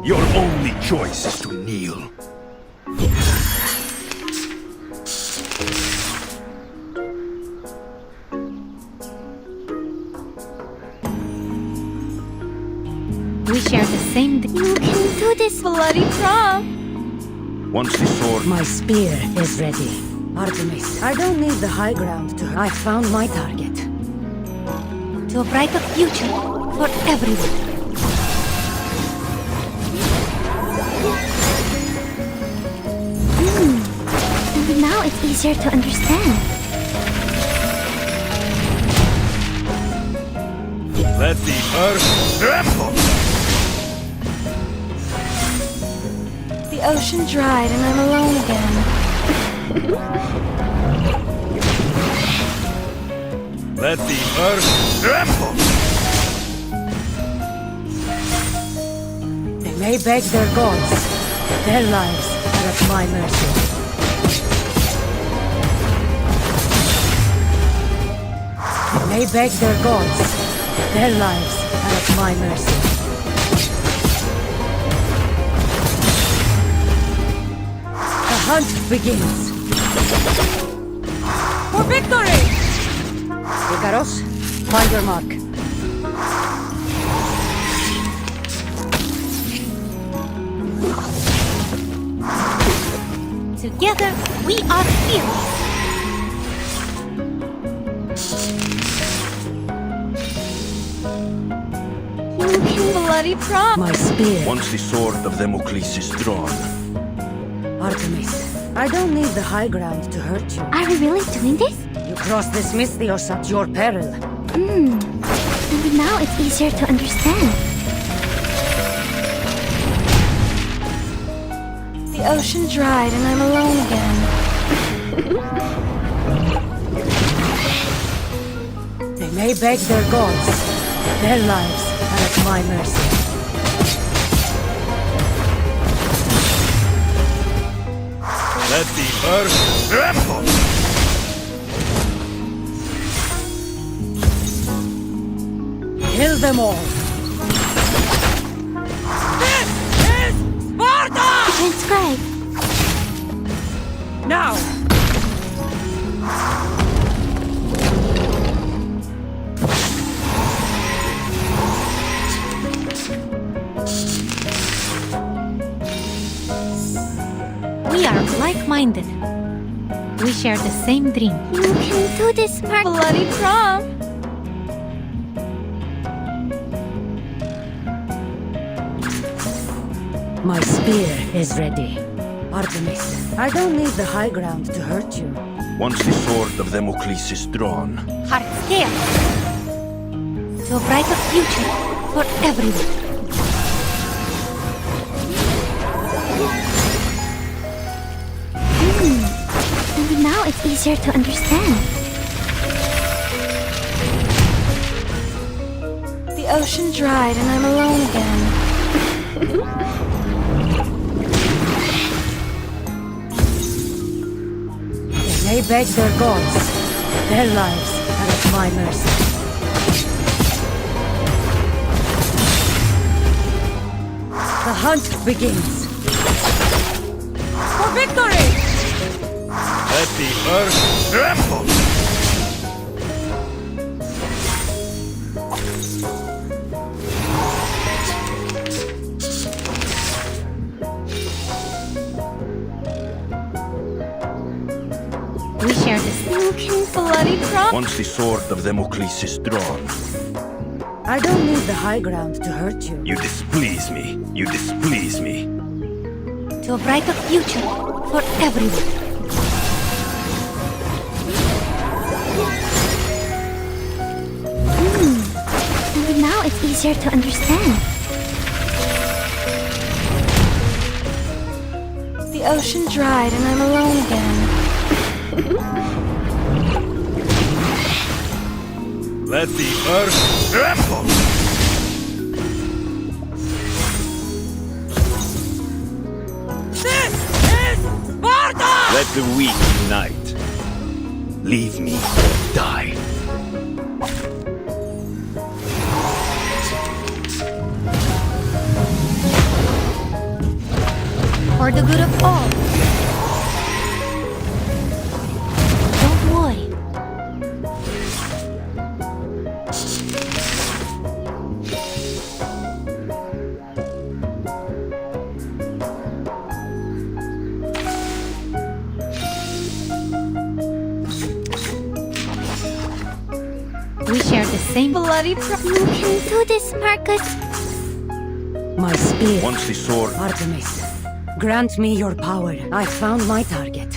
Your only choice is to kneel. We share the same dream. You can do this, bloody prom! Once the sword... My spear is ready. Artemis, I don't need the high ground to... I found my target. To a brighter future for everyone. And now it's easier to understand. Let the earth tremble! The ocean dried and I'm alone again. Let the earth tremble! They may beg their gods. Their lives are at my mercy. They may beg their gods. Their lives are at my mercy. The hunt begins. For victory! Icaros, find your mark. Together, we are heroes. Bloody prom! My spear. Once the sword of Damocles is drawn. Artemis, I don't need the high ground to hurt you. Are we really doing this? You cross this misthios at your peril. And now it's easier to understand. The ocean dried and I'm alone again. They may beg their gods. Their lives are at my mercy. Let the earth tremble! Kill them all! This is Sparta! It's great. Now! We are like-minded. We share the same dream. You can do this, bloody prom! My spear is ready. Artemis, I don't need the high ground to hurt you. Once the sword of Damocles is drawn. Heart scared. To a brighter future for everyone. And now it's easier to understand. The ocean dried and I'm alone again. They may beg their gods. Their lives are at my mercy. The hunt begins. For victory! Let the earth tremble! We share the same bloody prom. Once the sword of Damocles is drawn. I don't need the high ground to hurt you. You displease me. You displease me. To a brighter future for everyone. And now it's easier to understand. The ocean dried and I'm alone again. Let the earth tremble! This is Sparta! Let the weak unite. Leave me or die. for the good of all. Don't worry. We share the same bloody You can do this, Marcus. My spear. Once the sword... Artemis, grant me your power. I found my target.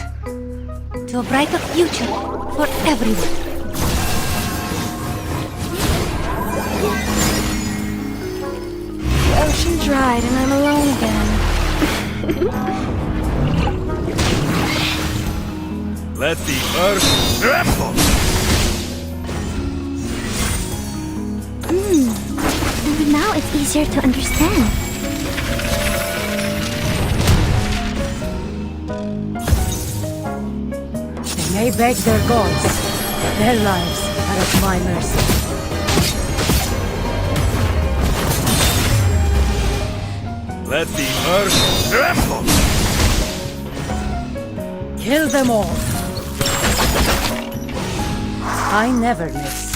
To a brighter future for everyone. The ocean dried and I'm alone again. Let the earth tremble! Maybe now it's easier to understand. They may beg their gods. Their lives are at my mercy. Let the earth tremble! Kill them all. I never miss.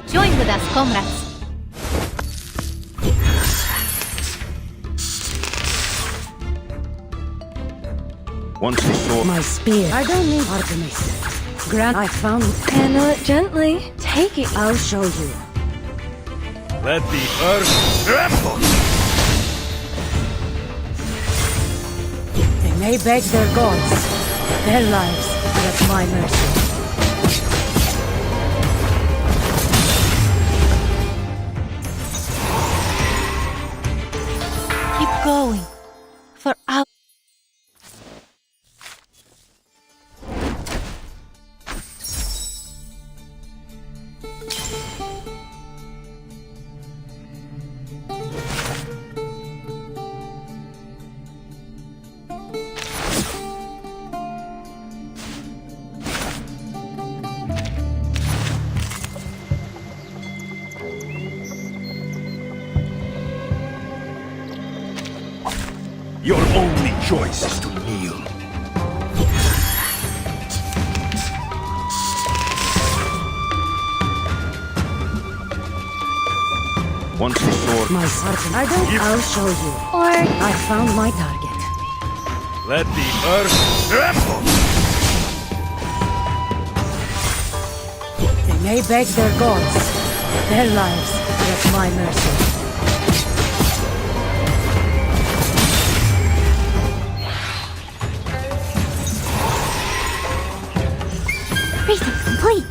Join with us, comrades. Once the sword... My spear. I don't need Artemis. Grant, I found... Handle it gently. Take it. I'll show you. Let the earth tremble! They may beg their gods. Their lives are at my mercy. Keep going. For our... Your only choice is to kneel. Once the sword... My sergeant, I'll show you. Or... I found my target. Let the earth tremble! They may beg their gods. Their lives are at my mercy. Precinct complete!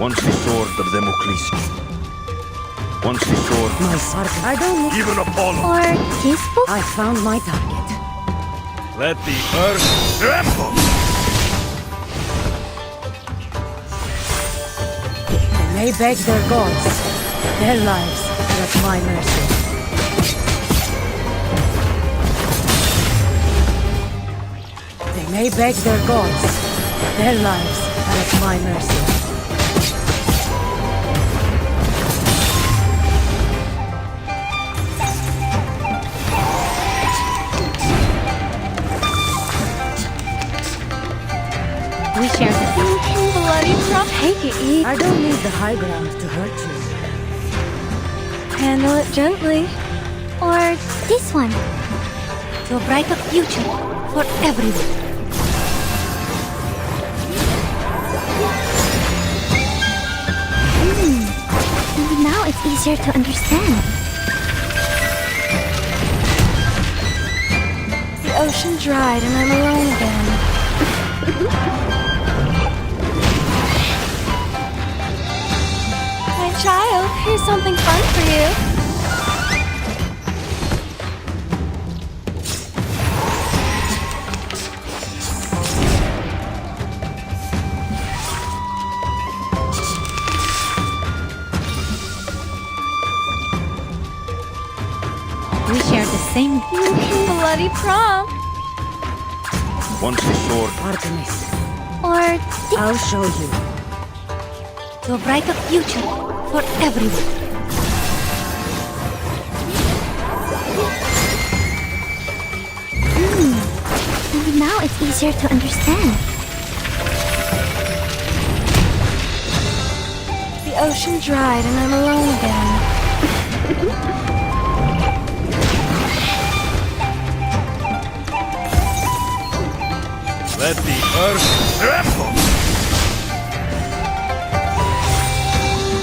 Once the sword of Damocles. Once the sword... My sergeant, I don't need... Even Apollo! Or peaceful? I found my target. Let the earth tremble! They may beg their gods. Their lives are at my mercy. They may beg their gods. Their lives are at my mercy. We share the same bloody prop. Take it, Eve. I don't need the high ground to hurt you. Handle it gently. Or this one. To a brighter future for everyone. Maybe now it's easier to understand. The ocean dried and I'm alone again. My child, here's something fun for you. We share the same bloody prom. Once the sword... Artemis. Or I'll show you. To a brighter future for everyone. Maybe now it's easier to understand. The ocean dried and I'm alone again. Let the earth tremble!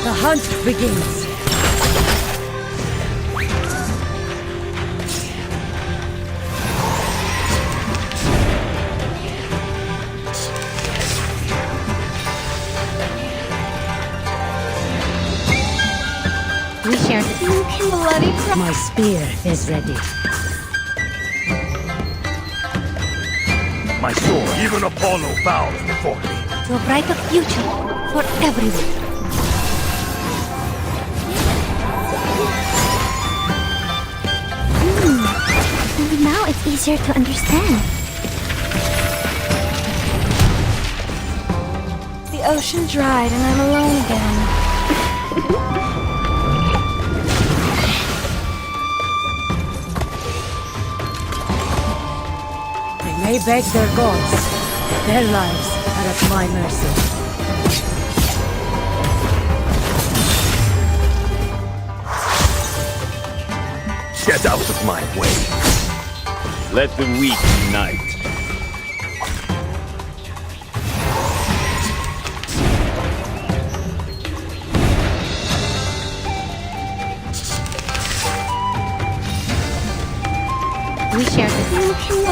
The hunt begins. We share the bloody My spear is ready. My sword, even Apollo bows before me. To a brighter future for everyone. Only now it's easier to understand. The ocean dried and I'm alone again. They may beg their gods. Their lives are at my mercy. Get out of my way. Let the weak unite. We share the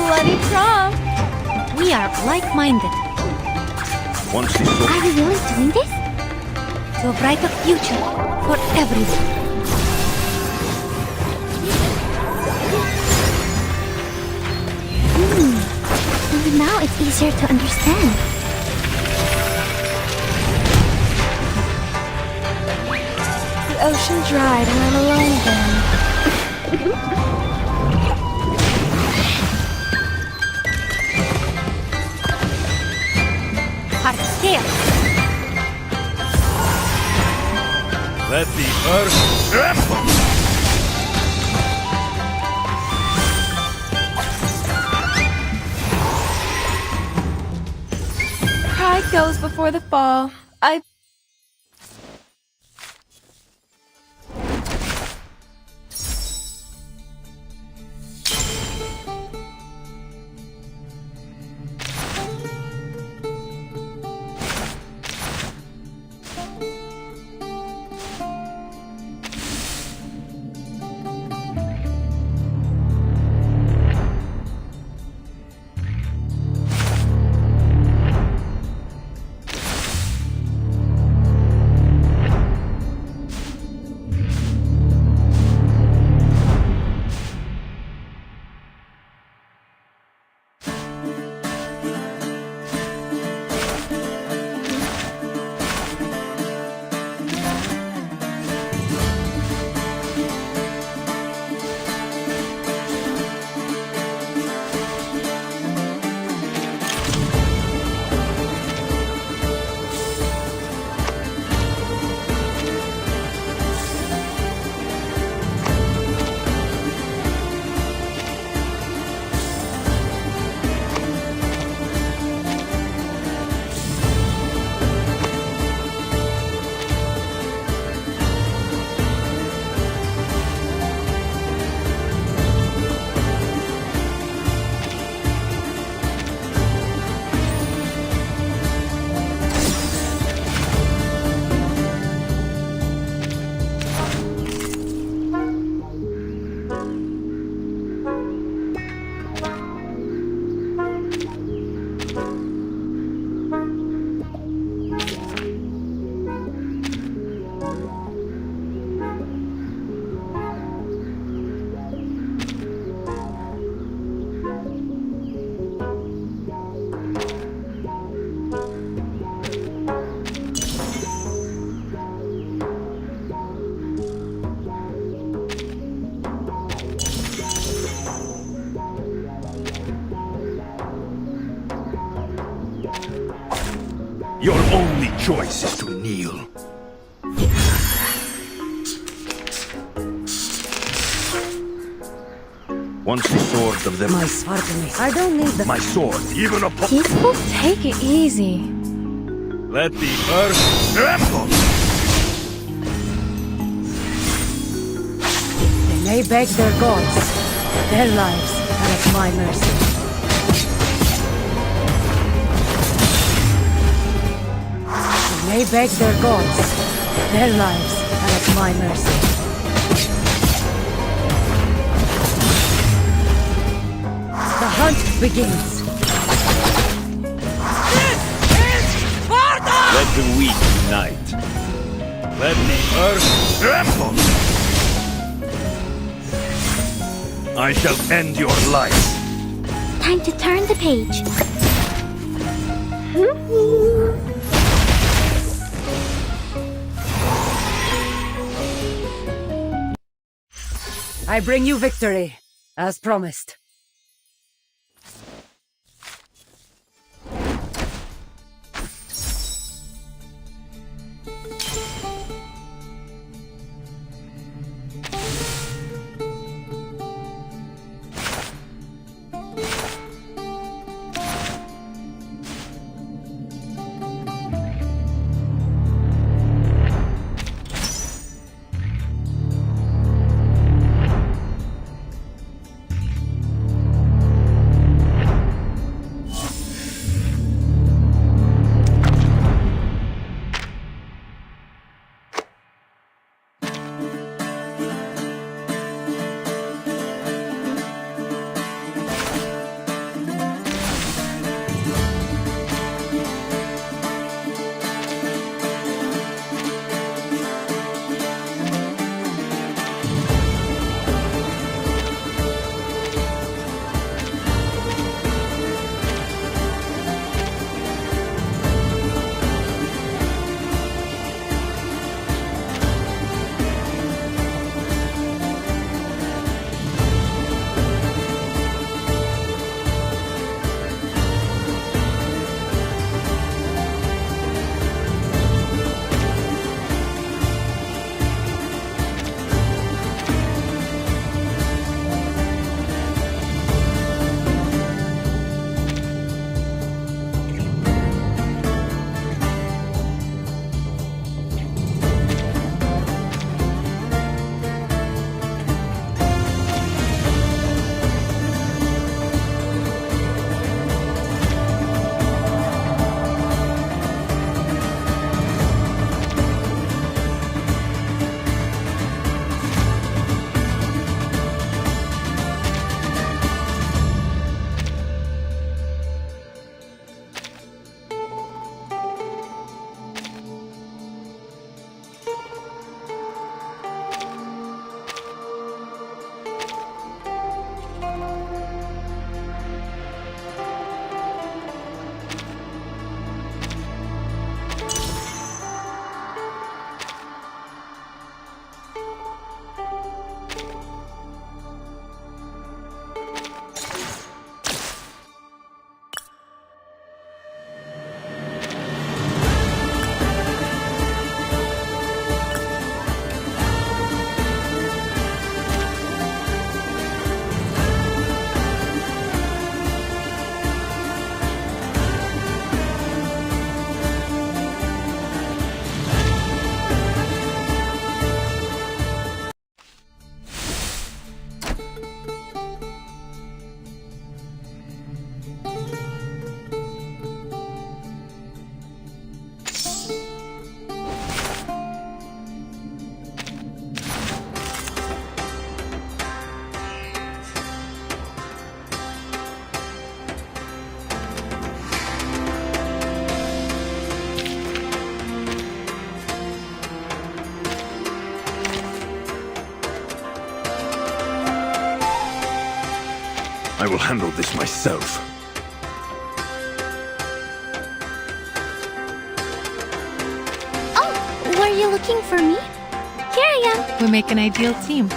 Bloody prom! We are like-minded. Once this sword... Are we really doing this? To a brighter future for everyone. Only now it's easier to understand. The ocean dried and I'm alone again. Let the earth tremble! Pride goes before the fall. Your only choice is to kneel. Once the sword of them... My sword, I don't need the... My sword, even a... Peaceful? Take it easy. Let the earth tremble! They may beg their gods. Their lives are at my mercy. They may beg their gods. Their lives are at my mercy. The hunt begins. This is Sparta! Let the weak unite. Let the earth tremble! I shall end your life. Time to turn the page. I bring you victory, as promised. I will handle this myself. Oh, were you looking for me? Here I am. We make an ideal team.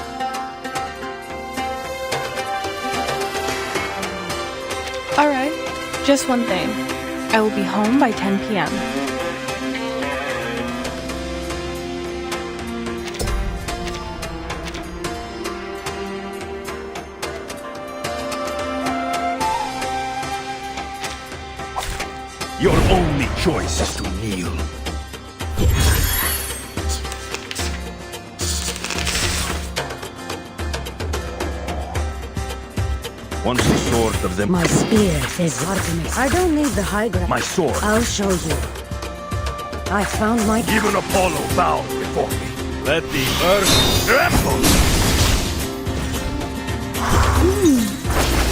Alright, just one thing. I will be home by 10 p.m. Your only choice is to kneel. Once the sword of them... My spear is Artemis. I don't need the high ground. My sword. I'll show you. I found my... Even Apollo bowed before me. Let the earth tremble!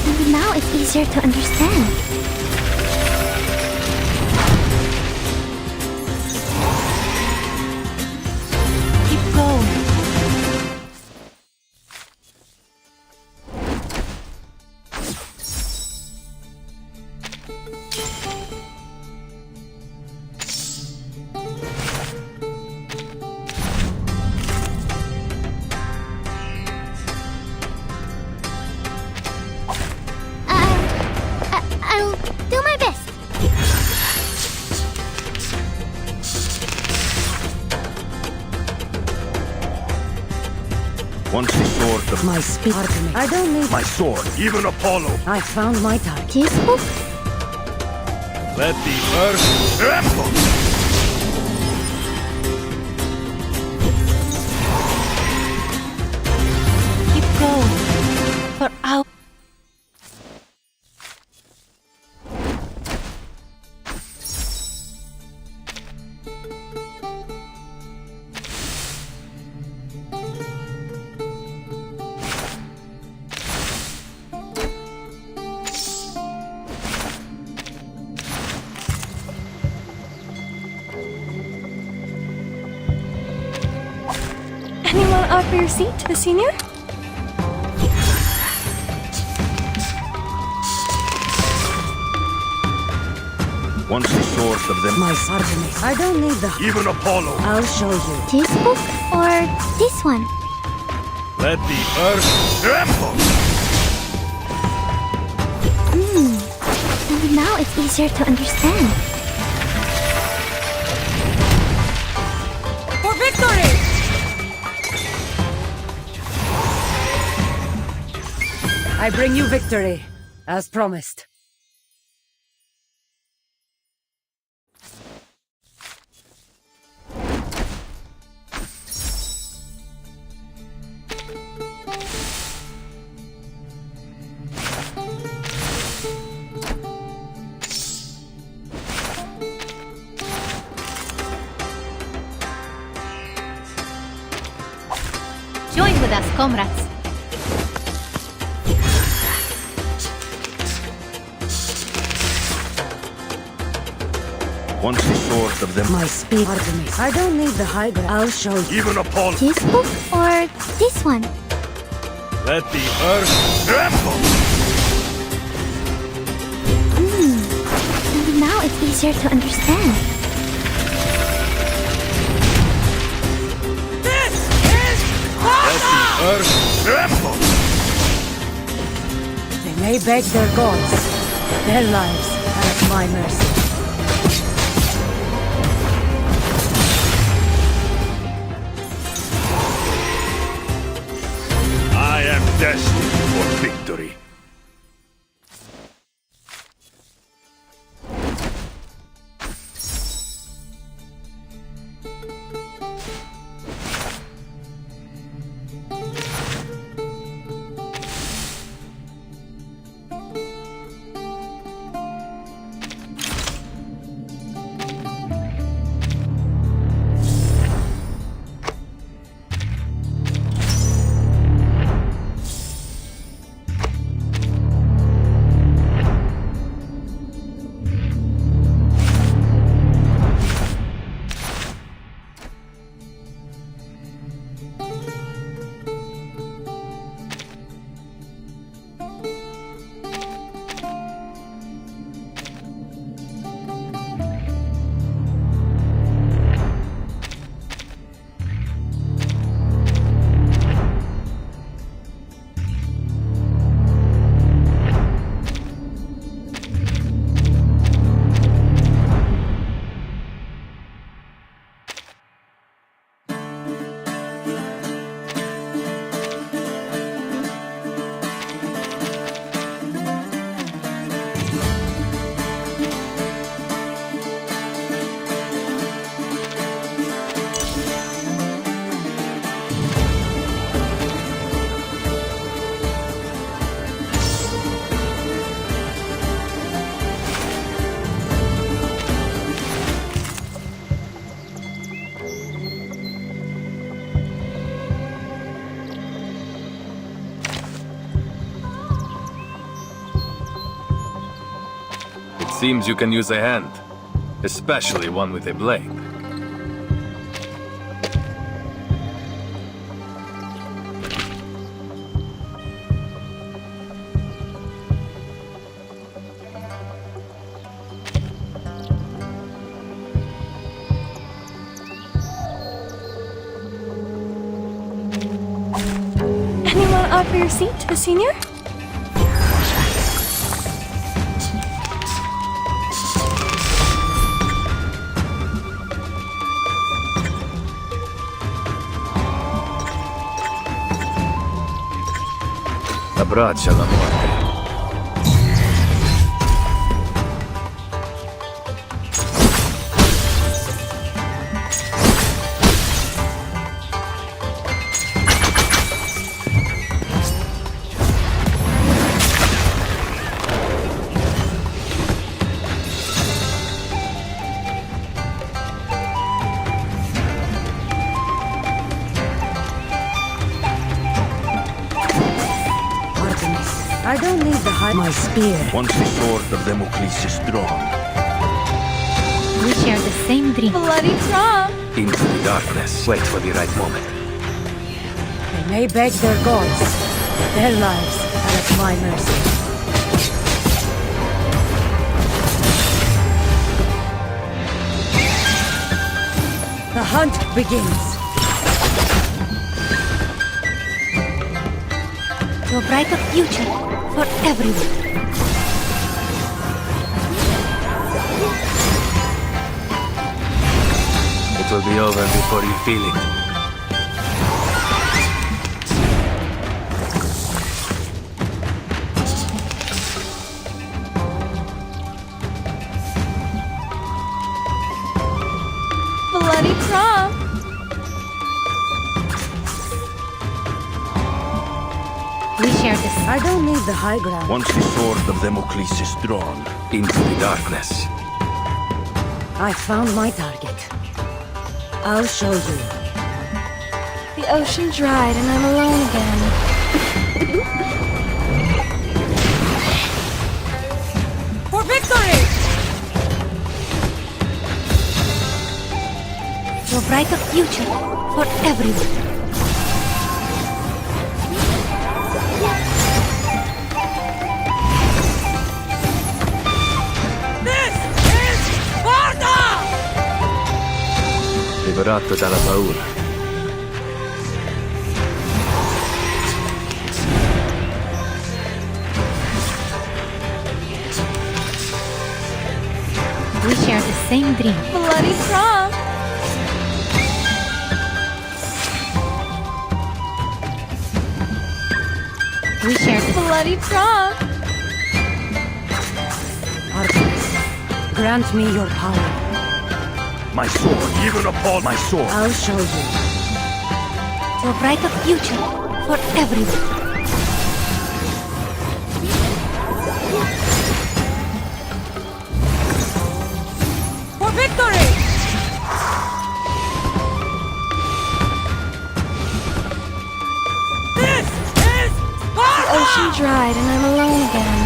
Maybe now it's easier to understand. My speed. I don't need My sword, even Apollo. I found my target. Teaspoon? Let the earth tremble. Keep going. For our... Anyone offer your seat to the senior? Once the source of them. My Artemis. I don't need the. Even Apollo. I'll show you. This book or this one? Let the earth tremble. And now it's easier to understand. For victory! I bring you victory, as promised. Join with us, comrades. Once the source of them. My speed. Artemis. I don't need the high ground. I'll show you. Even Apollo. This book or this one? Let the earth tremble. And now it's easier to understand. This is Let the earth tremble. They may beg their gods. Their lives are at my mercy. I am destined for victory. Seems you can use a hand, especially one with a blade. Anyone offer your seat to the senior? Abbraccia la morte. I don't need the high... My spear. Once the sword of Damocles is drawn, We share the same dream. Bloody Trump! into the darkness. Wait for the right moment. They may beg their gods. Their lives are at my mercy. The hunt begins. To a brighter future for everyone. It will be over before you feel it. Bloody Trump! We share this. I don't need the high ground. Once the sword of Damocles is drawn, into the darkness. I found my target. I'll show you. The ocean dried and I'm alone again. For victory! To a brighter future for everyone. This is Sparta! Liberato dalla paura. We share the same dream. Bloody Trump! We share the Bloody Trump! Artemis, grant me your power. My sword, even upon my sword. I'll show you. To a brighter future for everyone. For victory! This is Sparta! The ocean dried and I'm alone again.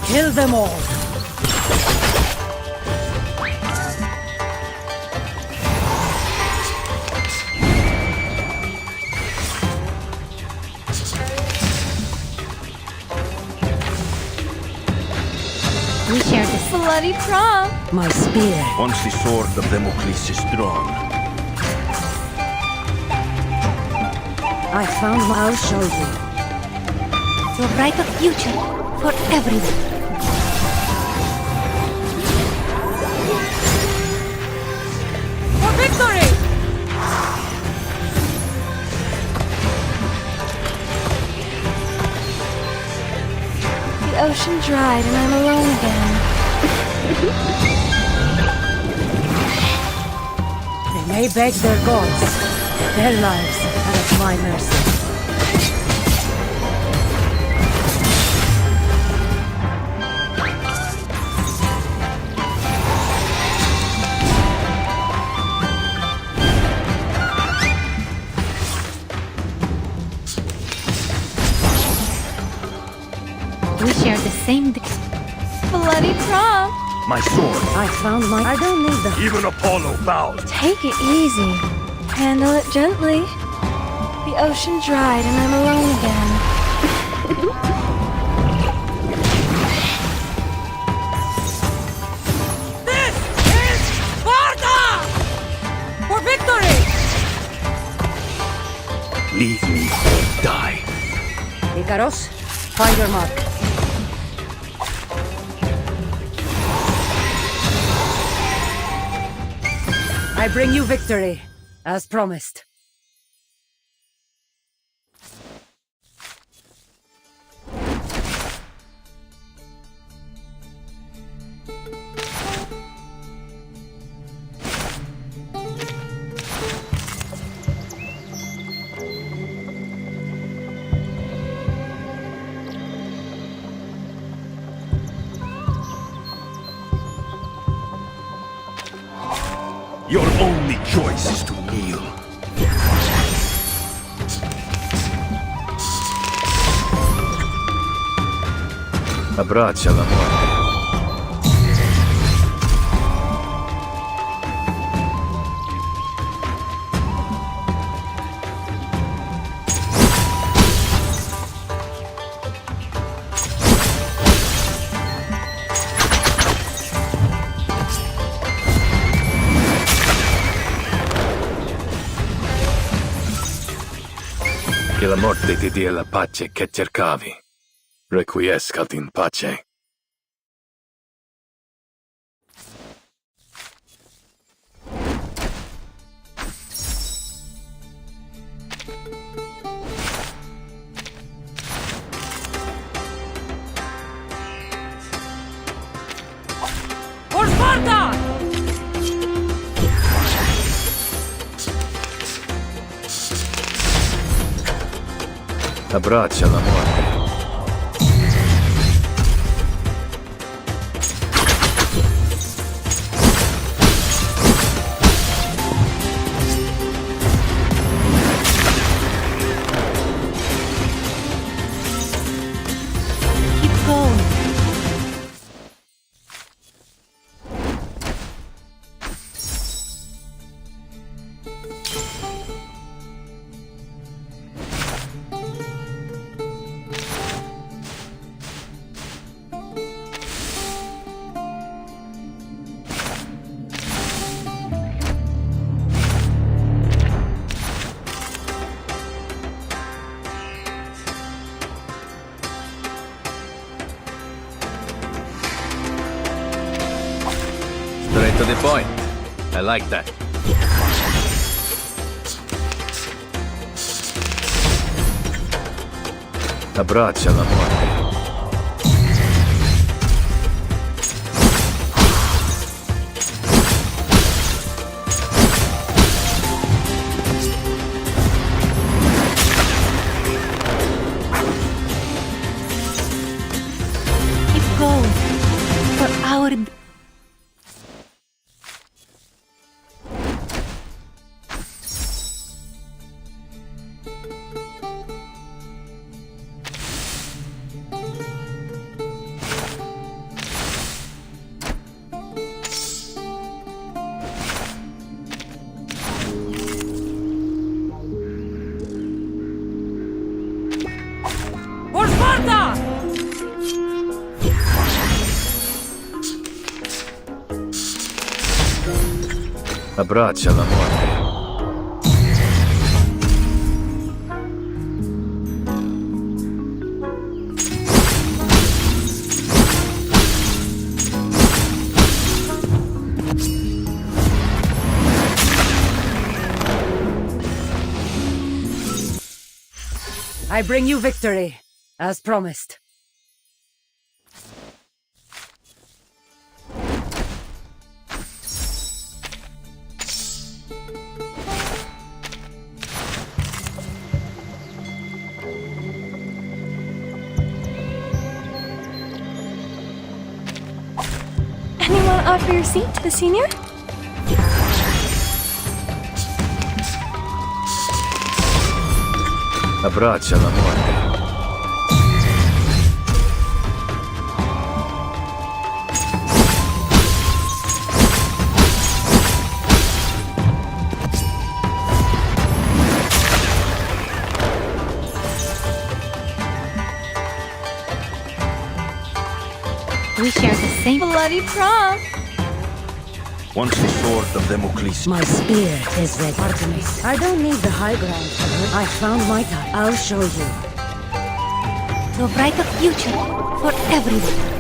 Kill them all. We share this. Bloody Trump! My spear. Once the sword of Damocles is drawn, I found my... I'll show you. To a brighter future for everyone. For victory! The ocean dried and I'm alone again. They may beg their gods. Their lives are at my mercy. We share the same dream. Bloody Trump! my sword. I found my... I don't need the... Even Apollo bows. Take it easy. Handle it gently. The ocean dried and I'm alone again. This is Sparta! For victory! Leave me or die. Icaros, find your mark. I bring you victory. As promised. Your only choice is to kneel. Abbraccia la morte. Che la morte ti dia la pace che cercavi. Requiescat in pace. For Sparta! Abbraccia la morte. Keep going. Straight to the point. I like that. Abbraccia la morte. Keep going. For our... For Sparta! Abbraccia la morte. I bring you victory, as promised. Anyone offer your seat to the senior? Abbraccia la morte. We share the same bloody prom! Once the sword of Damocles. My spear is ready. Artemis, I don't need the high ground. I found my type. I'll show you. To a brighter future for everyone.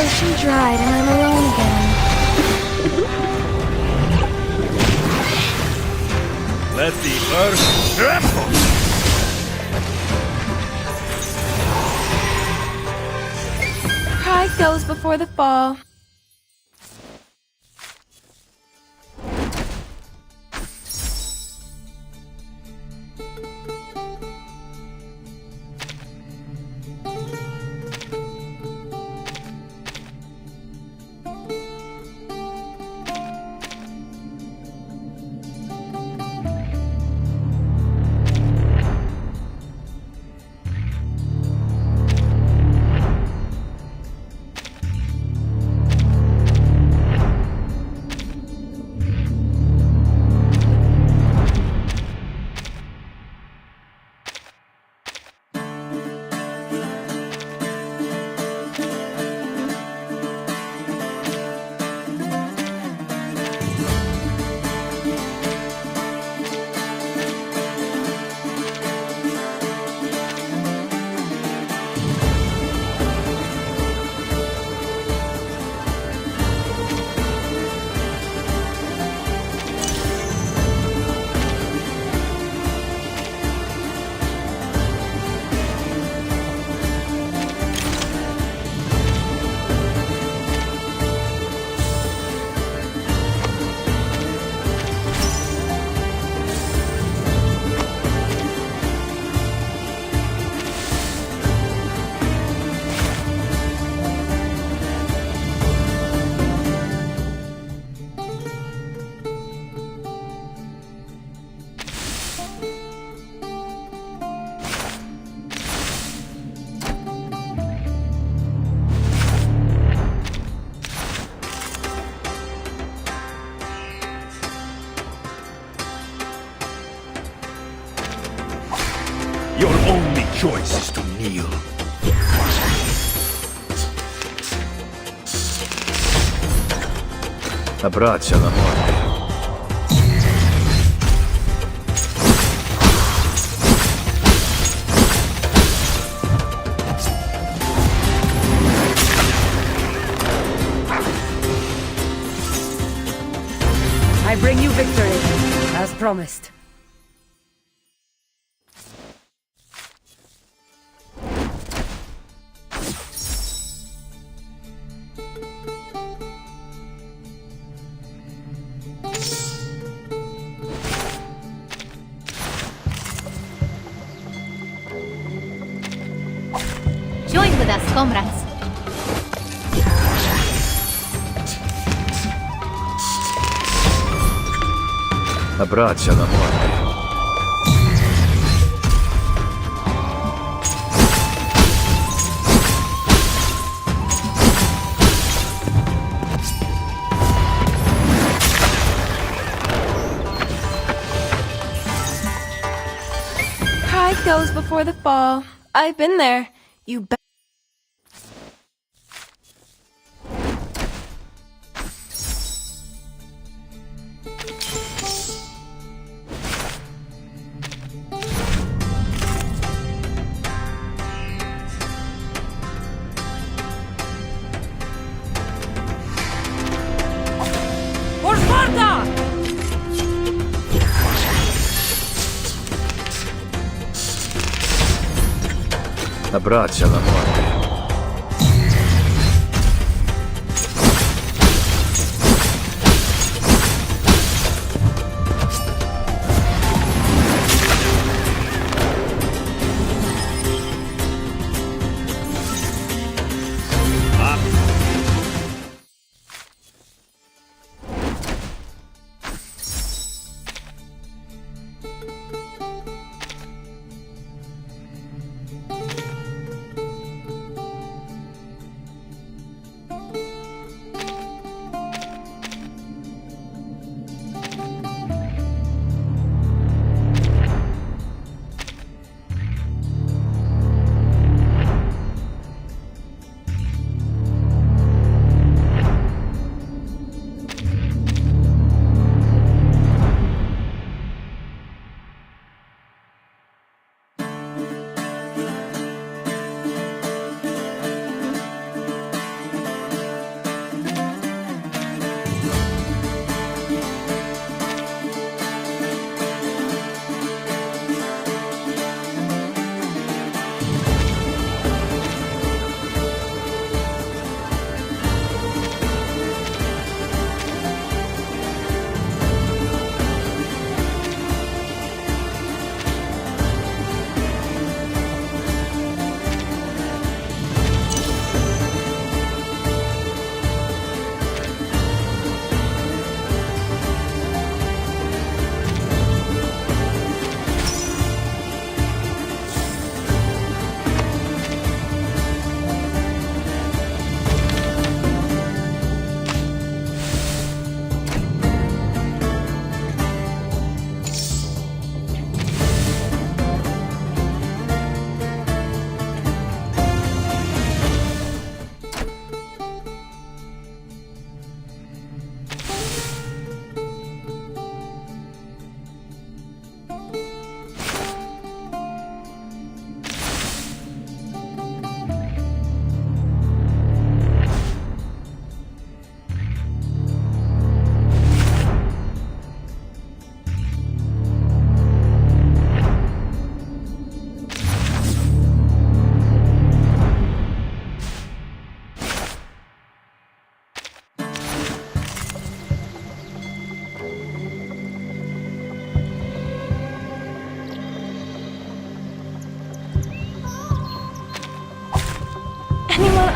ocean dried and I'm alone again. Let the earth tremble! Pride goes before the fall. Your only choice is to kneel. Abbraccia la morte. I bring you victory, as promised. Join with us, comrades. Abbraccia la morte. Pride goes before the fall. I've been there. You bet. For Sparta! Abbraccia la morte.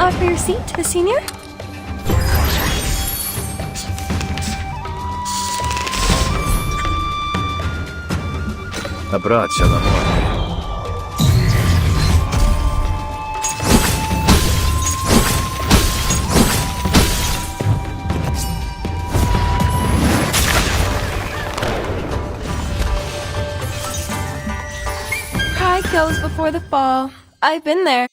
offer your seat to the senior? Abbraccia la morte. Pride goes before the fall. I've been there.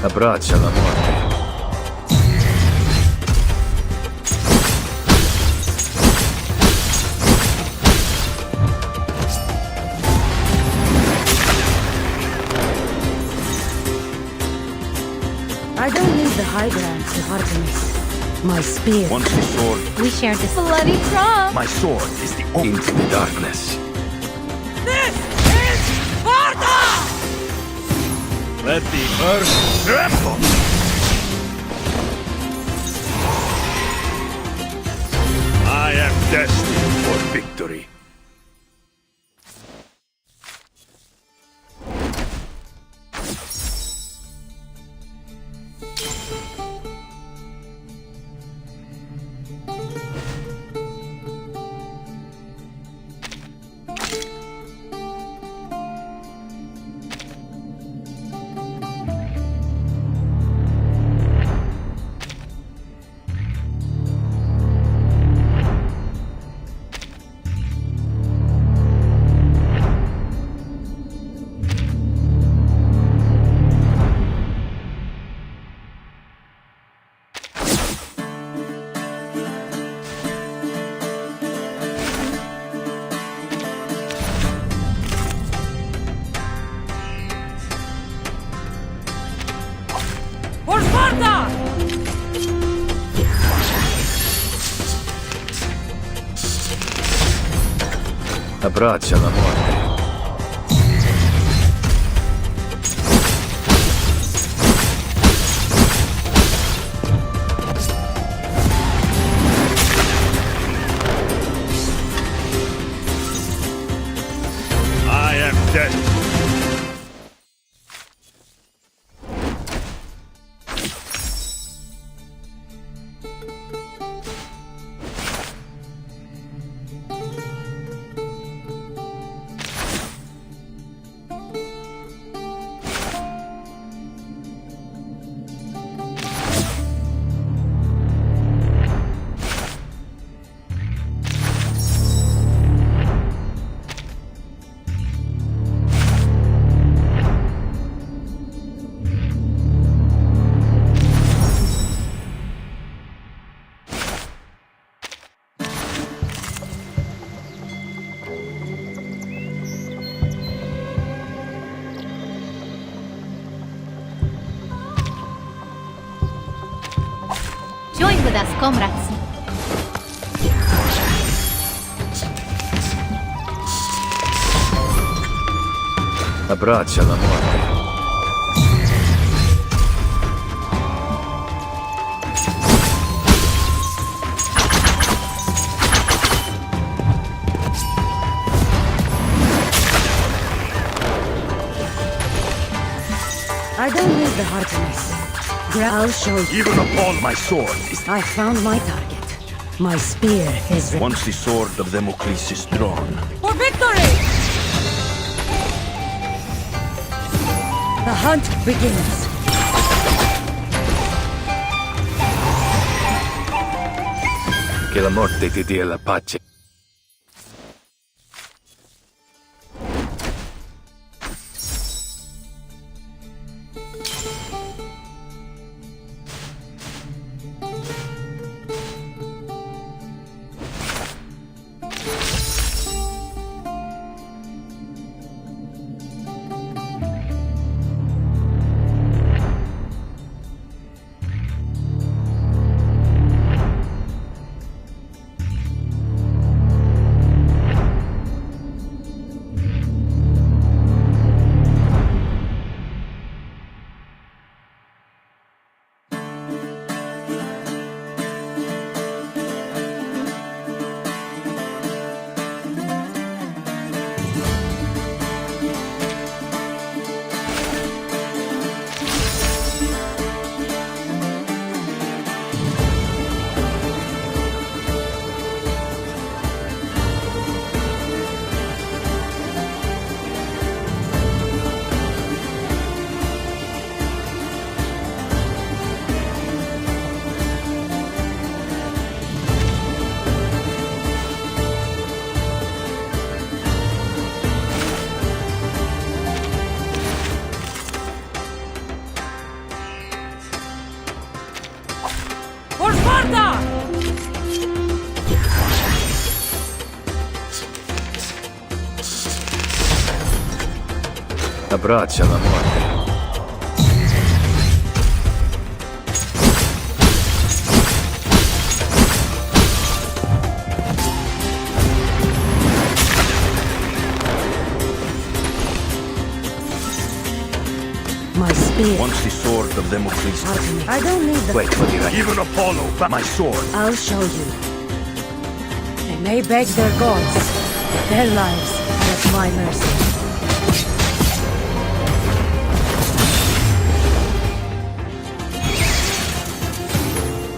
Abbraccia la morte. I don't need the high ground to Artemis. My spear. Once the sword, We share this. Bloody prom! my sword is the into the darkness. This is Sparta! Let the earth tremble! I am destined for victory. Abbraccia la morte. I am dead. Join with us, comrades. Abbraccia la morte. I don't need the hardness. I'll show you. Even upon my sword is... I found my target. My spear is... Once the sword of Damocles is drawn, For victory! The hunt begins. che la morte ti dia la pace. For Sparta! Abbraccia la morte. My spear. Once the sword of Damocles. I don't need the... Wait for the right. Even Apollo, my sword. I'll show you. They may beg their gods, but their lives are at my mercy.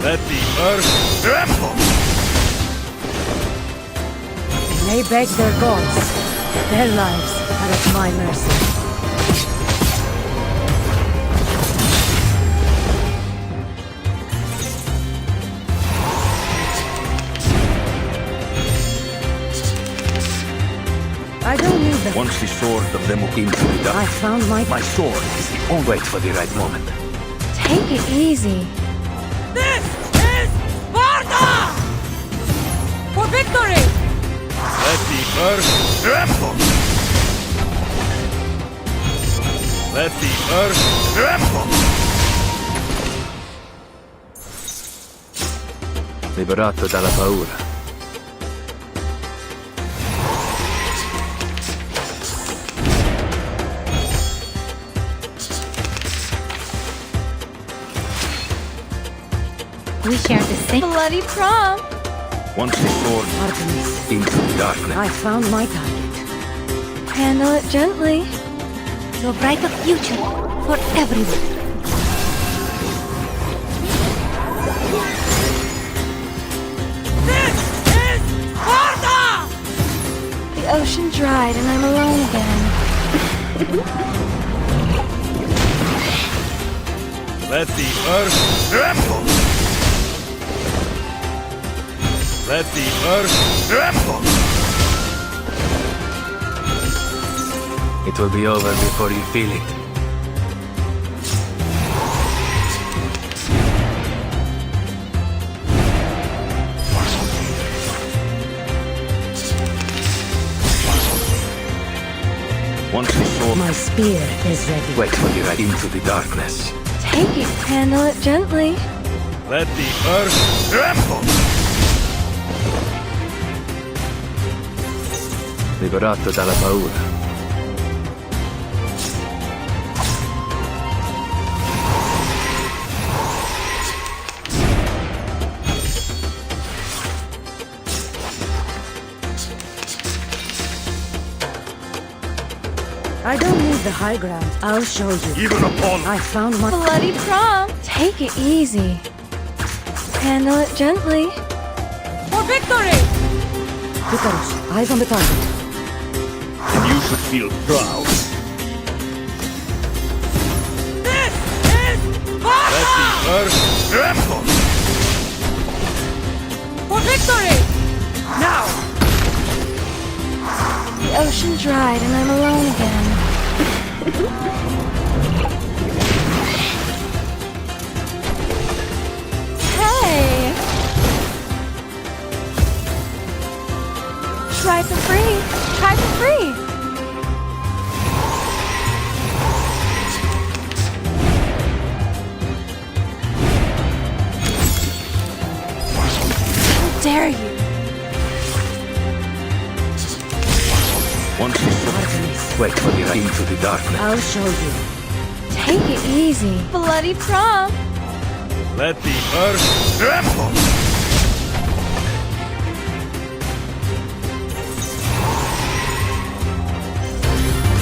Let the earth tremble! They may beg their gods, but their lives are at my mercy. I don't need the... Once the sword of Damocles is done. I found my sword is the only wait for the right moment. Take it easy. This is Sparta! For victory! Let the earth tremble! Let the earth tremble! Liberato dalla paura. We share the same Bloody prom! Once the sword Artemis, into the darkness. I found my target. Handle it gently. To a brighter future for everyone. This is Sparta! The ocean dried and I'm alone again. Let the earth tremble! Let the earth tremble! It will be over before you feel it. Once the sword... My spear is ready. Wait for you right into the darkness. Take it. Handle it gently. Let the earth tremble! Liberato dalla paura. I don't need the high ground. I'll show you. Even upon... I found my... Bloody prom! Take it easy. Handle it gently. For victory! Icarus, eyes on the target. And you should feel proud. This is Sparta! Let the earth tremble! For victory! Now! The ocean dried and I'm alone again. Hey! Try for free! Try for free! How dare you! Once the sword... Wait for you right into the darkness. I'll show you. Take it easy. Bloody prom! Let the earth tremble!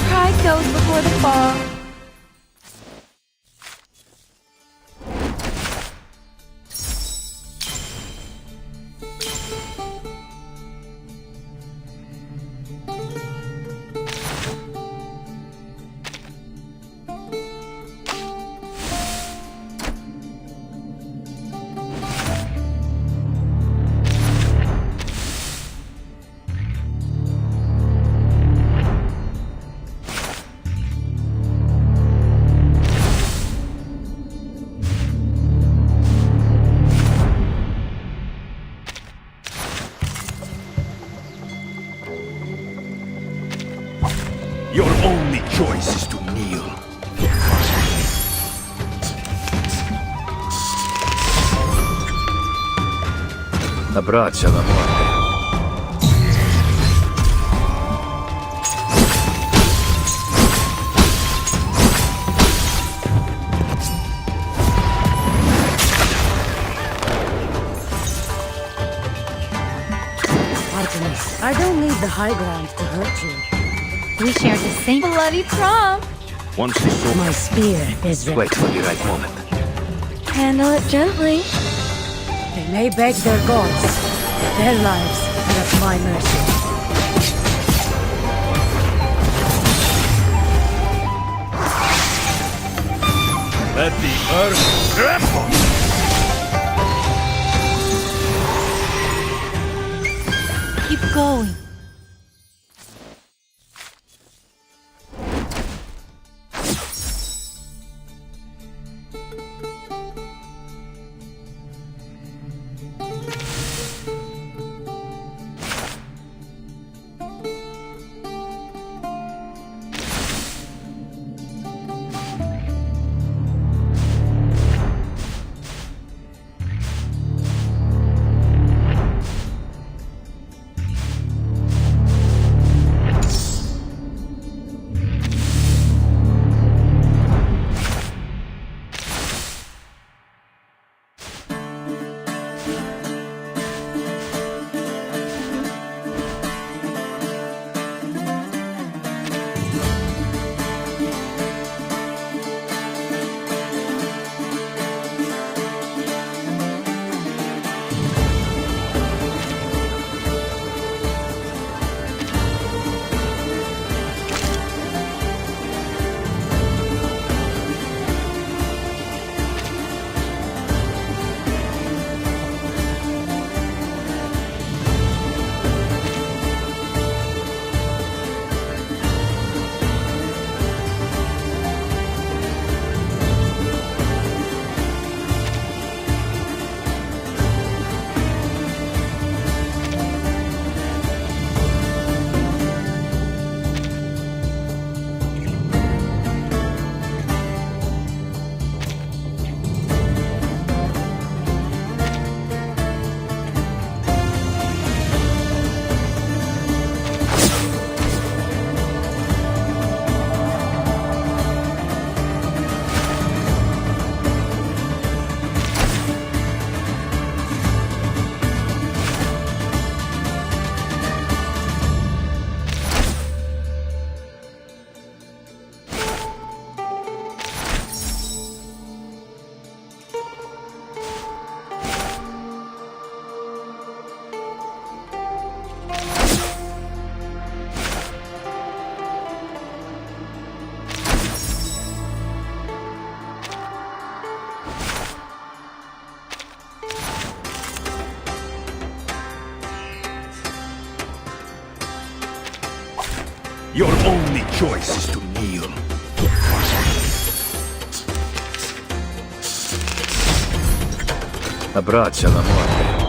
Pride goes before the fall. Your only choice is to kneel. Abbraccia la morte. Artemis, I don't need the high ground to hurt you. We share the same Bloody prom! Once the sword... My spear is ready. Wait for the right moment. Handle it gently. They may beg their gods. Their lives are at my mercy. Let the earth tremble! Keep going. Your only choice is to kneel. Abbraccia la morte.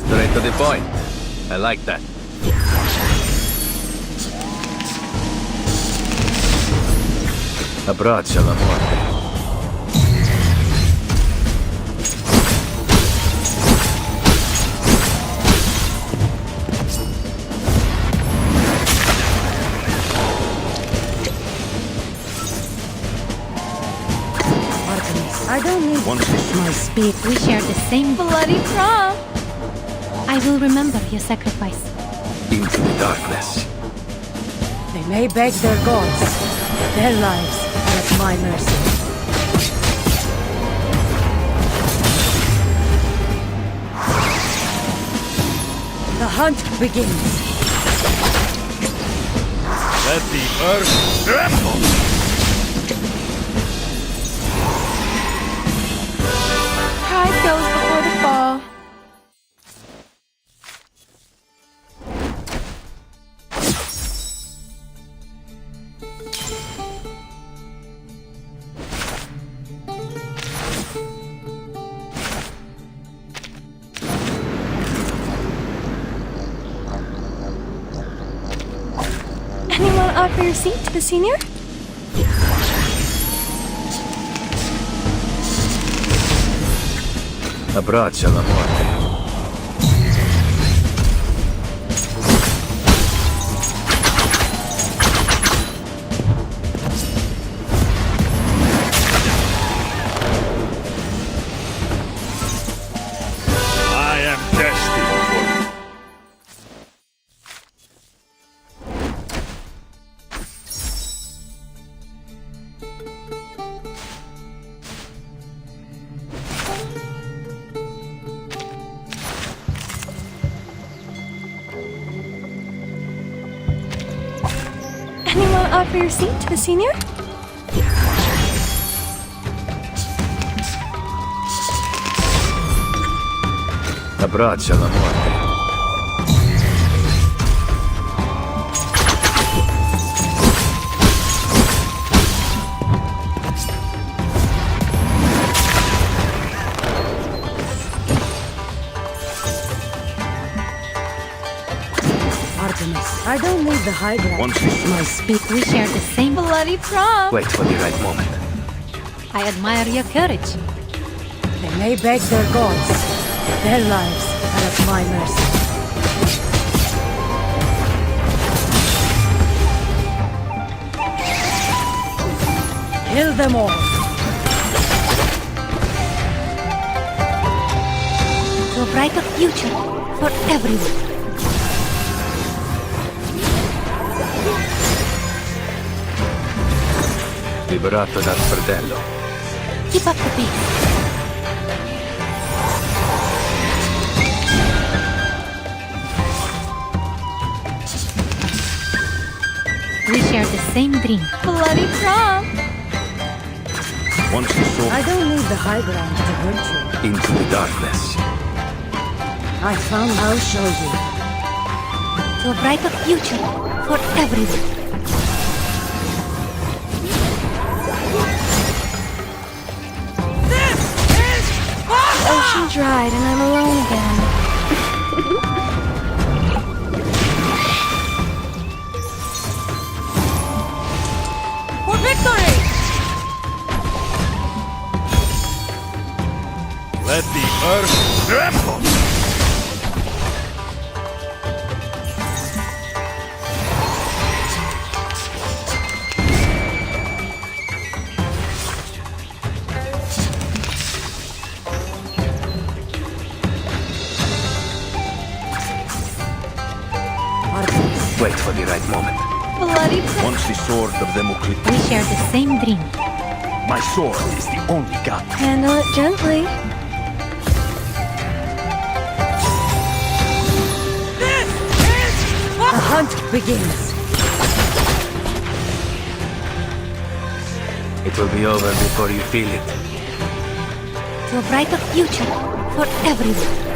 Straight to the point. I like that. Abbraccia la morte. I don't need my speed. We share the same bloody prom. I will remember your sacrifice. Into the darkness. They may beg their gods. Their lives are at my mercy. The hunt begins. Let the earth tremble! Pride goes before the fall. Anyone offer your seat to the senior? Abbraccia la morte. I am destined for... Anyone offer your seat to the senior? Abbraccia la morte. I don't need the high ground. Once you My speed. We share the same bloody prom. wait for the right moment. I admire your courage. They may beg their gods. Their lives are at my mercy. Kill them all. To a brighter future for everyone. Liberato dal fratello. Keep up the pace. We share the same dream. Bloody prom. Once you saw I don't need the high ground to hurt you. into the darkness. I found. I'll show you. To a brighter future for everyone. Ocean dried and I'm alone again. For victory! Let the earth tremble! Wait for the right moment. Bloody prom. Once the sword of Democles. We share the same dream. My sword is the only guide. Handle it gently. The hunt begins. It will be over before you feel it. To a brighter future for everyone.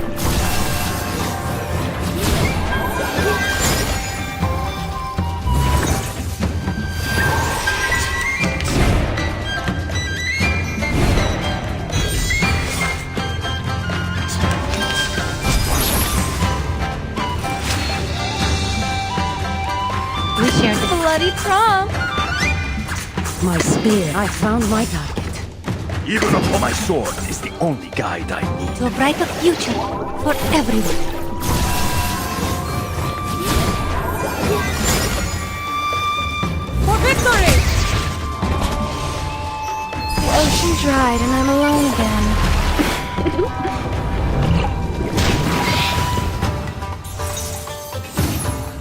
We share the bloody prom. My spear. I found my target. Even upon my sword is the only guide I need. To a brighter future for everyone. For victory! The ocean dried and I'm alone again.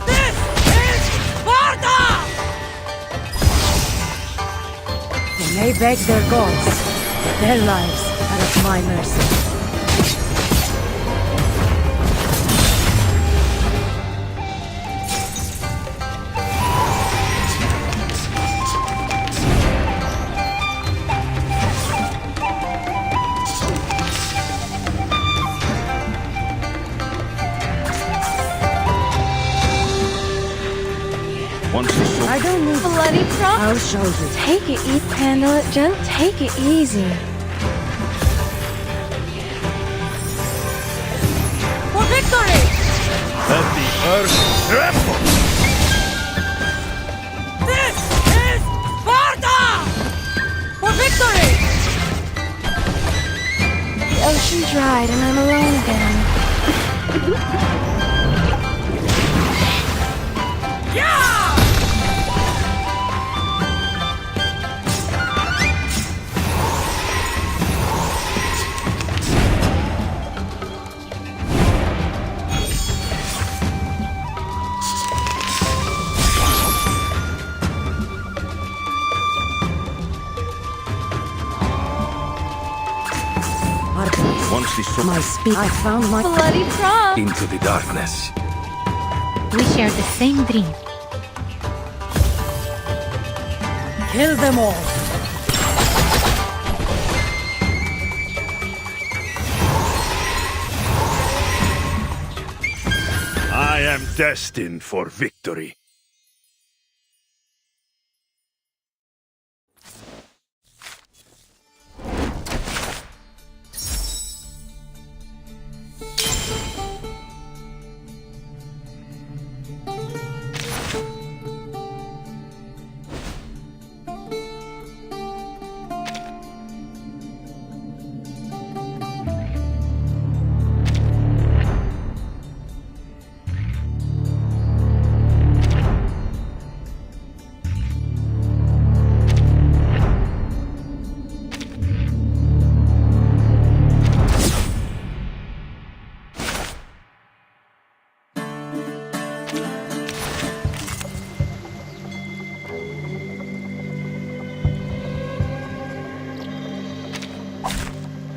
This is Sparta! They may beg their gods. Their lives are at my mercy. I don't need bloody prop. I'll show you. Take it, handle it, take it easy. For victory! Let the earth tremble! This is Sparta! For victory! The ocean dried and I'm alone again. Yeah! Once the sword My speed. I found my bloody prop. into the darkness. We share the same dream. Kill them all. I am destined for victory.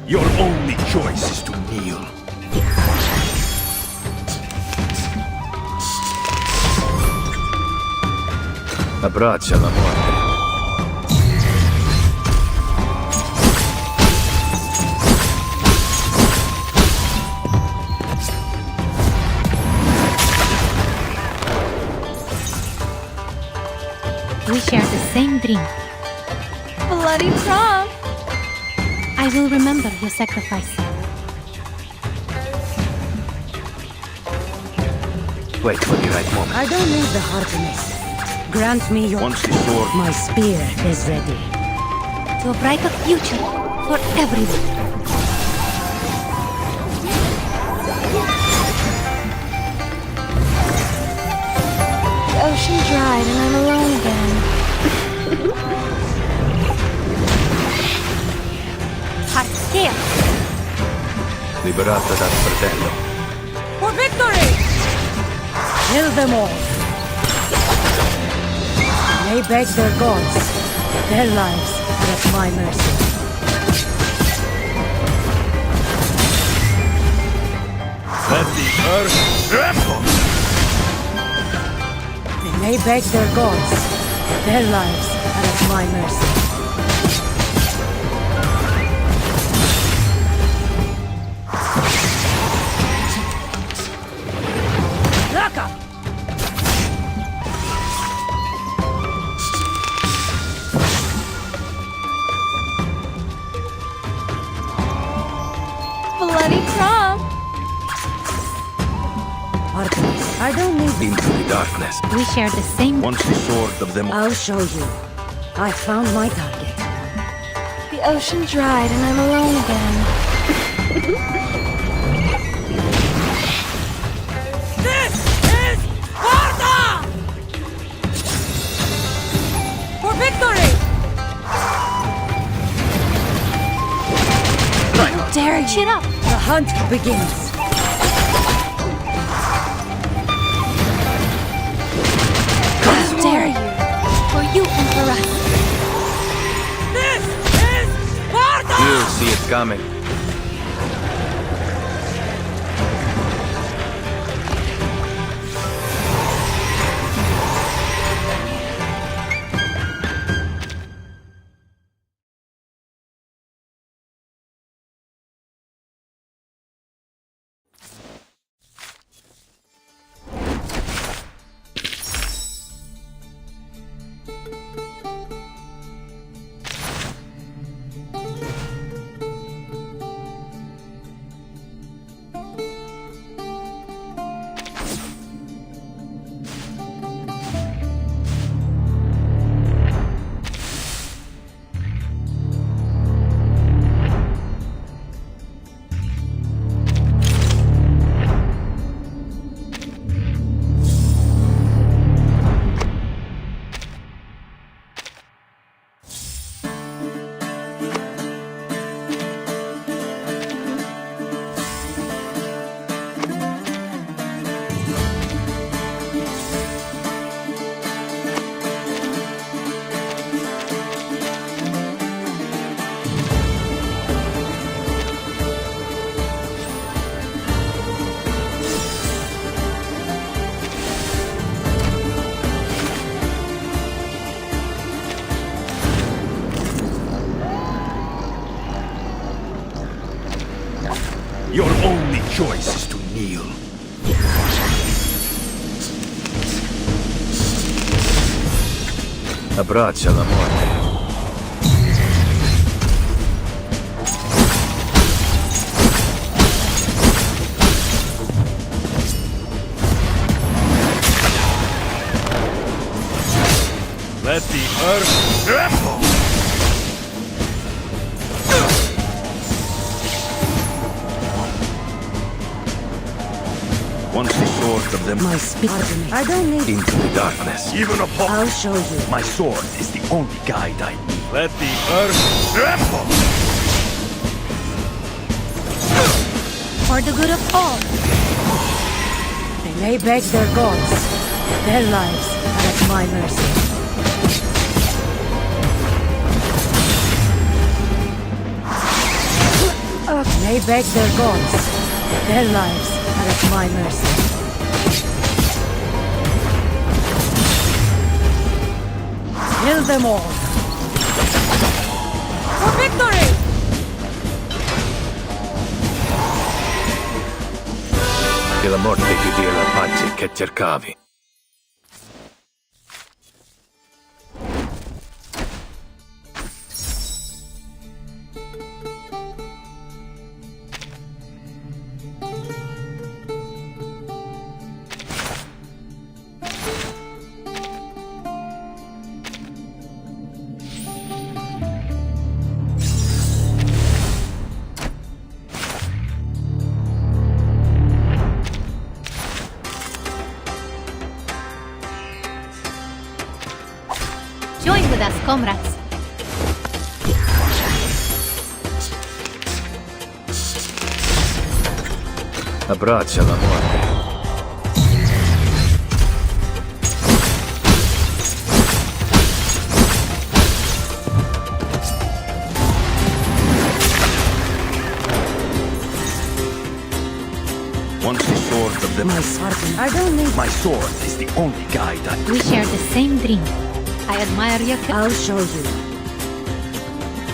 Your only choice is to kneel. Abbraccia la morte. We share the same dream. Bloody prop. I will remember your sacrifice. Wait for the right moment. I don't need the Artemis. Grant me your... Once the sword... My spear is ready. To a brighter future for everyone. The ocean dried and I'm alone again. Liberata dal fratello. For victory! Kill them all. They beg their gods. Their lives are at my mercy. Let the earth tremble! They may beg their gods. Their lives are at my mercy. Lock up! Bloody prop. Artemis, I don't need... Into the darkness. We share the same... Once the sword of them... I'll show you. I found my target. The ocean dried and I'm alone again. This is Sparta! For victory! dare you? Cheer up! The hunt begins. How dare you? For you, Emperor! This is Sparta! You see it coming. Your only choice is to kneel. Abbraccia la morte. Let the earth tremble! Once the sword of them My spirit. I don't need into the darkness, even upon I'll show you. my sword is the only guide I need. Let the earth tremble! For the good of all. They may beg their gods. Their lives are at my mercy. May beg their gods. Their lives are at my mercy. Kill them all. For victory! Che la morte ti dia la pace che cercavi. Join with us, comrades. Abbraccia la morte. Once the sword of them My sword. I don't need. my sword is the only guide I need. We share the same dream. I admire your I'll show you.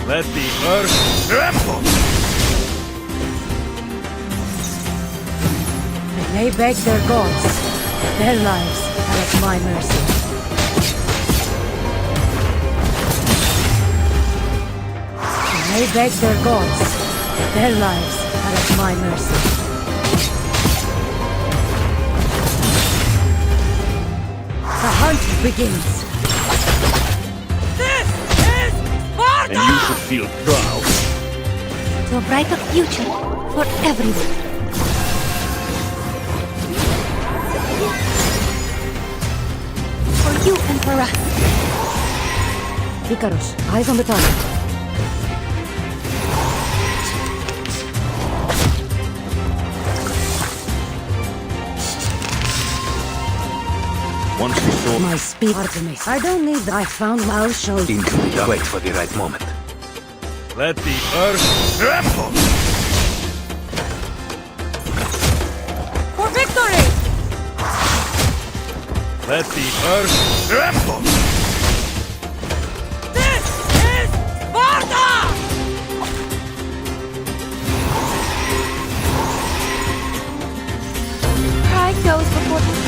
Let the earth tremble! They may beg their gods. Their lives are at my mercy. They may beg their gods. Their lives are at my mercy. The hunt begins. This is Sparta! And you should feel proud. To a brighter future for everyone. For you, Emperor. Icarus, eyes on the target. my speed, Artemis. I don't need I found I'll show you. Indeed, wait for the right moment. Let the earth tremble! For victory! Let the earth tremble! This is Sparta! Pride goes before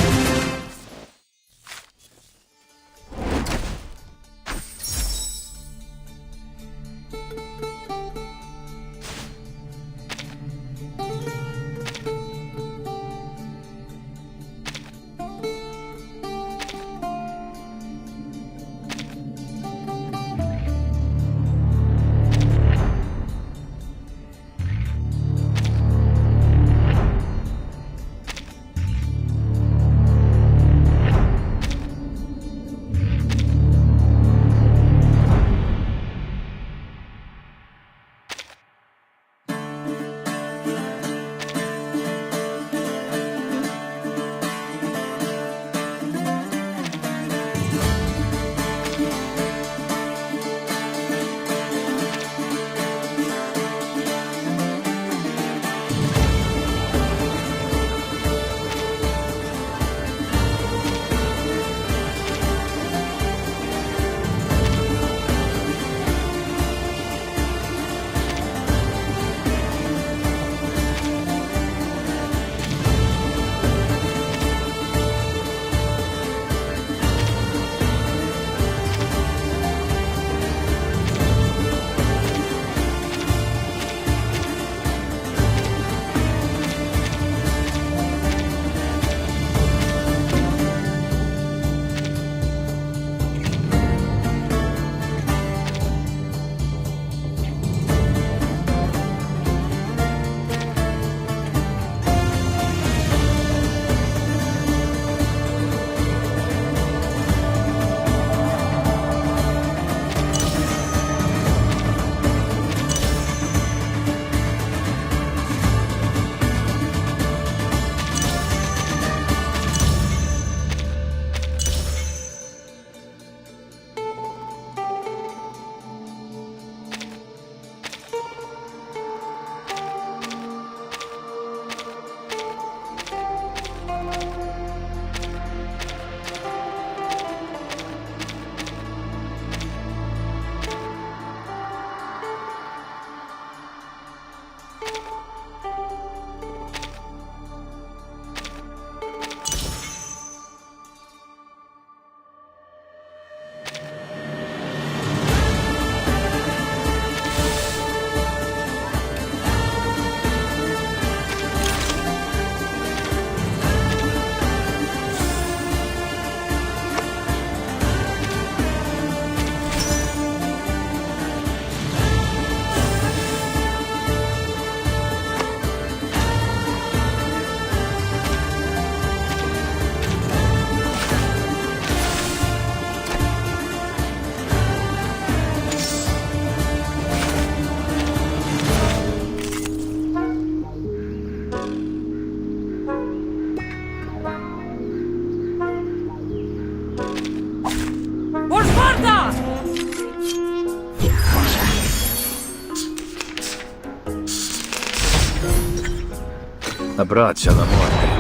Abbraccia la morte.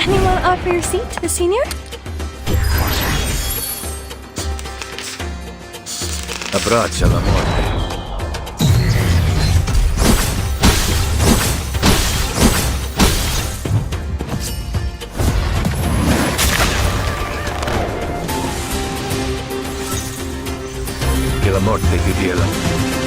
Anyone offer your seat to the senior? Abbraccia la morte. Che la morte ti dia la